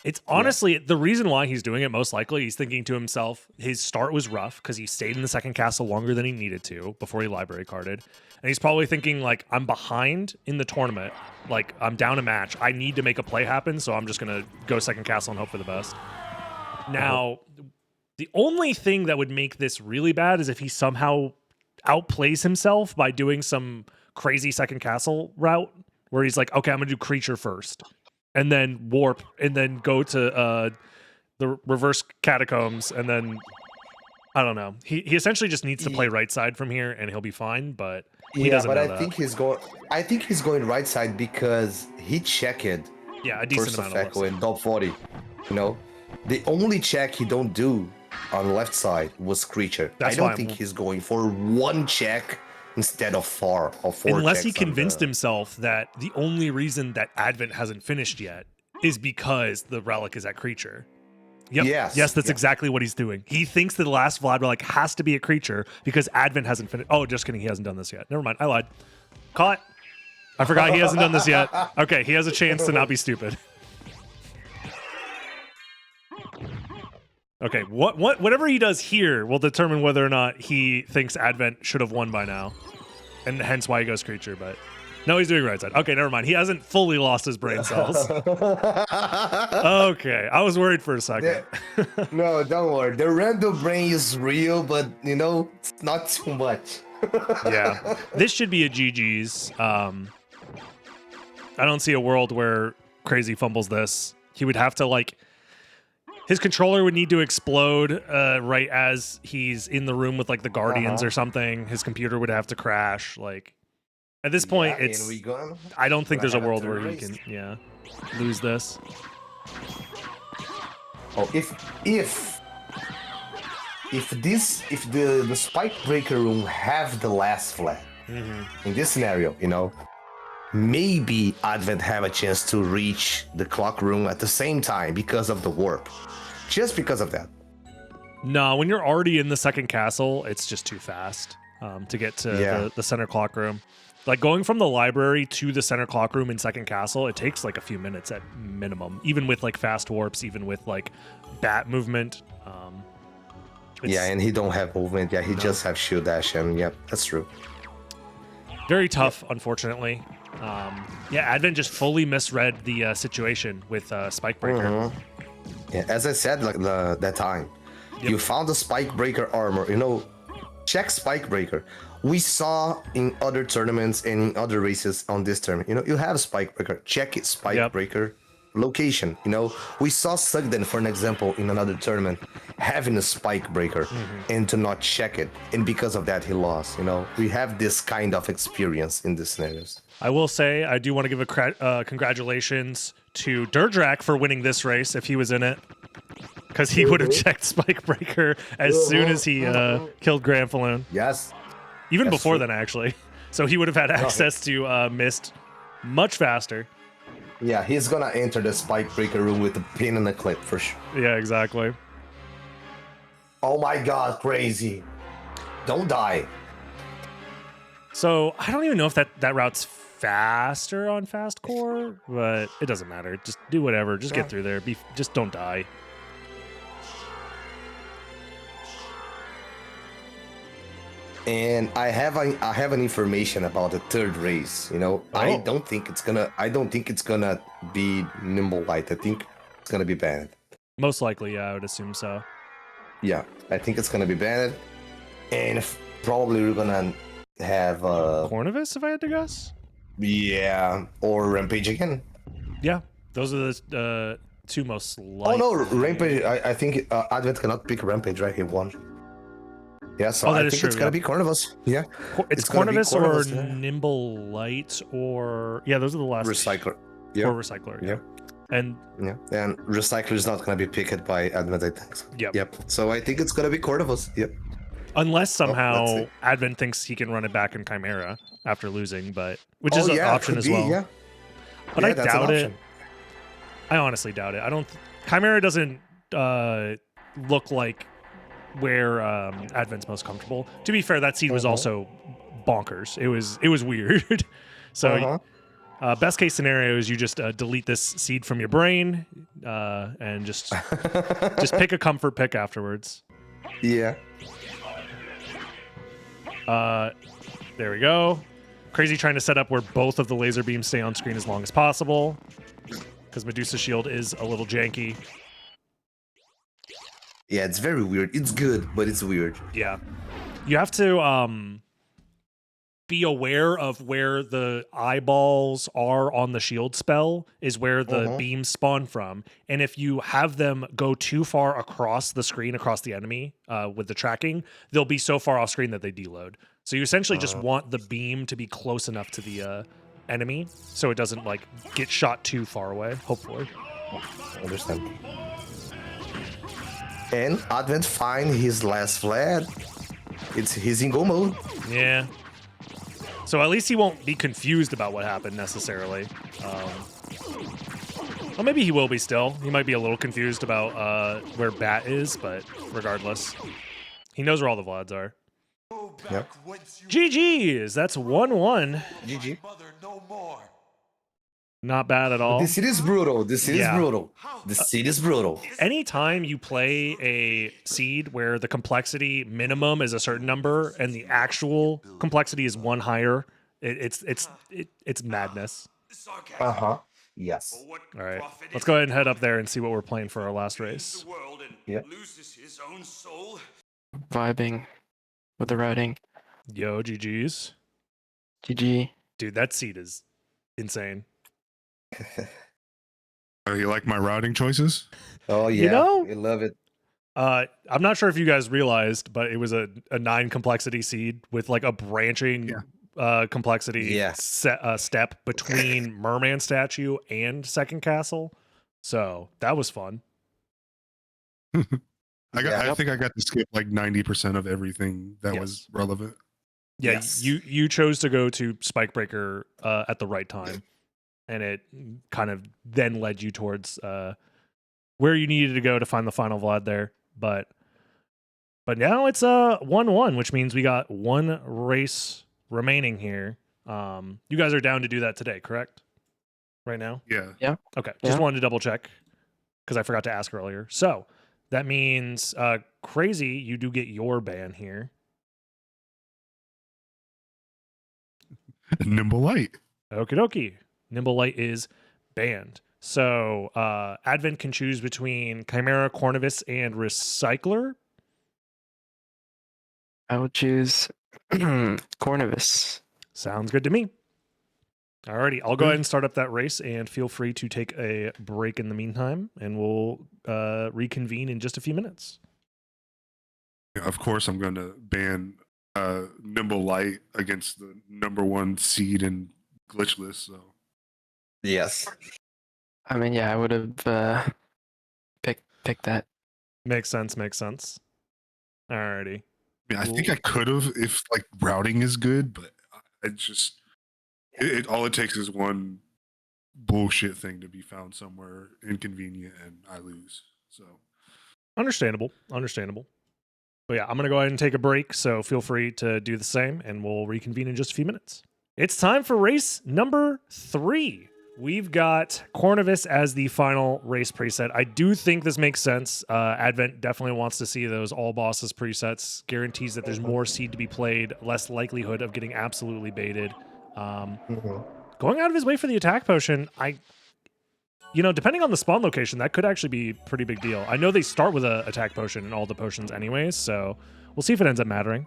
It's honestly the reason why he's doing it. Most likely, he's thinking to himself, his start was rough because he stayed in the second castle longer than he needed to before he library carded. And he's probably thinking, like, I'm behind in the tournament. Like, I'm down a match. I need to make a play happen, so I'm just going to go second castle and hope for the best. Now, the only thing that would make this really bad is if he somehow outplays himself by doing some crazy second castle route where he's like, okay, I'm going to do creature first. And then warp, and then go to the reverse catacombs, and then I don't know. He essentially just needs to play right side from here, and he'll be fine. But he doesn't know that. think he's going. I think he's going right side because he checked. Yeah, a decent amount of in top 40. You know, the only check he don't do on the left side was creature. I don't think he's going for one check instead of four unless he convinced himself that the only reason that Advent hasn't finished yet is because the relic is at creature. Yep. Yes, that's exactly what he's doing. He thinks that the last Vlad relic has to be a creature because Advent hasn't finished. Oh, just kidding. He hasn't done this yet. Never mind. I lied. Caught. I forgot he hasn't done this yet. Okay, he has a chance to not be stupid. Okay, whatever he does here will determine whether or not he thinks Advent should have won by now, and hence why he goes creature. But no, he's doing right side. Okay, never mind. He hasn't fully lost his brain cells. Okay, I was worried for a second. No, don't worry. The random brain is real, but you know, it's not too much. Yeah, this should be a GG's. I don't see a world where Crazy fumbles this. He would have to like. His controller would need to explode right as he's in the room with like the Guardians or something. His computer would have to crash. Like at this point, it's. I don't think there's a world where he can, lose this. Oh, if the spike breaker room have the last flag in this scenario, you know, maybe Advent have a chance to reach the clock room at the same time because of the warp. Just because of that. No, when you're already in the second castle, it's just too fast to get to the center clock room. Like going from the library to the center clock room in second castle, it takes like a few minutes at minimum, even with like fast warps, even with like bat movement. And he don't have movement. Yeah, he just have shield dash, and that's true. Very tough, unfortunately. Advent just fully misread the situation with Spike Breaker. Yeah, as I said, like that time, you found the Spike Breaker armor. You know, check Spike Breaker. We saw in other tournaments and in other races on this tournament. You know, you have Spike Breaker. Check it, Spike Breaker location. You know, we saw SotN, for an example, in another tournament having a Spike Breaker and to not check it, and because of that he lost. You know, we have this kind of experience in these scenarios. I will say I do want to give a congratulations to Durdrak for winning this race if he was in it, because he would have checked Spike Breaker as soon as he killed Granfaloon. Yes. Even before then, actually. So he would have had access to Mist much faster. Yeah, he's gonna enter the Spike Breaker room with a pin and a clip for sure. Yeah, exactly. Oh my god, Crazy. Don't die. So I don't even know if that route's faster on fast core, but it doesn't matter. Just do whatever. Just get through there. Just don't die. And I have an information about the third race. You know, I don't think it's gonna be Nimble Light. I think it's gonna be banned. Most likely, yeah, I would assume so. Yeah, I think it's gonna be banned, and probably we're gonna have Cornivus, if I had to guess. Yeah, or Rampage again. Yeah, those are the two most likely. Oh no, Rampage. I think Advent cannot pick Rampage, right? He won. Yeah, so I think it's gonna be Cornivus. Yeah, it's Cornivus or Nimble Light or those are the last Recycler. Or Recycler. Yeah. And Recycler is not gonna be picked by Advent, I think. Yep. So I think it's gonna be Cornivus. Yep. Unless somehow Advent thinks he can run it back in Chimera after losing, which is an option as well. Yeah. But I doubt it. I honestly doubt it. I don't. Chimera doesn't look like where Advent's most comfortable. To be fair, that seed was also bonkers. It was weird. So best case scenario is you just delete this seed from your brain and just pick a comfort pick afterwards. Yeah. There we go. Crazy trying to set up where both of the laser beams stay on screen as long as possible, because Medusa Shield is a little janky. Yeah, it's very weird. It's good, but it's weird. Yeah. You have to be aware of where the eyeballs are on the shield spell is where the beams spawn from. And if you have them go too far across the screen, across the enemy with the tracking, they'll be so far off screen that they deload. So you essentially just want the beam to be close enough to the enemy so it doesn't like get shot too far away, hopefully. I understand. And Advent find his last flag. He's in go mode. Yeah. So at least he won't be confused about what happened necessarily. Well, maybe he will be still. He might be a little confused about where Bat is, but regardless, he knows where all the Vlads are. Yep. GG's. That's 1-1. GG. Not bad at all. The seed is brutal. The seed is brutal. The seed is brutal. Anytime you play a seed where the complexity minimum is a certain number and the actual complexity is one higher, it's madness. Yes. All right, let's go ahead and head up there and see what we're playing for our last race. Yeah. Vibing with the routing. Yo, GG's. GG. Dude, that seed is insane. You like my routing choices? Oh yeah, You know? I love it. I'm not sure if you guys realized, but it was a 9 complexity seed with like a branching complexity step between Merman statue and second castle. So that was fun. I think I got to skip like 90% of everything that was relevant. Yeah, you chose to go to Spikebreaker at the right time. And it kind of then led you towards where you needed to go to find the final Vlad there. But now it's 1-1, which means we got one race remaining here. You guys are down to do that today, correct? Right now? Yeah. Okay, just wanted to double check because I forgot to ask earlier. So that means Crazy, you do get your ban here. Nimble Light. Okie dokie. Nimble Light is banned. So Advent can choose between Chimera, Cornavus, and Recycler. I will choose Cornavus. Sounds good to me. Alrighty, I'll go ahead and start up that race, and feel free to take a break in the meantime, and we'll reconvene in just a few minutes. Of course, I'm going to ban Nimble Light against the #1 seed in Glitchless. So. Yes. I mean, yeah, I would have picked that. Makes sense. Alrighty. Yeah, I think I could have if like routing is good, but I just all it takes is one bullshit thing to be found somewhere inconvenient and I lose. So Understandable. But yeah, I'm gonna go ahead and take a break, so feel free to do the same, and we'll reconvene in just a few minutes. It's time for race number 3. We've got Cornavus as the final race preset. I do think this makes sense. Advent definitely wants to see those all bosses presets. Guarantees that there's more seed to be played, less likelihood of getting absolutely baited. Going out of his way for the attack potion, depending on the spawn location, that could actually be a pretty big deal. I know they start with an attack potion in all the potions anyways, so we'll see if it ends up mattering.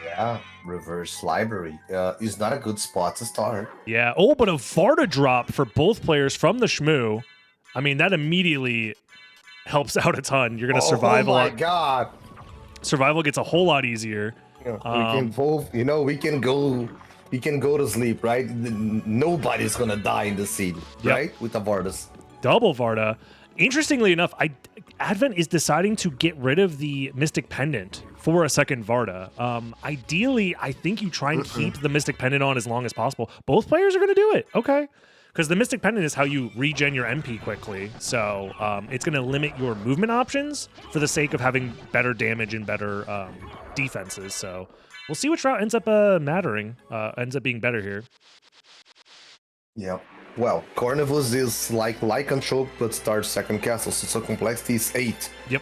Yeah, reverse library is not a good spot to start. Yeah. Oh, but a Varda drop for both players from the Shmoo. I mean, that immediately helps out a ton. You're gonna survive a lot. Oh my god! Survival gets a whole lot easier. We can both. We can go to sleep, right? Nobody's gonna die in the seed, right? With the Vardas. Double Varda. Interestingly enough, Advent is deciding to get rid of the Mystic Pendant for a second Varda. Ideally, I think you try and keep the Mystic Pendant on as long as possible. Both players are going to do it. Okay. because the Mystic Pendant is how you regen your MP quickly. So it's going to limit your movement options for the sake of having better damage and better defenses. So we'll see which route ends up ends up being better here. Yeah. Well, Cornivus is like control, but starts second castle, so complexity is 8. Yep.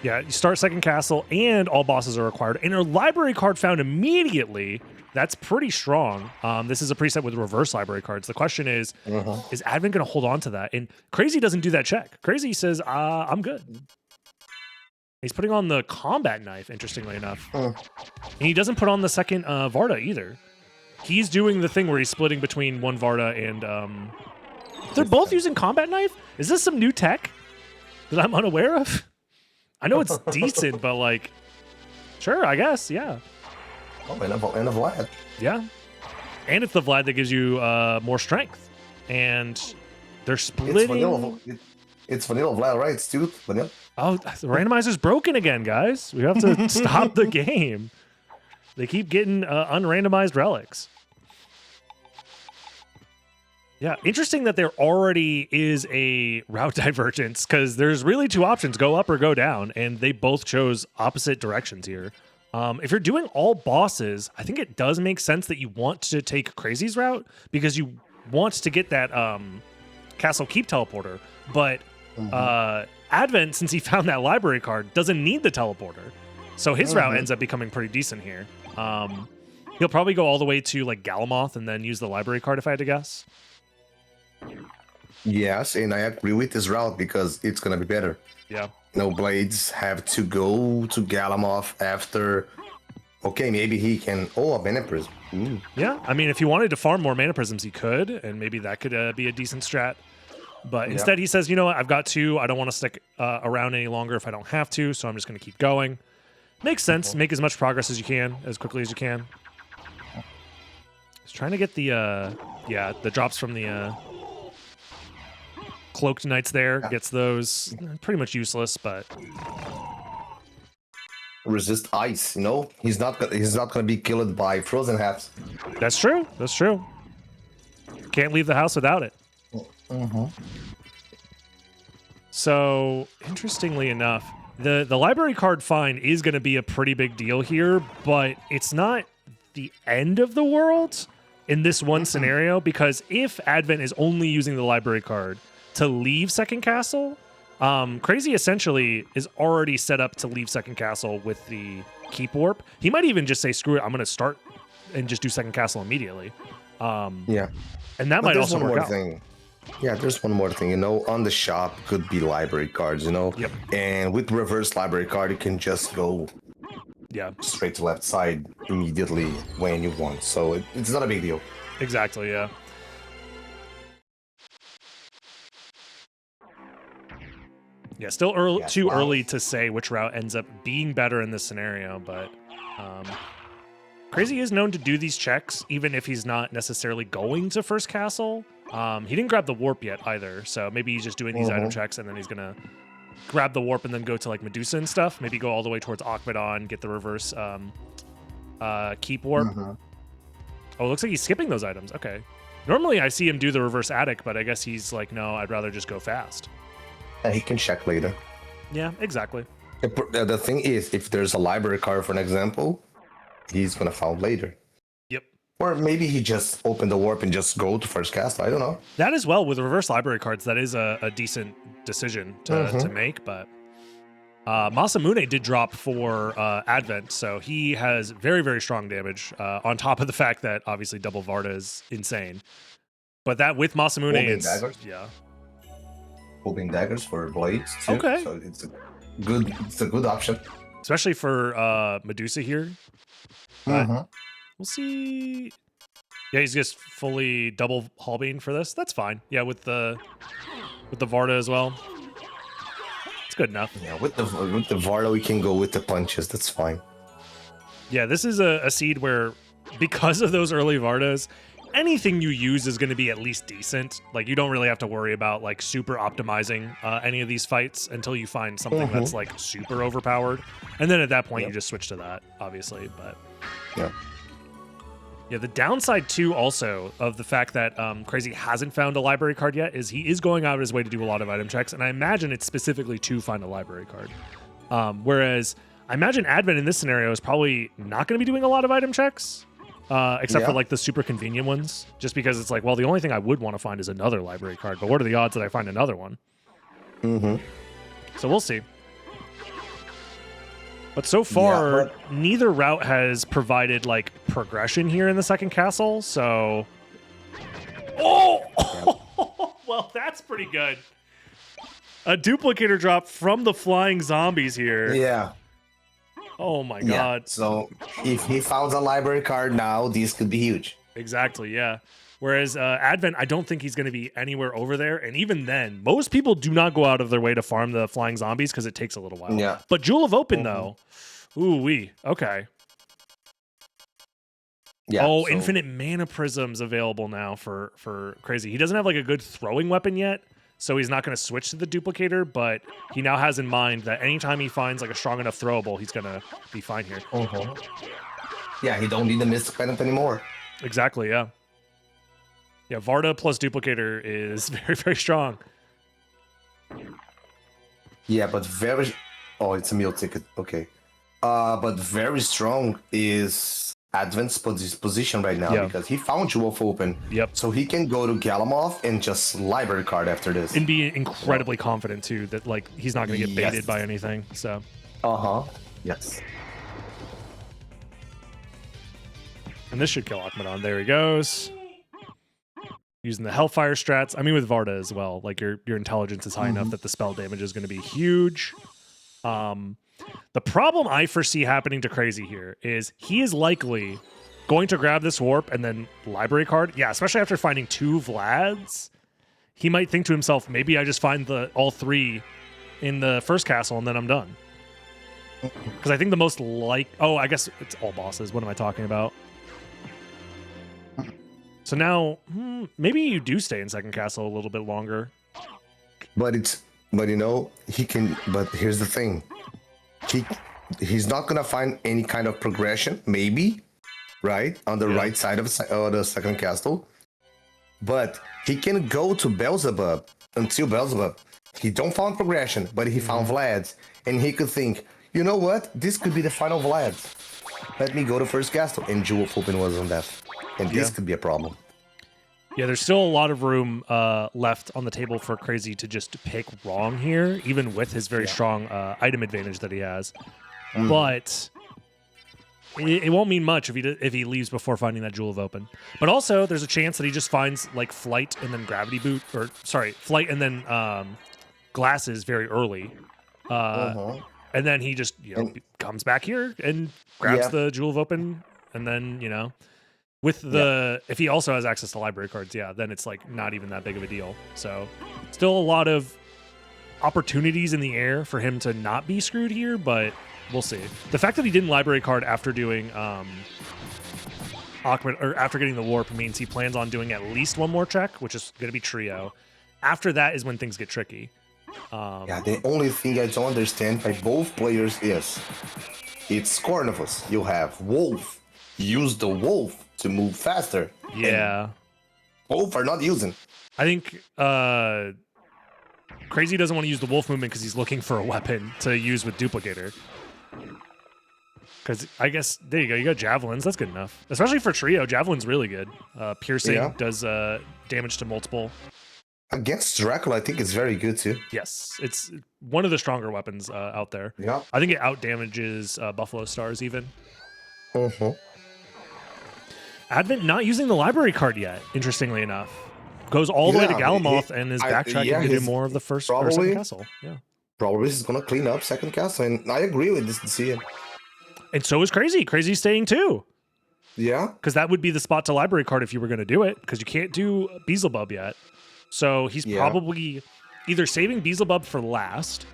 Yeah, you start second castle, and all bosses are required. And a library card found immediately. That's pretty strong. This is a preset with reverse library cards. The question is Advent going to hold on to that? And Crazy doesn't do that check. Crazy says, I'm good. He's putting on the combat knife, interestingly enough. And he doesn't put on the second Varda either. He's doing the thing where he's splitting between one Varda and... They're both using combat knife? Is this some new tech that I'm unaware of? I know it's decent, but like... Sure, I guess, yeah. Oh, and a Vlad. Yeah. And it's the Vlad that gives you more strength. And they're splitting... It's vanilla Vlad, right? It's too vanilla. Oh, the randomizer's broken again, guys. We have to stop the game. They keep getting unrandomized relics. Yeah, interesting that there already is a route divergence because there's really 2 options, go up or go down, and they both chose opposite directions here. If you're doing all bosses, I think it does make sense that you want to take Crazy's route because you want to get that Castle Keep teleporter, but Advent, since he found that library card, doesn't need the teleporter. So his route ends up becoming pretty decent here. He'll probably go all the way to like Galamoth and then use the library card if I had to guess. Yes, and I agree with this route because it's gonna be better. Yeah. No blades have to go to Galamoth after. Okay, maybe he can. Oh, a Mana Prism. Yeah, I mean, if he wanted to farm more Mana Prisms, he could, and maybe that could be a decent strat. But instead, he says, you know what? I've got 2. I don't want to stick around any longer if I don't have to, so I'm just going to keep going. Makes sense. Make as much progress as you can, as quickly as you can. He's trying to get the drops from the Cloaked Knights there. Gets those. Pretty much useless, but... Resist ice, you know? He's not gonna be killed by frozen hats. That's true. That's true. Can't leave the house without it. So, interestingly enough, the library card find is going to be a pretty big deal here, but it's not the end of the world in this one scenario, because if Advent is only using the library card to leave Second Castle, Crazy essentially is already set up to leave Second Castle with the Keep Warp. He might even just say, screw it, I'm going to start and just do Second Castle immediately. Yeah. And that might also work out. Thing. Yeah, there's one more thing, you know, on the shop could be library cards, you know? Yep. And with reverse library card, you can just go straight to left side immediately when you want. So it's not a big deal. Exactly, yeah. Yeah, still too early to say which route ends up being better in this scenario, but Crazy is known to do these checks, even if he's not necessarily going to first castle. He didn't grab the warp yet either, so maybe he's just doing these item checks, and then he's gonna grab the warp and then go to like Medusa and stuff. Maybe go all the way towards Akmadon, get the reverse keep warp. Oh, it looks like he's skipping those items. Okay. Normally I see him do the reverse attic, but I guess he's like, no, I'd rather just go fast. And he can check later. Yeah, exactly. The thing is, if there's a library card, for an example, he's gonna found later. Yep. Or maybe he just opened the warp and just go to first cast. I don't know. That as well, with reverse library cards, that is a decent decision to make. But Masamune did drop for Advent, so he has very, very strong damage, on top of the fact that obviously double Varda is insane. But that with Masamune, it's... daggers? Yeah. Holding daggers for blades, too. Okay. So it's a good option. Especially for Medusa here. But we'll see. Yeah, he's just fully double Hallbane for this. That's fine. Yeah, with the Varda as well. It's good enough. Yeah, with the Varda, we can go with the punches. That's fine. Yeah, this is a seed where, because of those early Vardas, anything you use is going to be at least decent. Like, you don't really have to worry about like super optimizing any of these fights until you find something that's like super overpowered. And then at that point, you just switch to that, obviously. But yeah. Yeah, the downside too also of the fact that Crazy hasn't found a library card yet is he is going out of his way to do a lot of item checks, and I imagine it's specifically to find a library card. Whereas I imagine Advent in this scenario is probably not going to be doing a lot of item checks, except for like the super convenient ones, just because it's like, well, the only thing I would want to find is another library card, but what are the odds that I find another one? Mm-hmm. So we'll see. But so far, neither route has provided like progression here in the second castle. So, well, that's pretty good. A duplicator drop from the flying zombies here. Yeah. Oh my god. So if he found a library card now, this could be huge. Exactly. Yeah. Whereas Advent, I don't think he's going to be anywhere over there. And even then, most people do not go out of their way to farm the flying zombies because it takes a little while. Yeah. But Jewel of Open, though. Ooh-wee. Okay. Yeah. Oh, infinite mana prisms available now for Crazy. He doesn't have like a good throwing weapon yet, so he's not going to switch to the duplicator, but he now has in mind that anytime he finds like a strong enough throwable, he's going to be fine here. Yeah, he don't need the Mystic Pendant anymore. Exactly, yeah. Yeah, Varda plus duplicator is very, very strong. Yeah, but very... Oh, it's a meal ticket. Okay. But very strong is Advent's position right now because he found Jewel of Open. Yep. So he can go to Galamoth and just library card after this. And be incredibly confident, too, that like he's not going to get baited by anything. So. Yes. And this should kill Akmadon. There he goes. Using the Hellfire strats. I mean, with Varda as well. Like, your intelligence is high enough that the spell damage is going to be huge. The problem I foresee happening to Crazy here is he is likely going to grab this warp and then library card. Yeah, especially after finding 2 Vlads. He might think to himself, maybe I just find all 3 in the first castle and then I'm done. Because I think the most I guess it's all bosses. What am I talking about? So now, maybe you do stay in second castle a little bit longer. But you know, he can. But here's the thing, he's not gonna find any kind of progression. Maybe, right on the right side of the second castle. But he can go to Beelzebub until Beelzebub. He don't find progression, but he found Vlad, and he could think, you know what, this could be the final Vlad. Let me go to first castle, and Jewel of Open was on that. And this could be a problem. Yeah, there's still a lot of room left on the table for Crazy to just pick wrong here, even with his very strong item advantage that he has. But it won't mean much if he leaves before finding that Jewel of Open. But also, there's a chance that he just finds like Flight and then Gravity Boot, Flight and then Glasses very early. And then he just comes back here and grabs the Jewel of Open, and then with if he also has access to library cards, then it's like not even that big of a deal. So still a lot of opportunities in the air for him to not be screwed here, but we'll see. The fact that he didn't library card after doing after getting the warp means he plans on doing at least one more check, which is going to be trio. After that is when things get tricky. The only thing I don't understand by both players is it's Cornivus. You have Wolf. Use the Wolf to move faster. Yeah. Both are not using. I think Crazy doesn't want to use the Wolf movement because he's looking for a weapon to use with Duplicator. Because I guess, there you go, you got Javelins, that's good enough. Especially for Trio, Javelin's really good. Piercing does damage to multiple. Against Dracula, I think it's very good too. Yes, it's one of the stronger weapons out there. Yeah. I think it out-damages Buffalo Stars even. Advent not using the library card yet, interestingly enough. Goes all the way to Galamoth and is backtracking to do more of the first or second castle. Yeah. Probably he's going to clean up second castle, and I agree with this decision. And so is Crazy. Crazy's staying too. Yeah. Because that would be the spot to library card if you were going to do it, because you can't do Beelzebub yet. So he's probably either saving Beelzebub for last,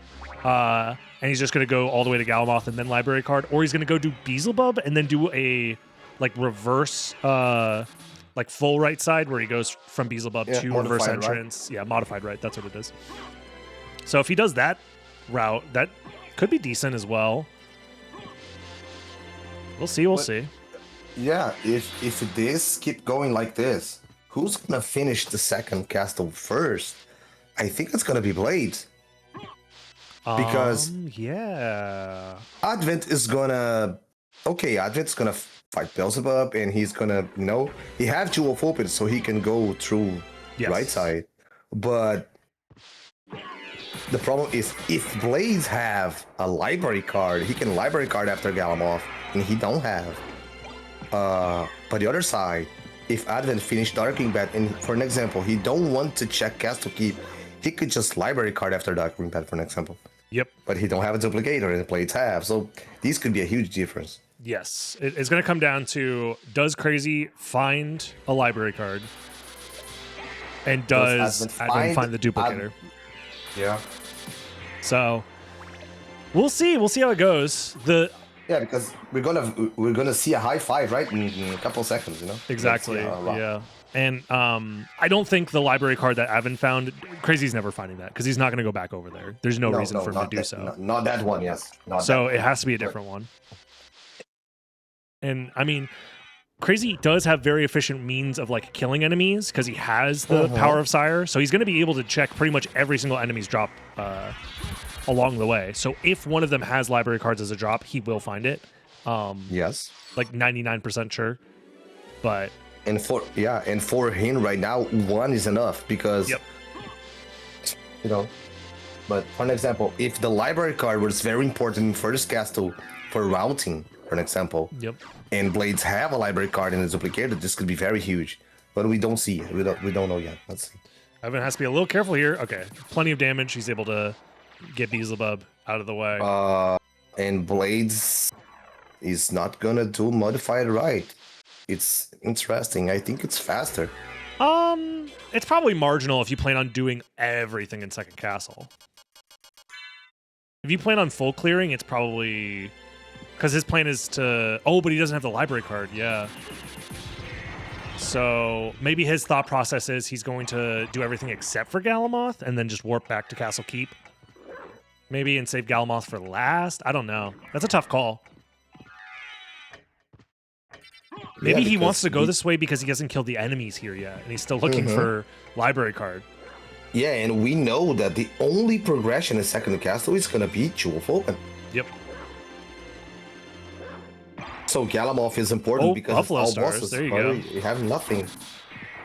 and he's just going to go all the way to Galamoth and then library card, or he's going to go do Beelzebub and then do a reverse full right side where he goes from Beelzebub to reverse entrance. Right? Yeah, modified right. That's what it is. So if he does that route, that could be decent as well. We'll see. Yeah, if this keep going like this, who's gonna finish the second castle first? I think it's gonna be Blades. Because yeah. Advent is gonna... Okay, Advent's gonna fight Beelzebub, and he's gonna, he have Jewel of Open, so he can go through Yes. right side. But the problem is, if Blades have a library card, he can library card after Galamoth, and he don't have. But the other side, if Advent finished Darkwing Bat, and for an example, he don't want to check Castle Keep, he could just library card after Darkwing Bat, for an example. Yep. But he don't have a duplicator, and the Blades have, so these could be a huge difference. Yes. It's going to come down to, does Crazy find a library card? And does Advent find the duplicator? Yeah. So we'll see. We'll see how it goes. Yeah, because we're gonna see a high five, right, in a couple of seconds, Exactly. Yeah. And I don't think the library card that Advent found, Crazy's never finding that because he's not going to go back over there. There's no reason for him to do so. Not that one, yes. So it has to be a different one. And I mean, Crazy does have very efficient means of like killing enemies because he has the power of Sire. So he's going to be able to check pretty much every single enemy's drop along the way. So if one of them has library cards as a drop, he will find it. Yes. Like 99% sure. But and for him right now, one is enough because But for an example, if the library card was very important in first castle for routing, for an example, and Blades have a library card and it's duplicated, this could be very huge. But we don't see it. We don't know yet. Let's see. Evan has to be a little careful here. Okay, plenty of damage. He's able to get Beelzebub out of the way. And Blades is not gonna do modified right. It's interesting. I think it's faster. It's probably marginal if you plan on doing everything in second castle. If you plan on full clearing, it's probably because his plan is to. Oh, but he doesn't have the library card. Yeah. So maybe his thought process is he's going to do everything except for Galamoth and then just warp back to Castle Keep. Maybe and save Galamoth for last. I don't know. That's a tough call. Maybe he wants to go this way because he hasn't killed the enemies here yet, and he's still looking for library card. Yeah, and we know that the only progression in second castle is gonna be Jewel of Open. Yep. So Galamoth is important because Buffalo all Stars. bosses. There you go. We have nothing.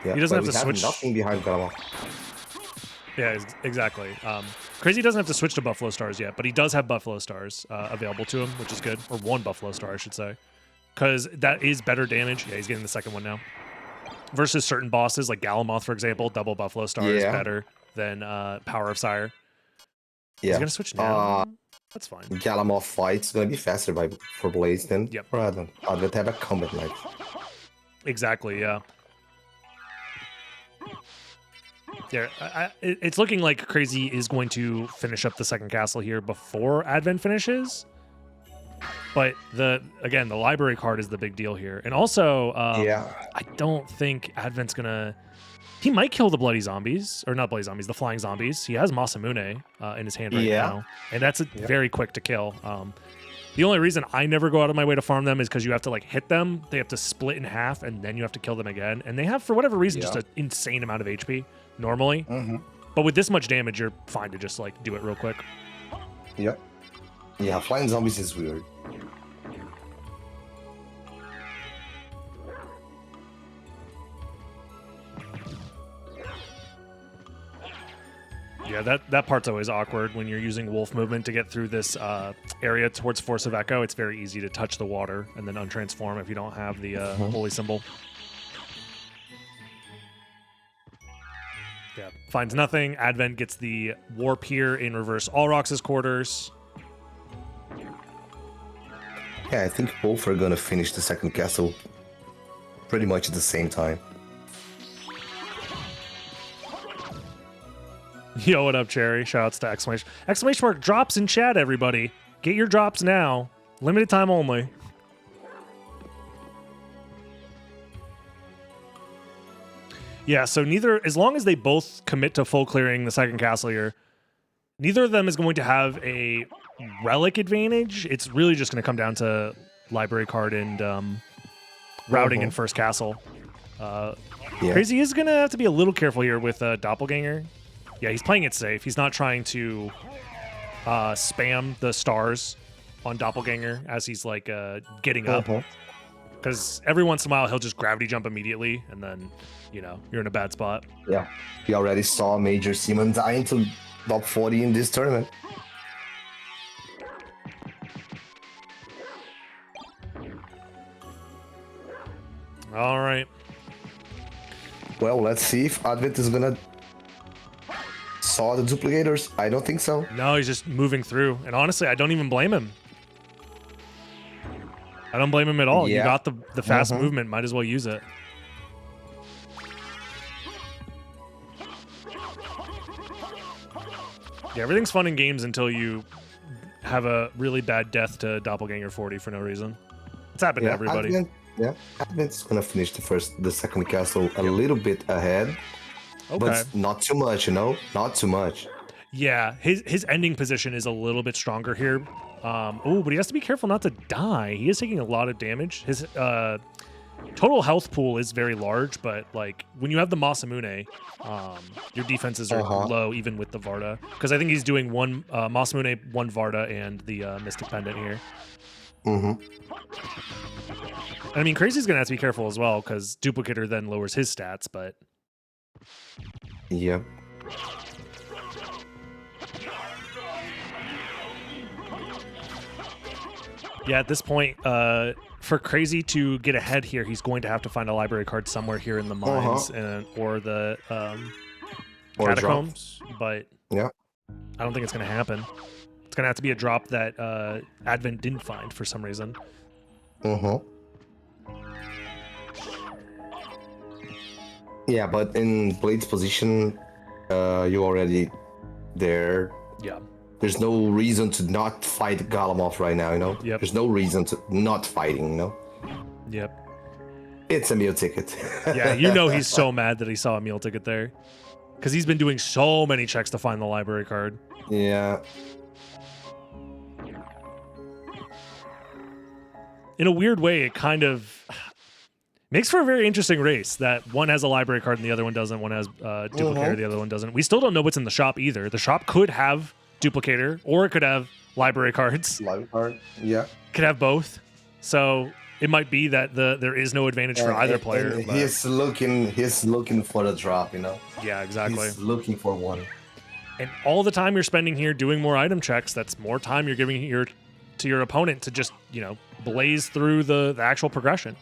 Yeah, He doesn't have to switch. Nothing behind Galamoth. Yeah, exactly. Crazy doesn't have to switch to Buffalo Stars yet, but he does have Buffalo Stars available to him, which is good. Or one Buffalo Star, I should say. Because that is better damage. Yeah, he's getting the second one now. Versus certain bosses, like Galamoth, for example, double Buffalo Star is better than Power of Sire. Yeah. He's going to switch now. That's fine. Galamoth fight's going to be faster for Blaze than for Advent. Advent have a combat knife. Exactly, yeah. Yeah, it's looking like Crazy is going to finish up the second castle here before Advent finishes. But the library card is the big deal here. And also, I don't think Advent's gonna... He might kill the bloody zombies, or not bloody zombies, the flying zombies. He has Masamune in his hand right now. And that's very quick to kill. The only reason I never go out of my way to farm them is because you have to like hit them. They have to split in half, and then you have to kill them again. And they have, for whatever reason, just an insane amount of HP normally. But with this much damage, you're fine to just like do it real quick. Yep. Yeah, flying zombies is weird. Yeah, that part's always awkward when you're using wolf movement to get through this area towards Force of Echo. It's very easy to touch the water and then untransform if you don't have the holy symbol. Yeah, finds nothing. Advent gets the warp here in reverse Alrox's quarters. Yeah, I think both are gonna finish the second castle pretty much at the same time. Yo, what up, Cherry? Shoutouts to exclamation. Exclamation mark drops in chat, everybody. Get your drops now. Limited time only. Yeah, so as long as they both commit to full clearing the second castle here, neither of them is going to have a relic advantage. It's really just going to come down to library card and routing in first castle. Crazy is going to have to be a little careful here with Doppelganger. Yeah, he's playing it safe. He's not trying to spam the stars on Doppelganger as he's like getting up. Because every once in a while he'll just gravity jump immediately, and then, you know, you're in a bad spot. Yeah, we already saw Major Simon dying to top 40 in this tournament. All right. Well, let's see if Advent is gonna saw the duplicators. I don't think so. No, he's just moving through. And honestly, I don't even blame him. I don't blame him at all. You got the fast movement. Might as well use it. Yeah, everything's fun in games until you have a really bad death to Doppelganger 40 for no reason. It's happened to everybody. Advent's gonna finish the second castle a little bit ahead. Okay. But not too much, you know? Not too much. Yeah, his ending position is a little bit stronger here. Oh, but he has to be careful not to die. He is taking a lot of damage. His total health pool is very large, but like when you have the Masamune, your defenses are low even with the Varda. Because I think he's doing one Masamune, one Varda, and the Mystic Pendant here. I mean, Crazy's gonna have to be careful as well because Duplicator then lowers his stats, but yeah. Yeah, at this point, for Crazy to get ahead here, he's going to have to find a library card somewhere here in the mines or the catacombs. But yeah, I don't think it's going to happen. It's going to have to be a drop that Advent didn't find for some reason. Yeah, but in Blade's position, you already there. Yeah. There's no reason to not fight Galamoth right now, you know? Yep. There's no reason to not fighting, you know? Yep. It's a meal ticket. Yeah, you know he's so mad that he saw a meal ticket there. Because he's been doing so many checks to find the library card. Yeah. In a weird way, it kind of makes for a very interesting race that one has a library card and the other one doesn't. One has Duplicator, the other one doesn't. We still don't know what's in the shop either. The shop could have Duplicator, or it could have library cards. Library card, yeah. Could have both. So it might be that there is no advantage for either player. And he's looking for the drop, you know? Yeah, exactly. He's looking for one. And all the time you're spending here doing more item checks, that's more time you're giving to your opponent to just, you know, blaze through the actual progression.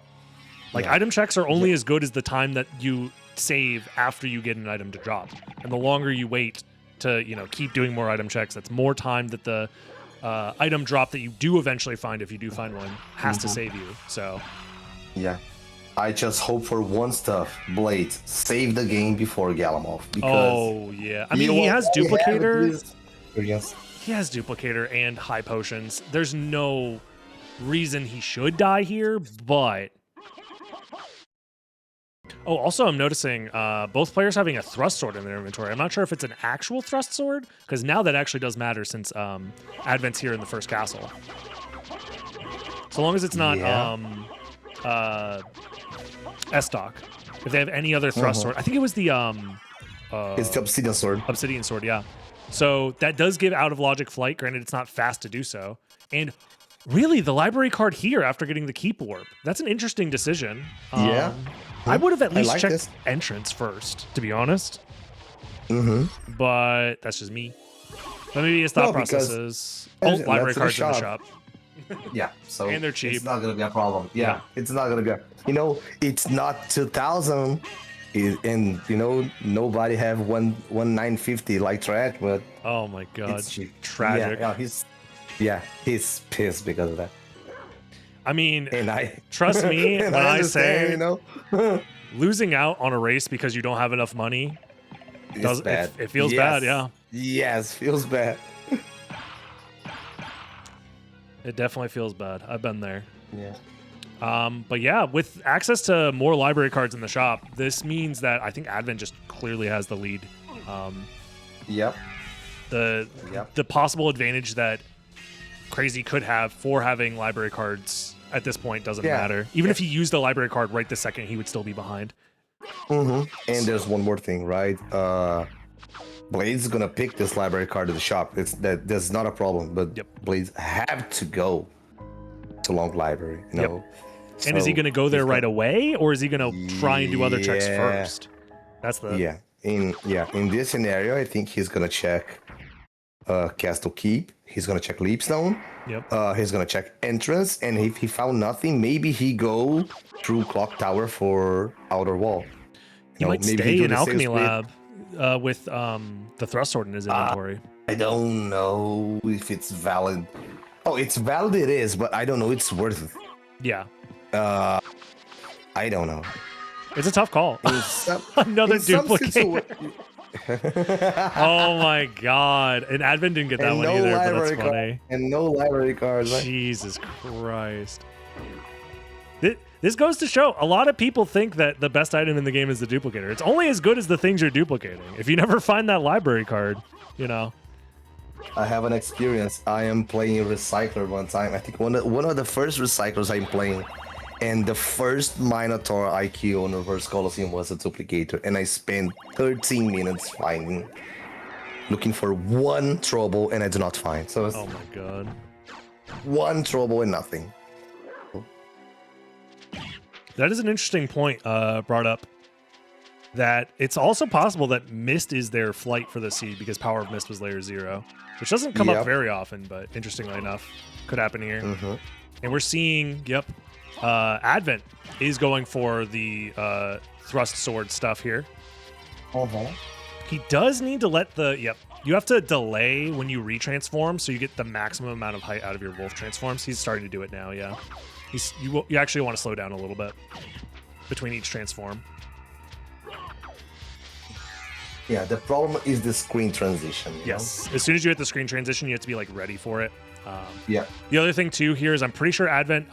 Like, item checks are only as good as the time that you save after you get an item to drop. And the longer you wait to, you know, keep doing more item checks, that's more time that the item drop that you do eventually find, if you do find one, has to save you. So yeah, I just hope for one stuff: Blade, save the game before Galamoth. Because I mean, he has Duplicator. Yes, he has Duplicator and high potions. There's no reason he should die here, but also I'm noticing both players having a thrust sword in their inventory. I'm not sure if it's an actual thrust sword, because now that actually does matter since Advent's here in the first castle. So long as it's not S-Stock. If they have any other thrust sword. I think it was the it's the Obsidian Sword. Obsidian Sword, yeah. So that does give out of logic flight. Granted, it's not fast to do so. And really, the library card here after getting the Keep Warp. That's an interesting decision. Yeah. I would have at least like checked this. entrance first, to be honest. But that's just me. But maybe his thought process is library cards in the shop. Yeah, so and they're cheap. It's not gonna be a problem. Yeah, it's not gonna be. You know, it's not 2,000, and you know nobody have one 950 like trash, but oh my god, it's cheap. Tragic. He's pissed because of that. I mean, and I trust me when I say, you know, losing out on a race because you don't have enough money, bad. It feels bad. Yeah. Yes, feels bad. It definitely feels bad. I've been there. Yeah. But yeah, with access to more library cards in the shop, this means that I think Advent just clearly has the lead. Yep. The possible advantage that Crazy could have for having library cards at this point doesn't matter. Even if he used the library card right this second, he would still be behind. And there's one more thing, right? Blade's gonna pick this library card to the shop. That's not a problem, but Blades have to go to long library, you know. And is he gonna go there right away, or is he gonna try and do other checks first? That's the in this scenario, I think he's gonna check Castle Keep. He's gonna check Leapstone. He's gonna check entrance, and if he found nothing, maybe he go through Clock Tower for outer wall. He might stay in Alchemy Lab with the Thrust Sword in his inventory. I don't know if it's valid. Oh, it's valid. It is, but I don't know. It's worth it. Yeah. I don't know. It's a tough call. Another duplicate. Oh my god. And Advent didn't get that one either, but that's funny. And no library cards. Right? Jesus Christ. This goes to show a lot of people think that the best item in the game is the duplicator. It's only as good as the things you're duplicating. If you never find that library card, you know. I have an experience. I am playing a Recycler one time. I think one of the first Recyclers I'm playing. And the first Minotaur IQ on Reverse Colosseum was a duplicator. And I spent 13 minutes looking for one trouble, and I did not find. So oh my god. One trouble and nothing. That is an interesting point brought up. That it's also possible that Mist is their flight for the seed because Power of Mist was layer 0. Which doesn't come up very often, but interestingly enough, could happen here. And we're seeing, Advent is going for the Thrust Sword stuff here. He does need to let you have to delay when you retransform so you get the maximum amount of height out of your wolf transforms. He's starting to do it now, you actually want to slow down a little bit between each transform. Yeah, the problem is the screen transition. Yes, as soon as you hit the screen transition, you have to be like ready for it. The other thing too here is I'm pretty sure Advent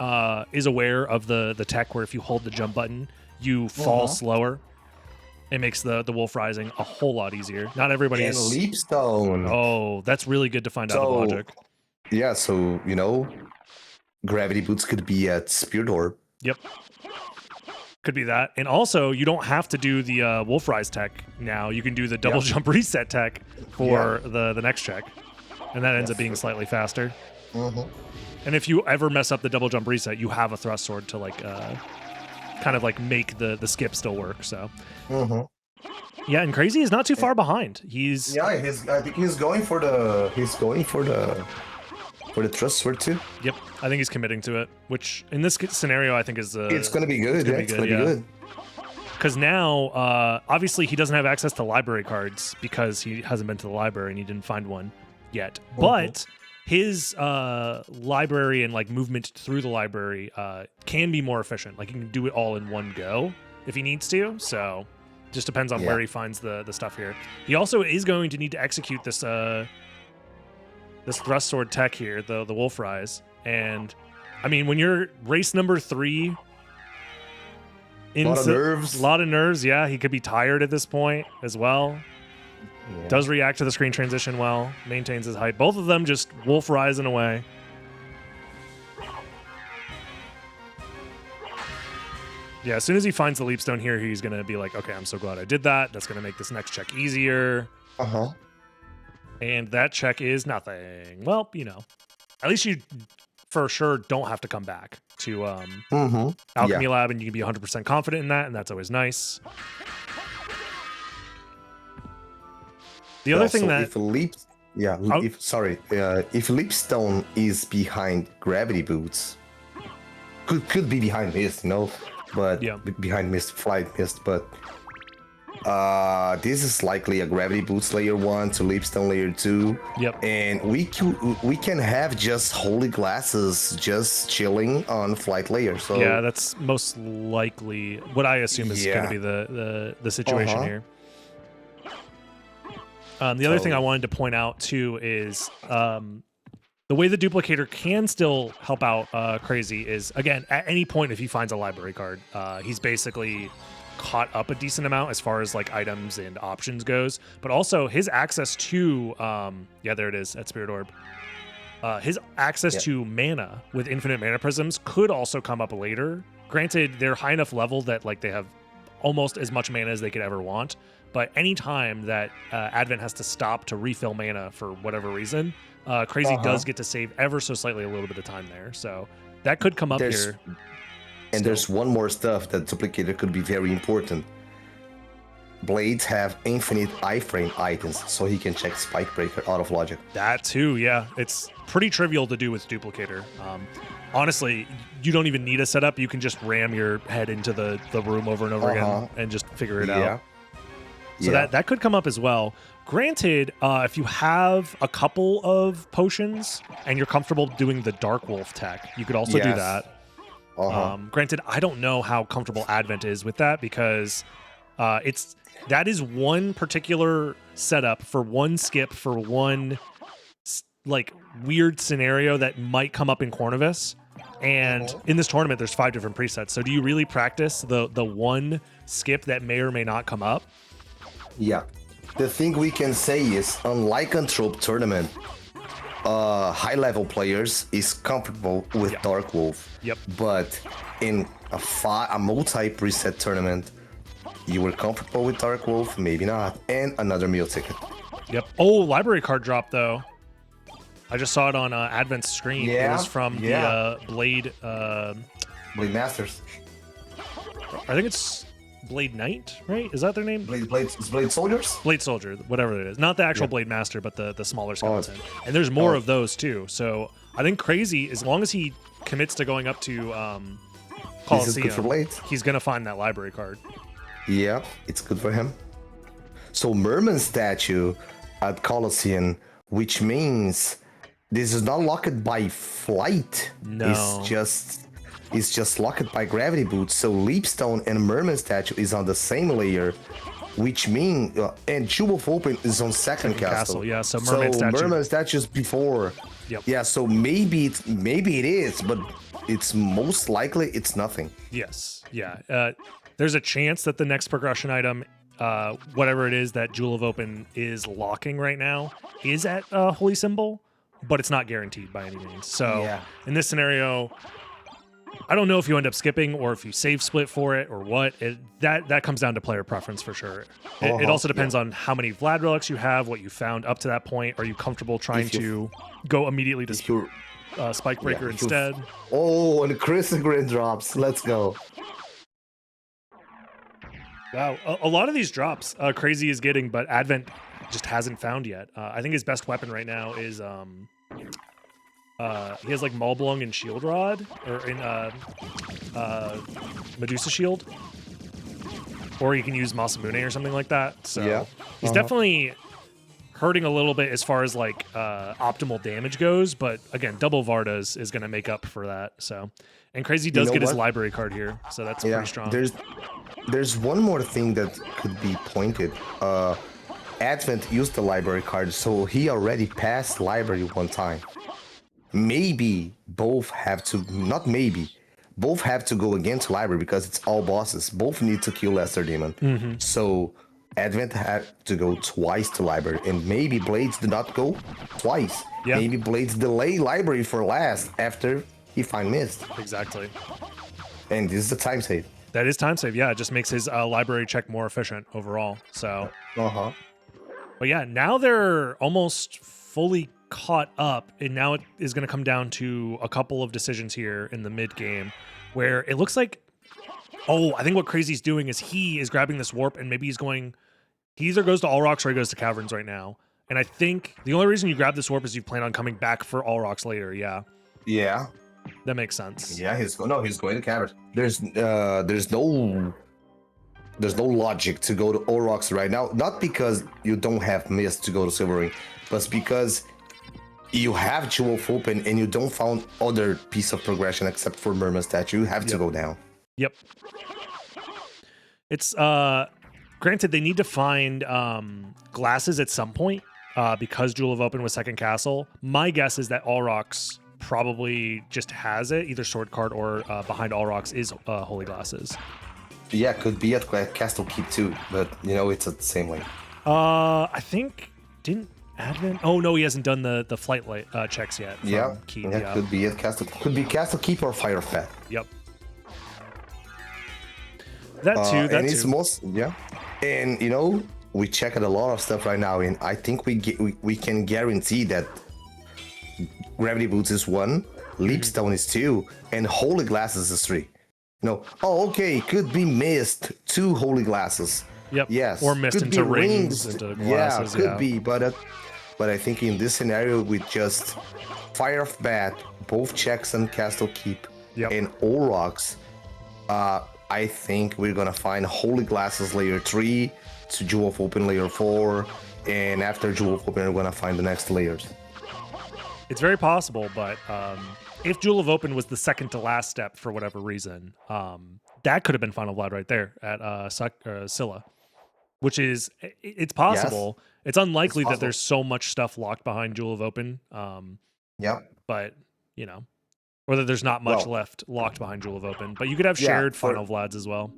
is aware of the tech where if you hold the jump button, you fall slower. It makes the wolf rising a whole lot easier. Not everybody and is. Leapstone. Oh, that's really good to find out the logic. Yeah, so Gravity Boots could be at Spirit Orb. Yep. Could be that. And also, you don't have to do the Wolf Rise tech now. You can do the double jump reset tech for the next check. And that ends up being slightly faster. And if you ever mess up the double jump reset, you have a Thrust Sword to kind of make the skip still work. So yeah, and Crazy is not too far behind. I think he's going for the Thrust Sword too. Yep, I think he's committing to it, which in this scenario I think is it's gonna be good. It's gonna be good. Because now, obviously, he doesn't have access to library cards because he hasn't been to the library and he didn't find one yet. But his library and movement through the library can be more efficient. He can do it all in one go if he needs to. So just depends on where he finds the stuff here. He also is going to need to execute this this Thrust Sword tech here, the Wolf Rise. And I mean, when you're race number 3. A lot of nerves. Yeah, he could be tired at this point as well. Does react to the screen transition well. Maintains his height. Both of them just wolf rising away. Yeah, as soon as he finds the Leapstone here, he's going to be like, okay, I'm so glad I did that. That's going to make this next check easier. And that check is nothing. Well, at least you for sure don't have to come back to Alchemy Lab, and you can be 100% confident in that, and that's always nice. The other thing that if Leapstone is behind Gravity Boots, could be behind Mist, but behind Mist, Flight Mist, but this is likely a Gravity Boots layer 1 to Leapstone layer 2. And we can have just Holy Glasses just chilling on Flight layer. So yeah, that's most likely what I assume is going to be the situation here. The other thing I wanted to point out too is the way the duplicator can still help out Crazy is, again, at any point if he finds a library card, he's basically caught up a decent amount as far as items and options goes, but also his access to there it is at Spirit Orb. his access to mana with infinite mana prisms could also come up later. Granted, they're high enough level that like they have almost as much mana as they could ever want. But any time that Advent has to stop to refill mana for whatever reason, Crazy does get to save ever so slightly a little bit of time there. So that could come up here. And there's one more stuff that Duplicator could be very important. Blades have infinite iframe items, so he can check Spike Breaker out of logic. That too, yeah. It's pretty trivial to do with Duplicator. Honestly, you don't even need a setup. You can just ram your head into the room over and over again and just figure it out. So that could come up as well. Granted, if you have a couple of potions and you're comfortable doing the Dark Wolf tech, you could also do that. Granted, I don't know how comfortable Advent is with that because that is one particular setup for one skip for one like weird scenario that might come up in Cornivus. And in this tournament, there's 5 different presets. So do you really practice the one skip that may or may not come up? Yeah. The thing we can say is, unlike Anthrope Tournament, high-level players is comfortable with Dark Wolf. But in a multi-preset tournament, you were comfortable with Dark Wolf, maybe not, and another meal ticket. Oh, library card drop, though. I just saw it on Advent's screen. It was from the Blade... Blade Masters. I think it's Blade Knight, right? Is that their name? Blade Soldiers? Blade Soldier, whatever it is. Not the actual Blade Master, but the smaller skeleton. And there's more of those, too. So I think Crazy, as long as he commits to going up to Coliseum, he's going to find that library card. Yeah, it's good for him. So Merman statue at Coliseum, which means this is not locked by flight. No. It's just locked by gravity boots. So Leapstone and Merman statue is on the same layer, which means and Jewel of Open is on second castle. Yeah, so Merman statue's before. Yeah, so maybe it is, but it's most likely it's nothing. Yes. Yeah. There's a chance that the next progression item, whatever it is that Jewel of Open is locking right now, is at Holy Symbol, but it's not guaranteed by any means. So in this scenario, I don't know if you end up skipping or if you save split for it or what. That comes down to player preference for sure. It also depends on how many Vlad relics you have, what you found up to that point. Are you comfortable trying to go immediately to Spike Breaker instead? Oh, and Chrysogrin drops. Let's go. Wow, a lot of these drops Crazy is getting, but Advent just hasn't found yet. I think his best weapon right now is he has like Maulblung and Shield Rod, or in Medusa Shield, or he can use Masamune or something like that. So he's definitely hurting a little bit as far as like optimal damage goes, but again, double Vardas is going to make up for that. So, and Crazy does get his library card here, so that's pretty strong. There's one more thing that could be pointed. Advent used the library card, so he already passed library one time. Maybe both have to, both have to go again to library because it's all bosses. Both need to kill Lesser Demon. So Advent had to go twice to library, and maybe Blades did not go twice. Maybe Blades delay library for last after he find Mist. Exactly. And this is the time save. That is time save. Yeah, it just makes his library check more efficient overall. So. But yeah, now they're almost fully caught up, and now it is going to come down to a couple of decisions here in the mid game, where it looks like, I think what Crazy's doing is he is grabbing this warp, and maybe he either goes to All Rocks or he goes to Caverns right now. And I think the only reason you grab this warp is you plan on coming back for All Rocks later. Yeah. That makes sense. Yeah, he's going to Caverns. There's no logic to go to All Rocks right now. Not because you don't have Mist to go to Silver Ring, but because you have Jewel of Open and you don't found other piece of progression except for Merman statue. You have to go down. It's granted they need to find glasses at some point because Jewel of Open was second castle. My guess is that All Rocks probably just has it, either Sword Card or behind All Rocks is Holy Glasses. Yeah, could be at Castle Keep too, but it's at the same lane. I think Advent? Oh no, he hasn't done the flight light checks yet. From Yeah, Keep, yeah, could be it. Could be Castle Keep or Fire of Path. Yep. That too. That and too. it's most and you know we checked a lot of stuff right now, and I think we can guarantee that Gravity Boots is 1, Leapstone is 2, and Holy Glasses is 3. No, oh okay, could be Mist, 2 Holy Glasses. Yep. Yes. Or Mist could into be rings, into glasses. Yeah, could be, but I think in this scenario with just Fire of Bat, both checks and Castle Keep, and all rocks, I think we're gonna find Holy Glasses layer 3 to Jewel of Open layer 4, and after Jewel of Open, we're gonna find the next layers. It's very possible, but if Jewel of Open was the second to last step for whatever reason, that could have been Final Vlad right there at Scylla, which is, it's possible. Yes. It's unlikely It's that there's so much stuff locked behind Jewel of Open. But, you know, or that there's not much left locked behind Jewel of Open. But you could have shared Final Vlads as well.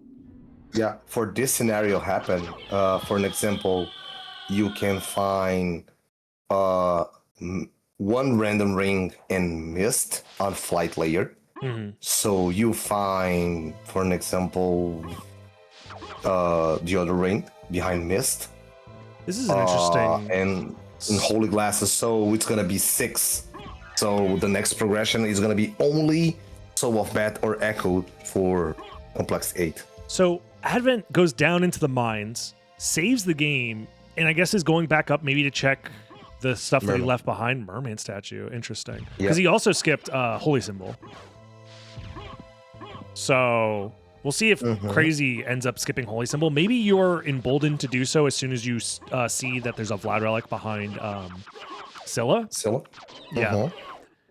Yeah, for this scenario happen, for an example, you can find 1 random ring and Mist on flight layer. So you find, for an example, the other ring behind Mist. This is an interesting... And Holy Glasses, so it's gonna be 6. So the next progression is gonna be only Soul of Bat or Echo for Complex 8. So Advent goes down into the mines, saves the game, and I guess is going back up maybe to check the stuff that he left behind. Merman statue, interesting. Because he also skipped Holy Symbol. So we'll see if Crazy ends up skipping Holy Symbol. Maybe you're emboldened to do so as soon as you see that there's a Vlad Relic behind Scylla. Yeah.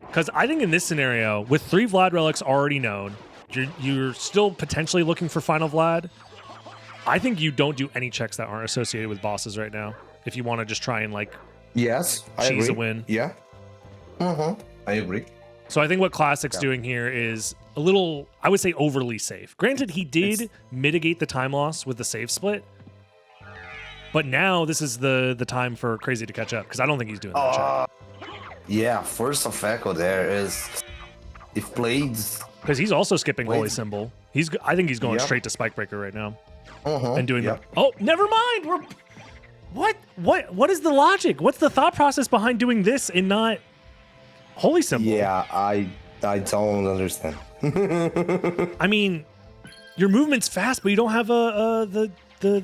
Because I think in this scenario, with 3 Vlad Relics already known, you're still potentially looking for Final Vlad. I think you don't do any checks that aren't associated with bosses right now. If you want to just try and cheese a win. Yeah. I agree. So I think what Classic's doing here is a little, I would say, overly safe. Granted, he did mitigate the time loss with the save split, but now this is the time for Crazy to catch up, because I don't think he's doing that check. Yeah, first of Echo there is, if Blades... Because he's also skipping Holy Symbol. I think he's going straight to Spikebreaker right now. And doing the... Oh, never mind! What is the logic? What's the thought process behind doing this and not Holy Symbol? Yeah, I don't understand. I mean, your movement's fast, but you don't have the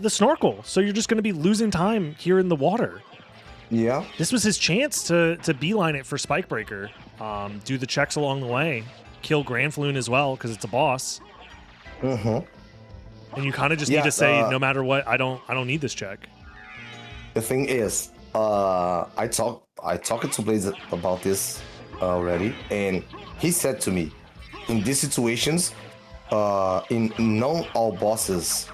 snorkel, so you're just going to be losing time here in the water. Yeah. This was his chance to beeline it for Spikebreaker, do the checks along the way, kill Granfloon as well because it's a boss. And you kind of just need to say, no matter what, I don't need this check. The thing is, I talked to Blaze about this already, and he said to me, in these situations, in non all bosses,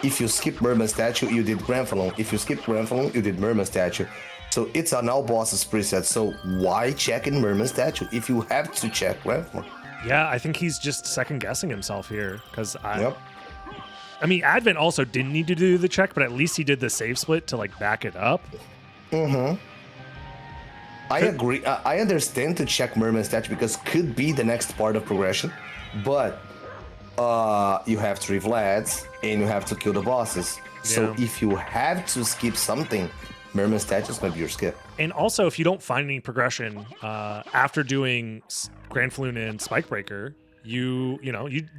if you skip Merman statue, you did Granfloon. If you skip Granfloon, you did Merman statue. So it's an all bosses preset. So why check in Merman statue if you have to check Granfloon? Yeah, I think he's just second guessing himself here because I mean, Advent also didn't need to do the check, but at least he did the save split to back it up. I agree. I understand to check Merman statue because could be the next part of progression, but you have 3 Vlads and you have to kill the bosses. So if you have to skip something, Merman statue is gonna be your skip. And also, if you don't find any progression after doing Granfloon and Spikebreaker, you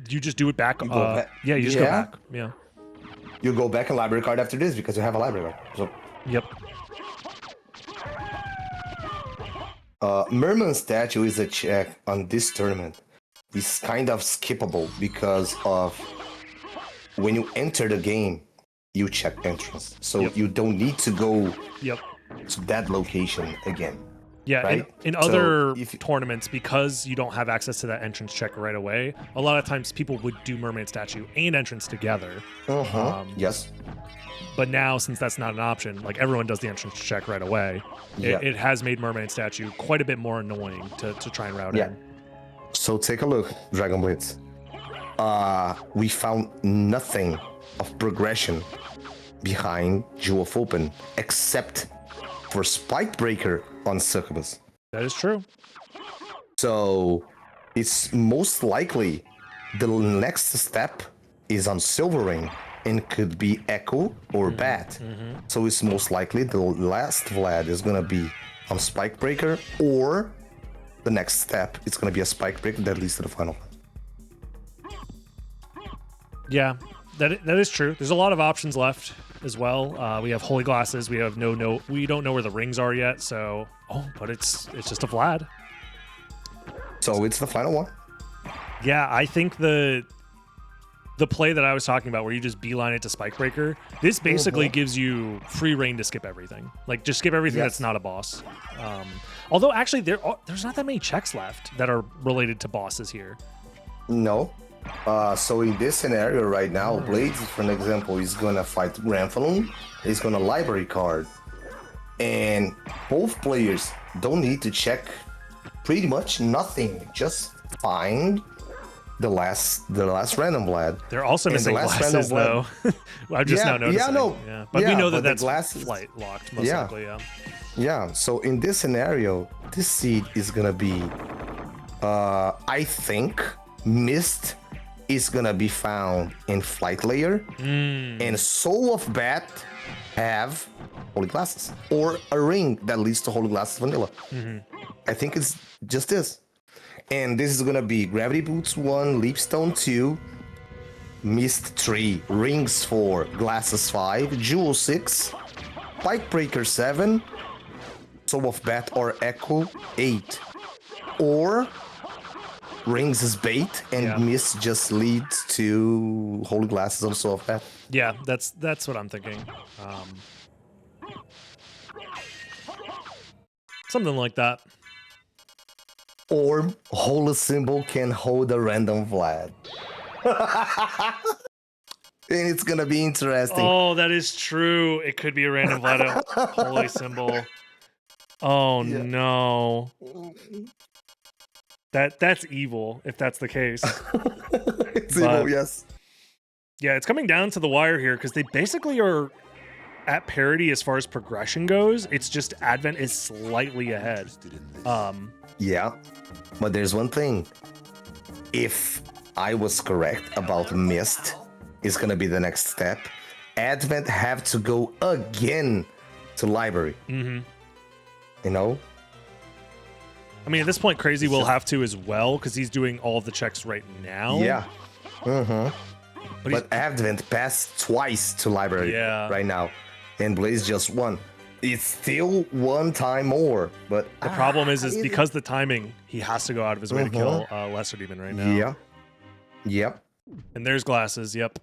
just do it back. Yeah, you just go back. Yeah. You go back and library card after this because you have a library card. So. Yep. Merman statue is a check on this tournament. It's kind of skippable because of when you enter the game, you check entrance. So you don't need to go to that location again. Yeah, right? in other tournaments, because you don't have access to that entrance check right away, a lot of times people would do Mermaid Statue and entrance together. Yes. But now, since that's not an option, everyone does the entrance check right away, it has made Mermaid Statue quite a bit more annoying to try and route in. So take a look, Dragon Blitz. We found nothing of progression behind Jewel of Open except for Spike Breaker on Succubus. That is true. So it's most likely the next step is on Silver Ring and could be Echo or Bat. So it's most likely the last Vlad is gonna be on Spike Breaker, or the next step it's gonna be a Spike Breaker that leads to the final. Yeah, that is true. There's a lot of options left as well. We have Holy Glasses. We have we don't know where the rings are yet. So, but it's just a Vlad. So it's the final one. Yeah, I think the play that I was talking about, where you just beeline it to Spike Breaker, this basically gives you free reign to skip everything. Like, just skip everything that's not a boss. Although, actually, there's not that many checks left that are related to bosses here. No. So in this scenario right now, Blades, for an example, is gonna fight Ramfalon. He's gonna library card, and both players don't need to check pretty much nothing. Just find the last random Vlad. They're also And the missing last glasses, though. random I'm just now noticing. Yeah, no. Yeah. But we Yeah, know that but the that's glasses- flight locked, most likely, yeah. Yeah, so in this scenario, this seed is gonna be, I think, Mist is gonna be found in Flight Layer, and Soul of Bat have Holy Glasses, or a ring that leads to Holy Glasses Vanilla. I think it's just this. And this is gonna be Gravity Boots 1, Leapstone 2, Mist 3, Rings 4, Glasses 5, Jewel 6, Spike Breaker 7, Soul of Bat or Echo 8. Or Rings is bait and Mist just leads to Holy Glasses on Soul of Bat. Yeah, that's what I'm thinking. Something like that. Or Holy Symbol can hold a random Vlad. And it's gonna be interesting. Oh, that is true. It could be a random Vlad Holy Symbol. Oh no. That's evil if that's the case. It's evil, yes. Yeah, it's coming down to the wire here because they basically are at parity as far as progression goes. It's just Advent is slightly ahead. Yeah, but there's one thing. If I was correct about Mist is gonna be the next step, Advent have to go again to library. You know? I mean, at this point, Crazy will have to as well because he's doing all of the checks right now. Yeah. But Advent passed twice to library right now, and Blaze just won. It's still one time more, but the problem is because the timing, he has to go out of his way to kill Lesser Demon right now. Yeah. Yep. And there's Glasses. Yep.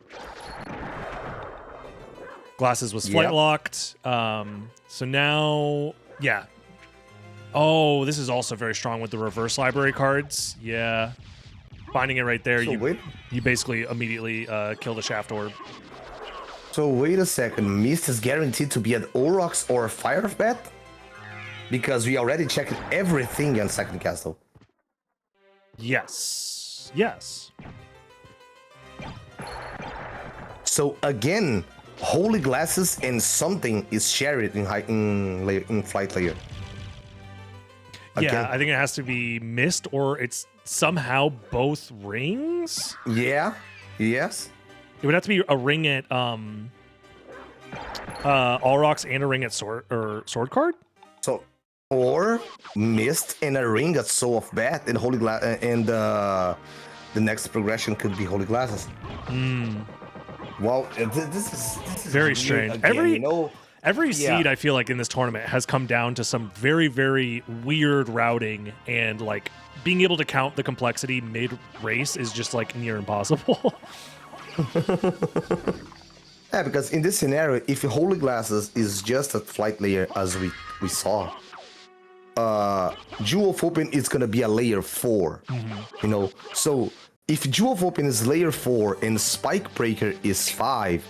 Glasses was flight locked. So now, yeah. Oh, this is also very strong with the reverse library cards. Yeah. Finding it right there, So you basically immediately kill the Shaft Orb. So wait a second, Mist is guaranteed to be at Aurochs or Fire of Bat? Because we already checked everything on Second Castle. Yes. Yes. So again, Holy Glasses and something is shared in Flight Layer. Again. Yeah, I think it has to be Mist or it's somehow both rings. Yeah. Yes. It would have to be a ring at Aurochs and a ring at Sword Card. So, or Mist and a ring at Soul of Bat and Holy Glass, and the next progression could be Holy Glasses. Well, this is very strange. Again, Every seed I feel like in this tournament has come down to some very, very weird routing, and like being able to count the complexity mid-race is just like near impossible. Yeah, because in this scenario, if Holy Glasses is just a Flight Layer as we saw, Jewel of Open is gonna be a layer 4. You know, so if Jewel of Open is layer 4 and Spike Breaker is 5,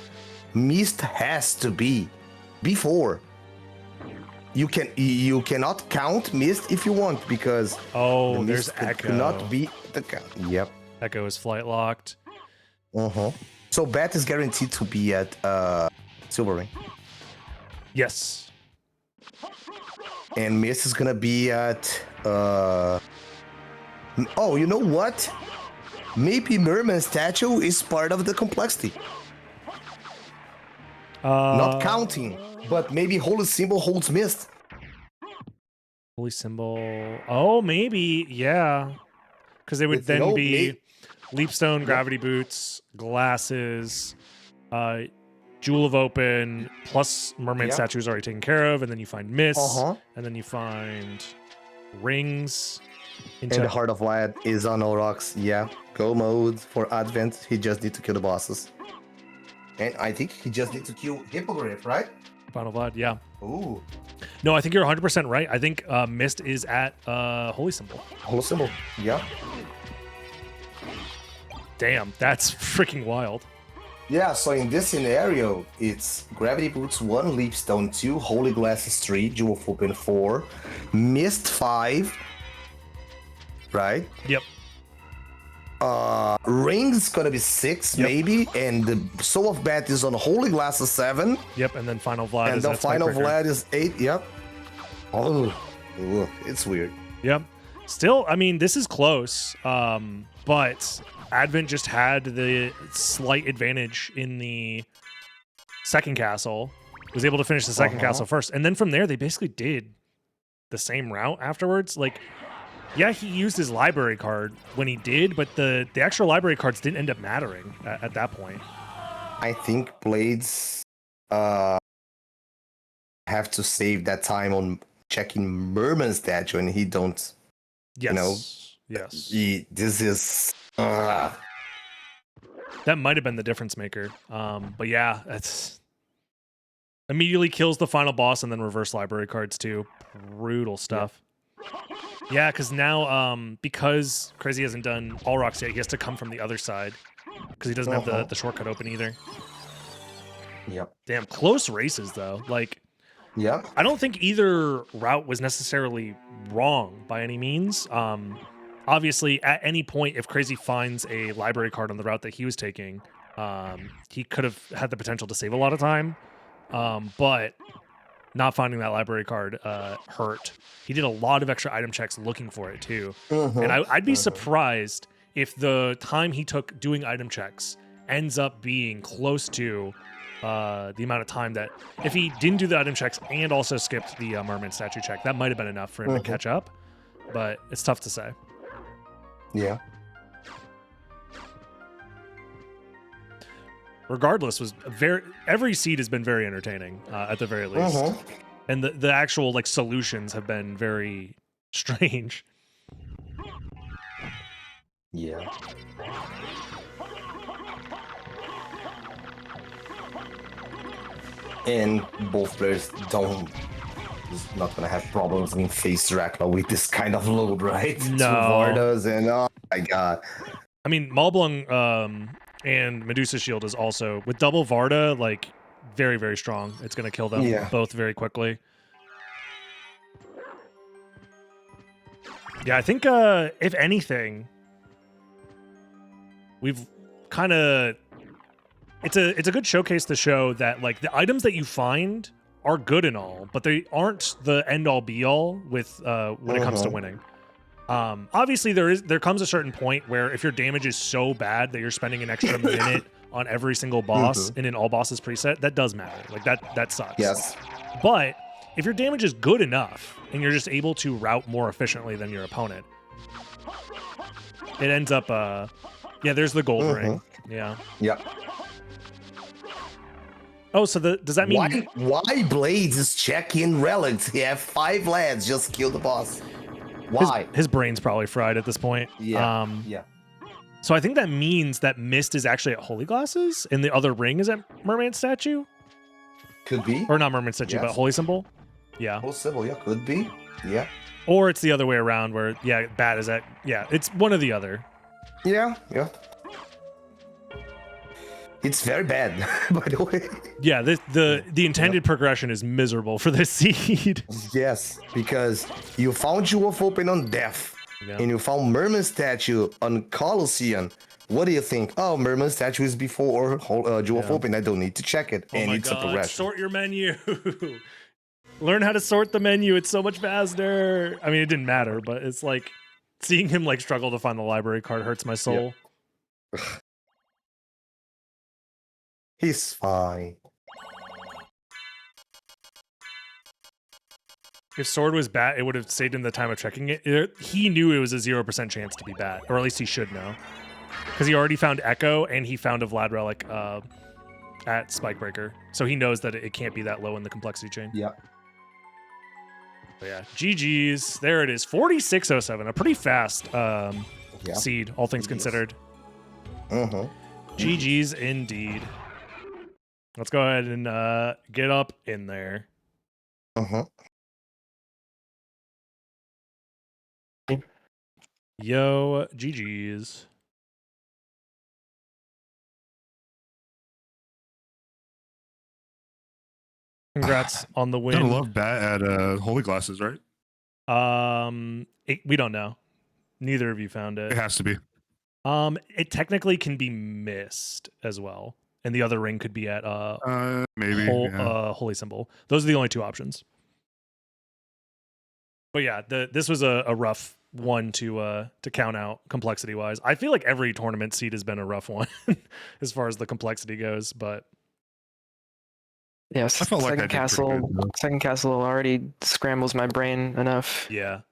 Mist has to be before. You cannot count Mist if you want, because the there's Echo. Cannot be the count. Yep. Echo is flight locked. So Bat is guaranteed to be at Silver Ring. Yes. And Mist is gonna be at oh, you know what? Maybe Merman statue is part of the complexity. Not counting, but maybe Holy Symbol holds Mist. Holy Symbol. Oh, maybe. Yeah. Because they would then be Leapstone, Gravity Boots, Glasses, Jewel of Open, plus Mermaid Statue is already taken care of, and then you find Mist, and then you find Rings. And the Heart of Light is on all rocks. Yeah. Go mode for Advent. He just need to kill the bosses. And I think he just need to kill Hippogriff, right? Final Vlad, yeah. Ooh. No, I think you're 100% right. I think Mist is at Holy Symbol. Holy Symbol, yeah. Damn, that's freaking wild. Yeah, so in this scenario, it's Gravity Boots 1, Leapstone 2, Holy Glasses 3, Jewel of Open 4, Mist 5, right? Yep. Rings gonna be 6, maybe, and the Soul of Bat is on Holy Glasses 7. Yep, and then Final Vlad and is the Final Vlad is 8, yep. Oh, it's weird. Yep. Still, I mean, this is close, but Advent just had the slight advantage in the second castle. Was able to finish the second castle first, and then from there, they basically did the same route afterwards. Like, yeah, he used his library card when he did, but the extra library cards didn't end up mattering at that point. I think Blades have to save that time on checking Merman statue, and he don't. Yes. You know. Yes. This is. That might have been the difference maker. But yeah, it's immediately kills the final boss and then reverse library cards too. Brutal stuff. Yeah, because now, because Crazy hasn't done all rocks yet, he has to come from the other side because he doesn't have the shortcut open either. Yep. Damn, close races though. Like, yeah, I don't think either route was necessarily wrong by any means. Obviously, at any point, if Crazy finds a library card on the route that he was taking, he could have had the potential to save a lot of time. But not finding that library card hurt. He did a lot of extra item checks looking for it too. And I'd be surprised if the time he took doing item checks ends up being close to the amount of time that if he didn't do the item checks and also skipped the Merman statue check, that might have been enough for him to catch up. But it's tough to say. Yeah. Regardless, every seed has been very entertaining at the very least, and the actual like solutions have been very strange. Yeah. And both players is not gonna have problems in face Dracula with this kind of load, right? No. 2 Vardas and oh my god. I mean, Maulblung and Medusa Shield is also with double Varda, like very, very strong. It's gonna kill them both very quickly. Yeah, I think if anything, we've kind of it's a good showcase to show that like the items that you find are good and all, but they aren't the end all be all with when it comes to winning. Obviously, there comes a certain point where if your damage is so bad that you're spending an extra minute on every single boss in an all bosses preset, that does matter. Like that sucks. Yes. But if your damage is good enough and you're just able to route more efficiently than your opponent, it ends up. Yeah, there's the gold ring. Yeah. Yep. Oh, so does that mean why Blades is checking relics? He have 5 lads, just kill the boss. Why? His brain's probably fried at this point. Yeah. Yeah. So I think that means that Mist is actually at Holy Glasses and the other ring is at Merman Statue? Could be. Or not Merman Statue, but Holy Symbol? Yeah. Holy Symbol, yeah, could be. Yeah. Or it's the other way around where, Bat is at, it's one or the other. Yeah, yeah. It's very bad, by the way. Yeah, the intended progression is miserable for this seed. Yes, because you found Jewel of Open on Death, and you found Merman Statue on Colosseum. What do you think? Oh, Merman Statue is before Jewel of Open. I don't need to check it. Oh and my it's God, a progression. sort your menu. Learn how to sort the menu. It's so much faster. I mean, it didn't matter, but it's like seeing him like struggle to find the library card hurts my soul. He's fine. If Sword was bat, it would have saved him the time of checking it. He knew it was a 0% chance to be bat, or at least he should know. Because he already found Echo, and he found a Vlad Relic at Spikebreaker. So he knows that it can't be that low in the complexity chain. Yeah. But yeah, GG's. There it is. 4607. A pretty fast seed, all things considered. GG's indeed. Let's go ahead and get up in there. Yo, GG's. Congrats on the win. I love bat at Holy Glasses, right? We don't know. Neither of you found it. It has to be. It technically can be missed as well, and the other ring could be at maybe Holy Symbol. Those are the only two options. But yeah, this was a rough one to count out complexity wise. I feel like every tournament seed has been a rough one as far as the complexity goes, but yes, I felt like second castle already scrambles my brain enough. Yeah.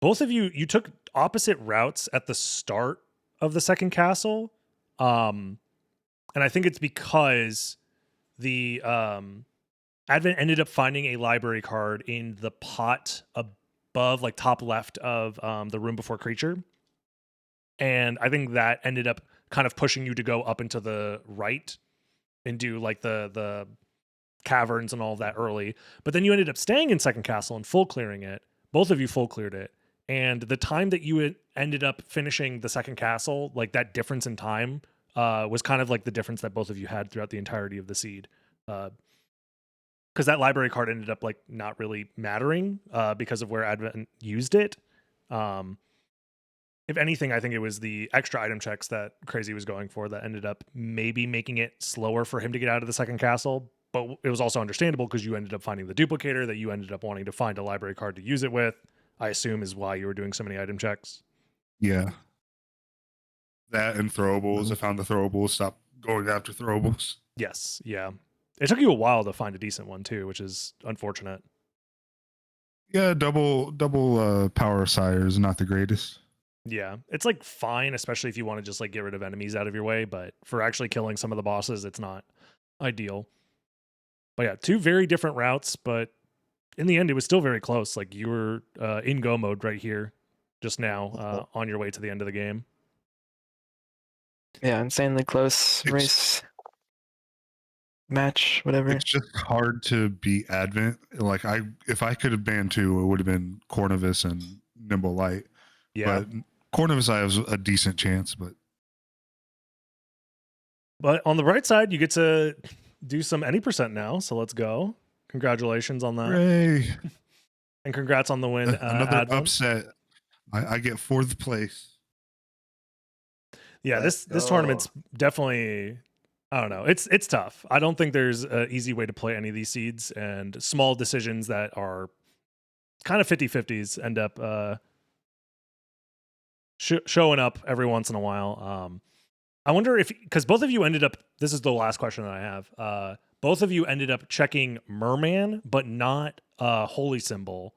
Both of you took opposite routes at the start of the second castle. And I think it's because the Advent ended up finding a library card in the pot above, like top left of the room before creature. And I think that ended up kind of pushing you to go up into the right and do like the caverns and all of that early. But then you ended up staying in second castle and full clearing it. Both of you full cleared it. And the time that you ended up finishing the second castle, like that difference in time was kind of like the difference that both of you had throughout the entirety of the seed. Because that library card ended up like not really mattering because of where Advent used it. If anything, I think it was the extra item checks that Crazy was going for that ended up maybe making it slower for him to get out of the second castle. But it was also understandable because you ended up finding the duplicator that you ended up wanting to find a library card to use it with. I assume is why you were doing so many item checks. Yeah. That and throwables. I found the throwables. Stop going after throwables. Yes. Yeah. It took you a while to find a decent one too, which is unfortunate. Yeah. Double power sire is not the greatest. Yeah. It's like fine, especially if you want to just like get rid of enemies out of your way. But for actually killing some of the bosses, it's not ideal. But yeah, two very different routes, but in the end, it was still very close. Like you were in go mode right here, just now, on your way to the end of the game. Yeah, insanely close race match, whatever. It's just hard to beat Advent. Like if I could have banned two, it would have been Cornavus and Nimble Light. Yeah, but Cornavus I have a decent chance, but on the right side, you get to do some any percent now. So let's go. Congratulations on that. Hooray. And congrats on the win. Another Advent. upset. I get fourth place. Yeah, this tournament's definitely, I don't know. It's tough. I don't think there's an easy way to play any of these seeds, and small decisions that are kind of 50-50s end up showing up every once in a while. I wonder if, because both of you ended up, this is the last question that I have. Both of you ended up checking Merman, but not Holy Symbol.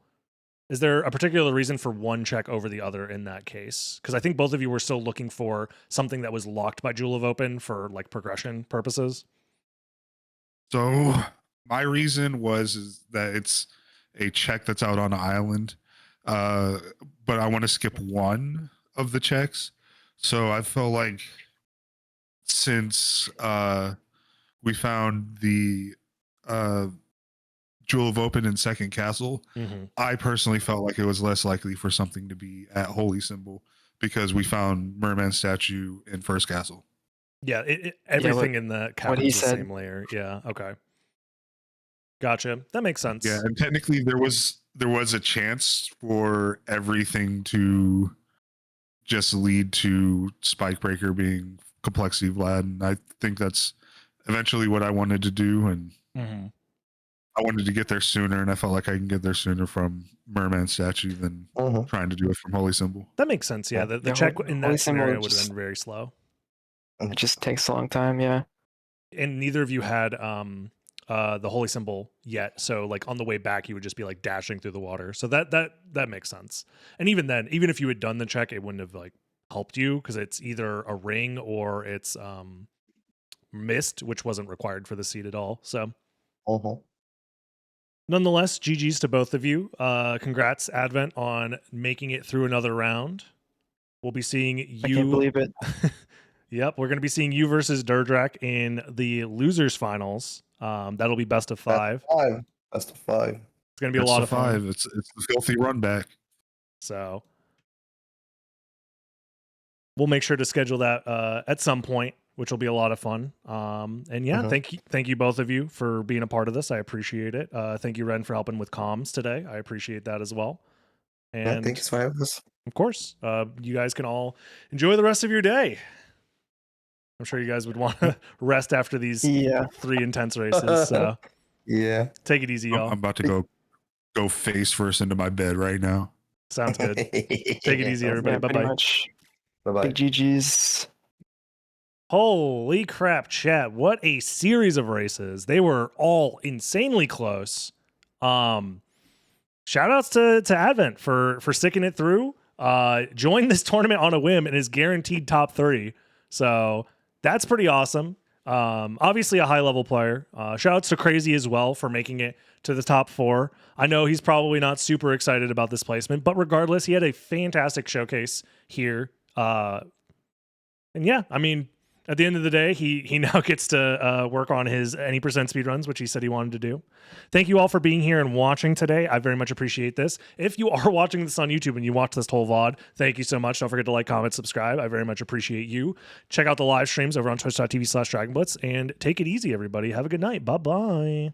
Is there a particular reason for one check over the other in that case? Because I think both of you were still looking for something that was locked by Jewel of Open for like progression purposes. So my reason is that it's a check that's out on an island, but I want to skip one of the checks. So I felt like since we found the Jewel of Open in second castle, I personally felt like it was less likely for something to be at Holy Symbol because we found Merman statue in first castle. Yeah, everything in the cap is the same layer. Yeah, okay. Gotcha. That makes sense. Yeah, and technically there was a chance for everything to just lead to Spikebreaker being complexity Vlad, and I think that's eventually what I wanted to do, and I wanted to get there sooner, and I felt like I can get there sooner from Merman Statue than trying to do it from Holy Symbol. That makes sense. Yeah, the check in Holy that scenario Symbol would have just- been very slow. It just takes a long time. Yeah. And neither of you had the holy symbol yet, so like on the way back you would just be like dashing through the water, so that makes sense. And even then, even if you had done the check, it wouldn't have like helped you because it's either a ring or it's mist, which wasn't required for the seed at all. So nonetheless, GG's to both of you. Congrats Advent on making it through another round. We'll be seeing you. I can't believe it. Yep, we're going to be seeing you versus Durdrak in the losers finals. That'll be best of 5. Best of 5. It's going to be a lot of fun. 5. It's the filthy run back. So we'll make sure to schedule that at some point, which will be a lot of fun. And yeah, thank you both of you for being a part of this. I appreciate it. Thank you, Ren, for helping with comms today. I appreciate that as well. And thanks for having us. Of course, you guys can all enjoy the rest of your day. I'm sure you guys would want to rest after these 3 intense races. So yeah, take it easy, y'all. I'm about to go face first into my bed right now. Sounds good. Take it easy, everybody. Yeah, Bye-bye. Bye-bye. Big GG's. Holy crap, chat. What a series of races. They were all insanely close. Shout outs to Advent for sticking it through. Joined this tournament on a whim and is guaranteed top 3. So that's pretty awesome. Obviously a high level player. Shout outs to Crazy as well for making it to the top 4. I know he's probably not super excited about this placement, but regardless, he had a fantastic showcase here. And yeah, I mean, at the end of the day, he now gets to work on his any percent speedruns, which he said he wanted to do. Thank you all for being here and watching today. I very much appreciate this. If you are watching this on YouTube and you watch this whole VOD, thank you so much. Don't forget to like, comment, subscribe. I very much appreciate you. Check out the live streams over on twitch.tv/DragonBlitz and take it easy, everybody. Have a good night. Bye-bye.